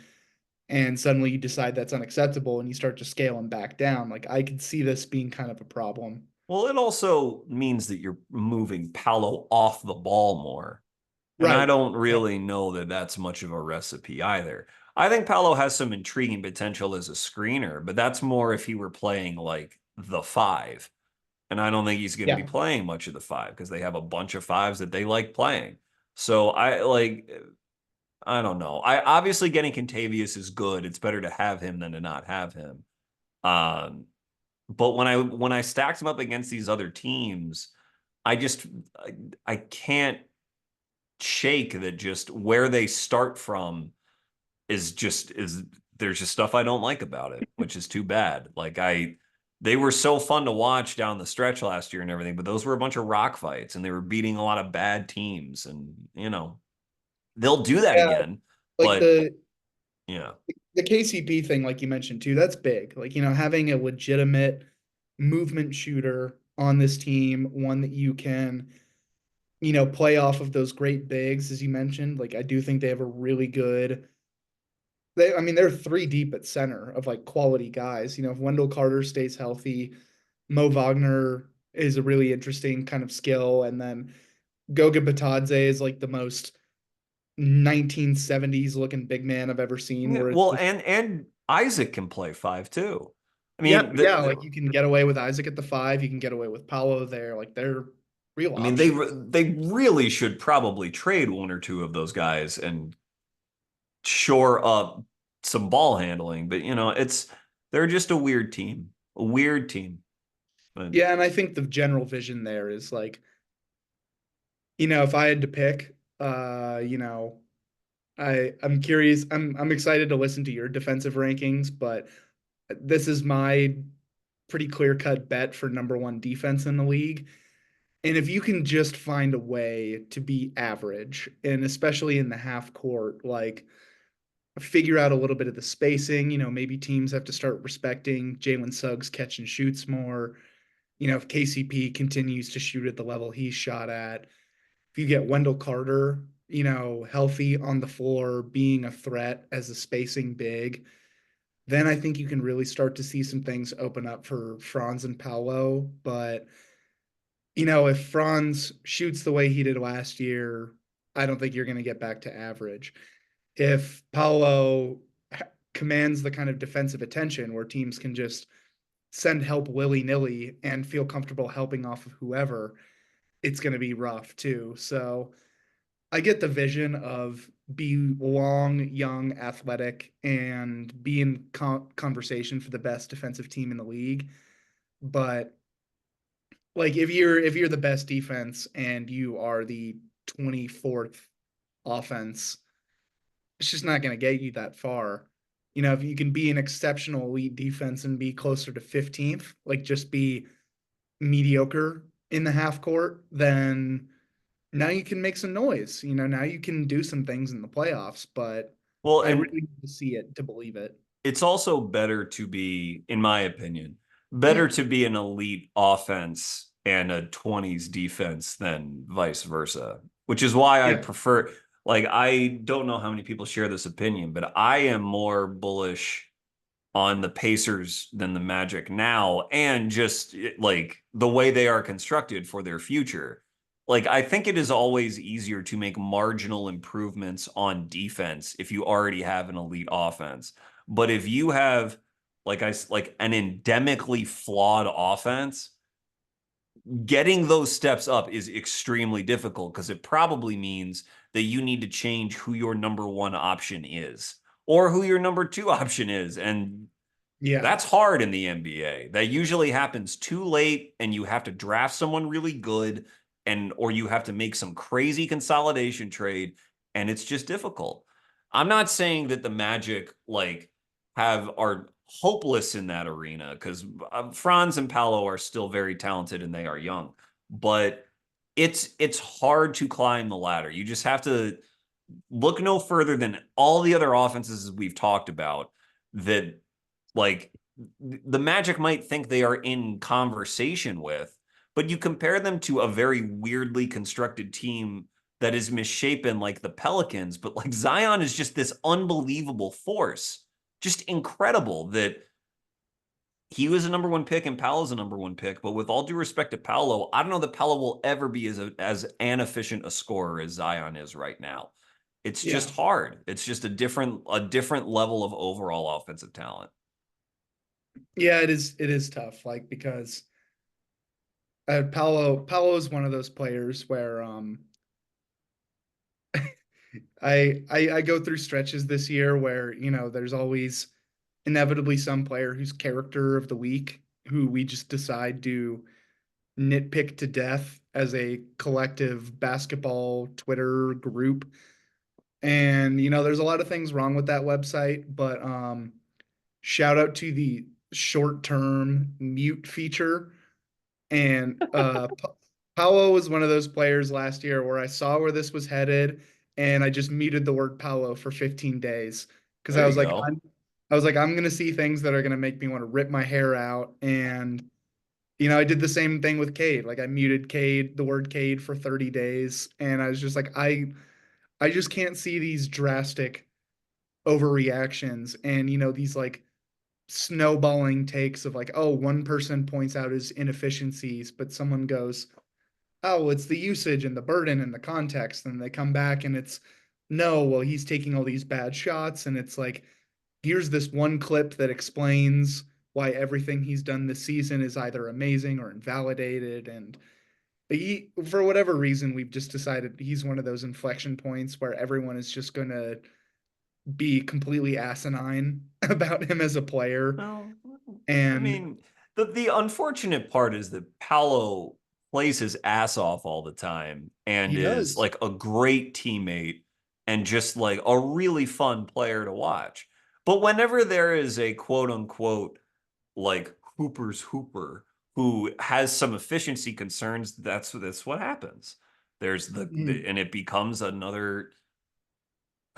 S2: and suddenly you decide that's unacceptable and you start to scale him back down. Like I could see this being kind of a problem.
S1: Well, it also means that you're moving Paolo off the ball more. And I
S2: Right.
S1: don't
S2: Yeah.
S1: really know that that's much of a recipe either. I think Paolo has some intriguing potential as a screener, but that's more if he were playing like the five. And I don't think he's going to be
S2: Yeah.
S1: playing much of the five because they have a bunch of fives that they like playing. So I like, I don't know. I obviously getting Contavious is good. It's better to have him than to not have him. Um, but when I stacked him up against these other teams, I just I can't shake that just where they start from is there's just stuff I don't like about it, which is too bad. Like they were so fun to watch down the stretch last year and everything, but those were a bunch of rock fights and they were beating a lot of bad teams and they'll do that
S2: Yeah.
S1: again,
S2: Like
S1: but yeah.
S2: the KCP thing, like you mentioned too, that's big. Like, having a legitimate movement shooter on this team, one that you can, play off of those great bigs, as you mentioned. Like, I do think they have a really good I mean, they're three deep at center of like quality guys. If Wendell Carter stays healthy, Mo Wagner is a really interesting kind of skill. And then Goga Batadze is like the most 1970s looking big man I've ever seen,
S1: Yeah,
S2: where it's
S1: well,
S2: just,
S1: and Isaac can play five too. I
S2: yeah,
S1: mean,
S2: yeah, like you can get away with Isaac at the five, you can get away with Paolo there. Like they're real
S1: I mean, they
S2: options.
S1: they really should probably trade one or two of those guys and shore up some ball handling. But they're just a weird team, a weird team. But
S2: Yeah, and I think the general vision there is like, if I had to pick, I'm curious. I'm excited to listen to your defensive rankings, but this is my pretty clear-cut bet for number one defense in the league. And if you can just find a way to be average, and especially in the half court, like figure out a little bit of the spacing, maybe teams have to start respecting Jalen Suggs catch and shoots more. If KCP continues to shoot at the level he's shot at, if you get Wendell Carter, healthy on the floor, being a threat as a spacing big, then I think you can really start to see some things open up for Franz and Paolo. But, if Franz shoots the way he did last year, I don't think you're going to get back to average. If Paolo commands the kind of defensive attention where teams can just send help willy-nilly and feel comfortable helping off of whoever, it's going to be rough too. So I get the vision of be long, young, athletic, and be in conversation for the best defensive team in the league. But like if you're the best defense and you are the 24th offense, it's just not going to get you that far. You know, if you can be an exceptional elite defense and be closer to 15th, like just be mediocre in the half court, then now you can make some noise. You know, now you can do some things in the playoffs, but
S1: Well,
S2: I
S1: and
S2: really need to see it to believe it.
S1: it's also better to be, in my opinion, better
S2: Yeah.
S1: to be an elite offense and a 20s defense than vice versa, which is why I
S2: Yeah.
S1: prefer, like, I don't know how many people share this opinion, but I am more bullish on the Pacers than the Magic now, and just like the way they are constructed for their future. Like, I think it is always easier to make marginal improvements on defense if you already have an elite offense. But if you have like an endemically flawed offense, getting those steps up is extremely difficult because it probably means that you need to change who your number one option is or who your number two option is. And
S2: Yeah.
S1: that's hard in the NBA. That usually happens too late, and you have to draft someone really good, and or you have to make some crazy consolidation trade, and it's just difficult. I'm not saying that the Magic like have are hopeless in that arena because Franz and Paolo are still very talented and they are young, but it's hard to climb the ladder. You just have to look no further than all the other offenses we've talked about that like the Magic might think they are in conversation with, but you compare them to a very weirdly constructed team that is misshapen like the Pelicans, but like Zion is just this unbelievable force. Just incredible that he was a number one pick and Paolo's a number one pick. But with all due respect to Paolo, I don't know that Paolo will ever be as inefficient a scorer as Zion is right now. It's
S2: Yeah.
S1: just hard. It's just a different level of overall offensive talent.
S2: Yeah, it is tough, like because Paolo is one of those players where I go through stretches this year where, you know, there's always inevitably some player who's character of the week who we just decide to nitpick to death as a collective basketball Twitter group. And you know, there's a lot of things wrong with that website, but shout out to the short-term mute feature. And Paolo was one of those players last year where I saw where this was headed, and I just muted the word Paolo for 15 days because
S1: There you go.
S2: I was like, I'm gonna see things that are gonna make me want to rip my hair out. And you know, I did the same thing with Cade. Like I muted Cade, the word Cade for 30 days, and I was just like, I just can't see these drastic overreactions and you know these like snowballing takes of like, oh, one person points out his inefficiencies, but someone goes, oh, it's the usage and the burden and the context. And they come back and it's, no, well, he's taking all these bad shots. And it's like, here's this one clip that explains why everything he's done this season is either amazing or invalidated. And for whatever reason, we've just decided he's one of those inflection points where everyone is just going to be completely asinine about him as a player.
S1: Well, I
S2: And
S1: mean, the unfortunate part is that Paolo plays his ass off all the time and
S2: he
S1: is
S2: does.
S1: like a great teammate and just like a really fun player to watch. But whenever there is a quote unquote like Hooper's Hooper who has some efficiency concerns, that's what happens. There's
S2: Mm.
S1: and it becomes another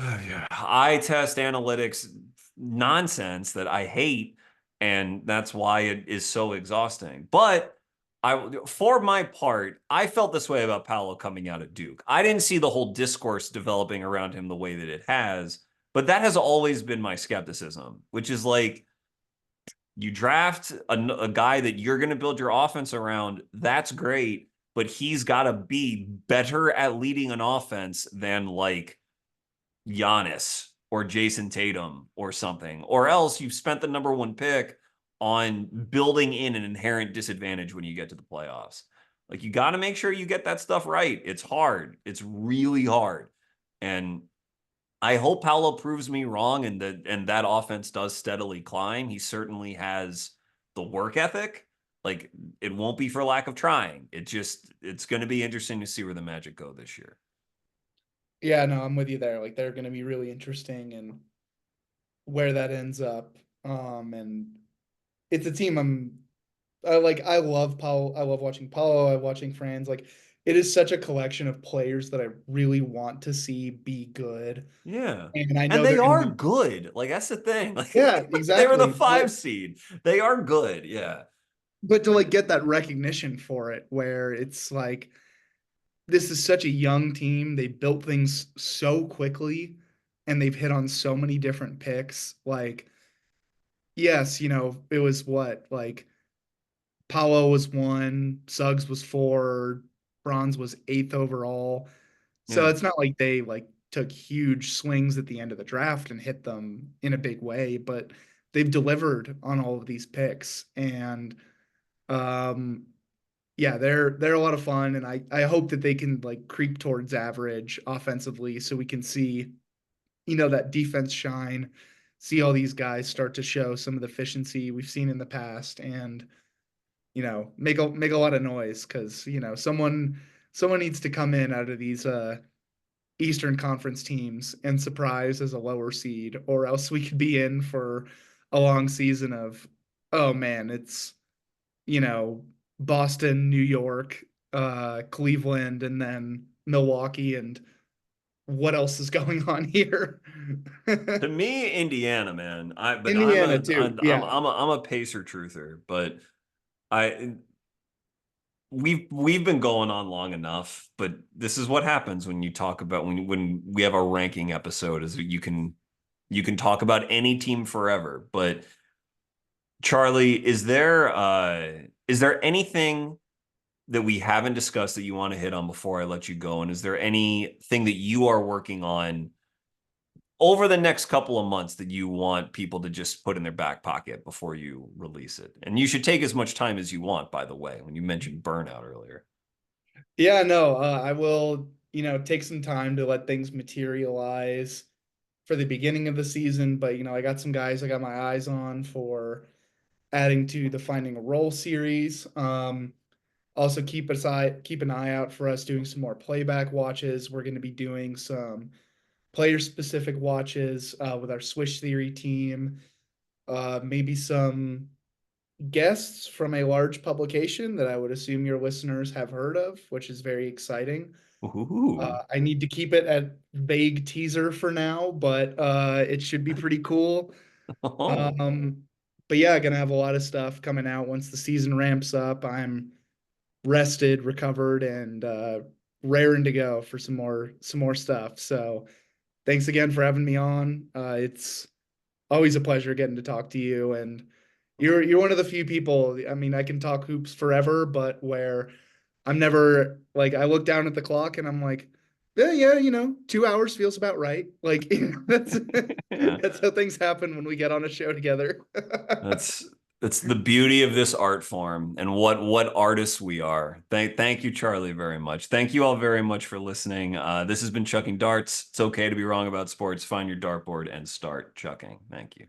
S1: yeah, eye test analytics nonsense that I hate, and that's why it is so exhausting. But for my part, I felt this way about Paolo coming out of Duke. I didn't see the whole discourse developing around him the way that it has, but that has always been my skepticism, which is like you draft a guy that you're going to build your offense around. That's great, but he's got to be better at leading an offense than like Giannis or Jason Tatum or something, or else you've spent the number one pick on building in an inherent disadvantage when you get to the playoffs. Like you got to make sure you get that stuff right. It's hard. It's really hard. And I hope Paolo proves me wrong and that offense does steadily climb. He certainly has the work ethic. Like it won't be for lack of trying. It's going to be interesting to see where the Magic go this year.
S2: Yeah, no, I'm with you there. Like they're going to be really interesting and where that ends up. And it's a team I love Paolo. I love watching Paolo. I love watching Franz. Like it is such a collection of players that I really want to see be good.
S1: Yeah.
S2: And I
S1: And
S2: know
S1: they
S2: they're going to
S1: are
S2: be,
S1: good. Like that's the thing. Like
S2: yeah,
S1: they were the
S2: exactly.
S1: 5 seed. They are good. Yeah.
S2: But to like get that recognition for it, where it's like this is such a young team. They built things so quickly and they've hit on so many different picks. Like, yes, it was what, like Paolo was one, Suggs was four, Bronze was eighth overall. So
S1: Yeah.
S2: it's not like they like took huge swings at the end of the draft and hit them in a big way, but they've delivered on all of these picks. And um yeah, they're a lot of fun, and I hope that they can like creep towards average offensively, so we can see that defense shine, see all these guys start to show some of the efficiency we've seen in the past, and make a lot of noise because someone needs to come in out of these Eastern Conference teams and surprise as a lower seed, or else we could be in for a long season of, oh man, it's you know, Boston, New York, Cleveland, and then Milwaukee, and what else is going on here?
S1: To me, Indiana, man. But I'm
S2: Indiana
S1: a
S2: too.
S1: I'm I'm
S2: Yeah.
S1: I'm a, I'm a Pacer truther, but I we've been going on long enough, but this is what happens when you talk about when we have a ranking episode is that you can talk about any team forever. But Charlie, is there anything that we haven't discussed that you want to hit on before I let you go? And is there anything that you are working on over the next couple of months that you want people to just put in their back pocket before you release it? And you should take as much time as you want, by the way, when you mentioned burnout earlier.
S2: Yeah, no, I will, take some time to let things materialize for the beginning of the season, but I got some guys I got my eyes on for adding to the Finding a Role series. Also keep an eye out for us doing some more playback watches. We're going to be doing some player specific watches with our Swish Theory team. Maybe some guests from a large publication that I would assume your listeners have heard of, which is very exciting.
S1: Ooh.
S2: I need to keep it at vague teaser for now, but it should be pretty cool.
S1: Oh.
S2: Um, but yeah, gonna have a lot of stuff coming out once the season ramps up. I'm rested, recovered, and raring to go for some more stuff. So thanks again for having me on. It's always a pleasure getting to talk to you, and you're one of the few people. I mean, I can talk hoops forever, but where I'm never like I look down at the clock and I'm like, yeah, yeah, 2 hours feels about right. Like that's
S1: Yeah.
S2: that's how things happen when we get on a show together.
S1: That's that's the beauty of this art form and what artists we are. Thank you, Charlie, very much. Thank you all very much for listening. This has been Chucking Darts. It's okay to be wrong about sports. Find your dartboard and start chucking. Thank you.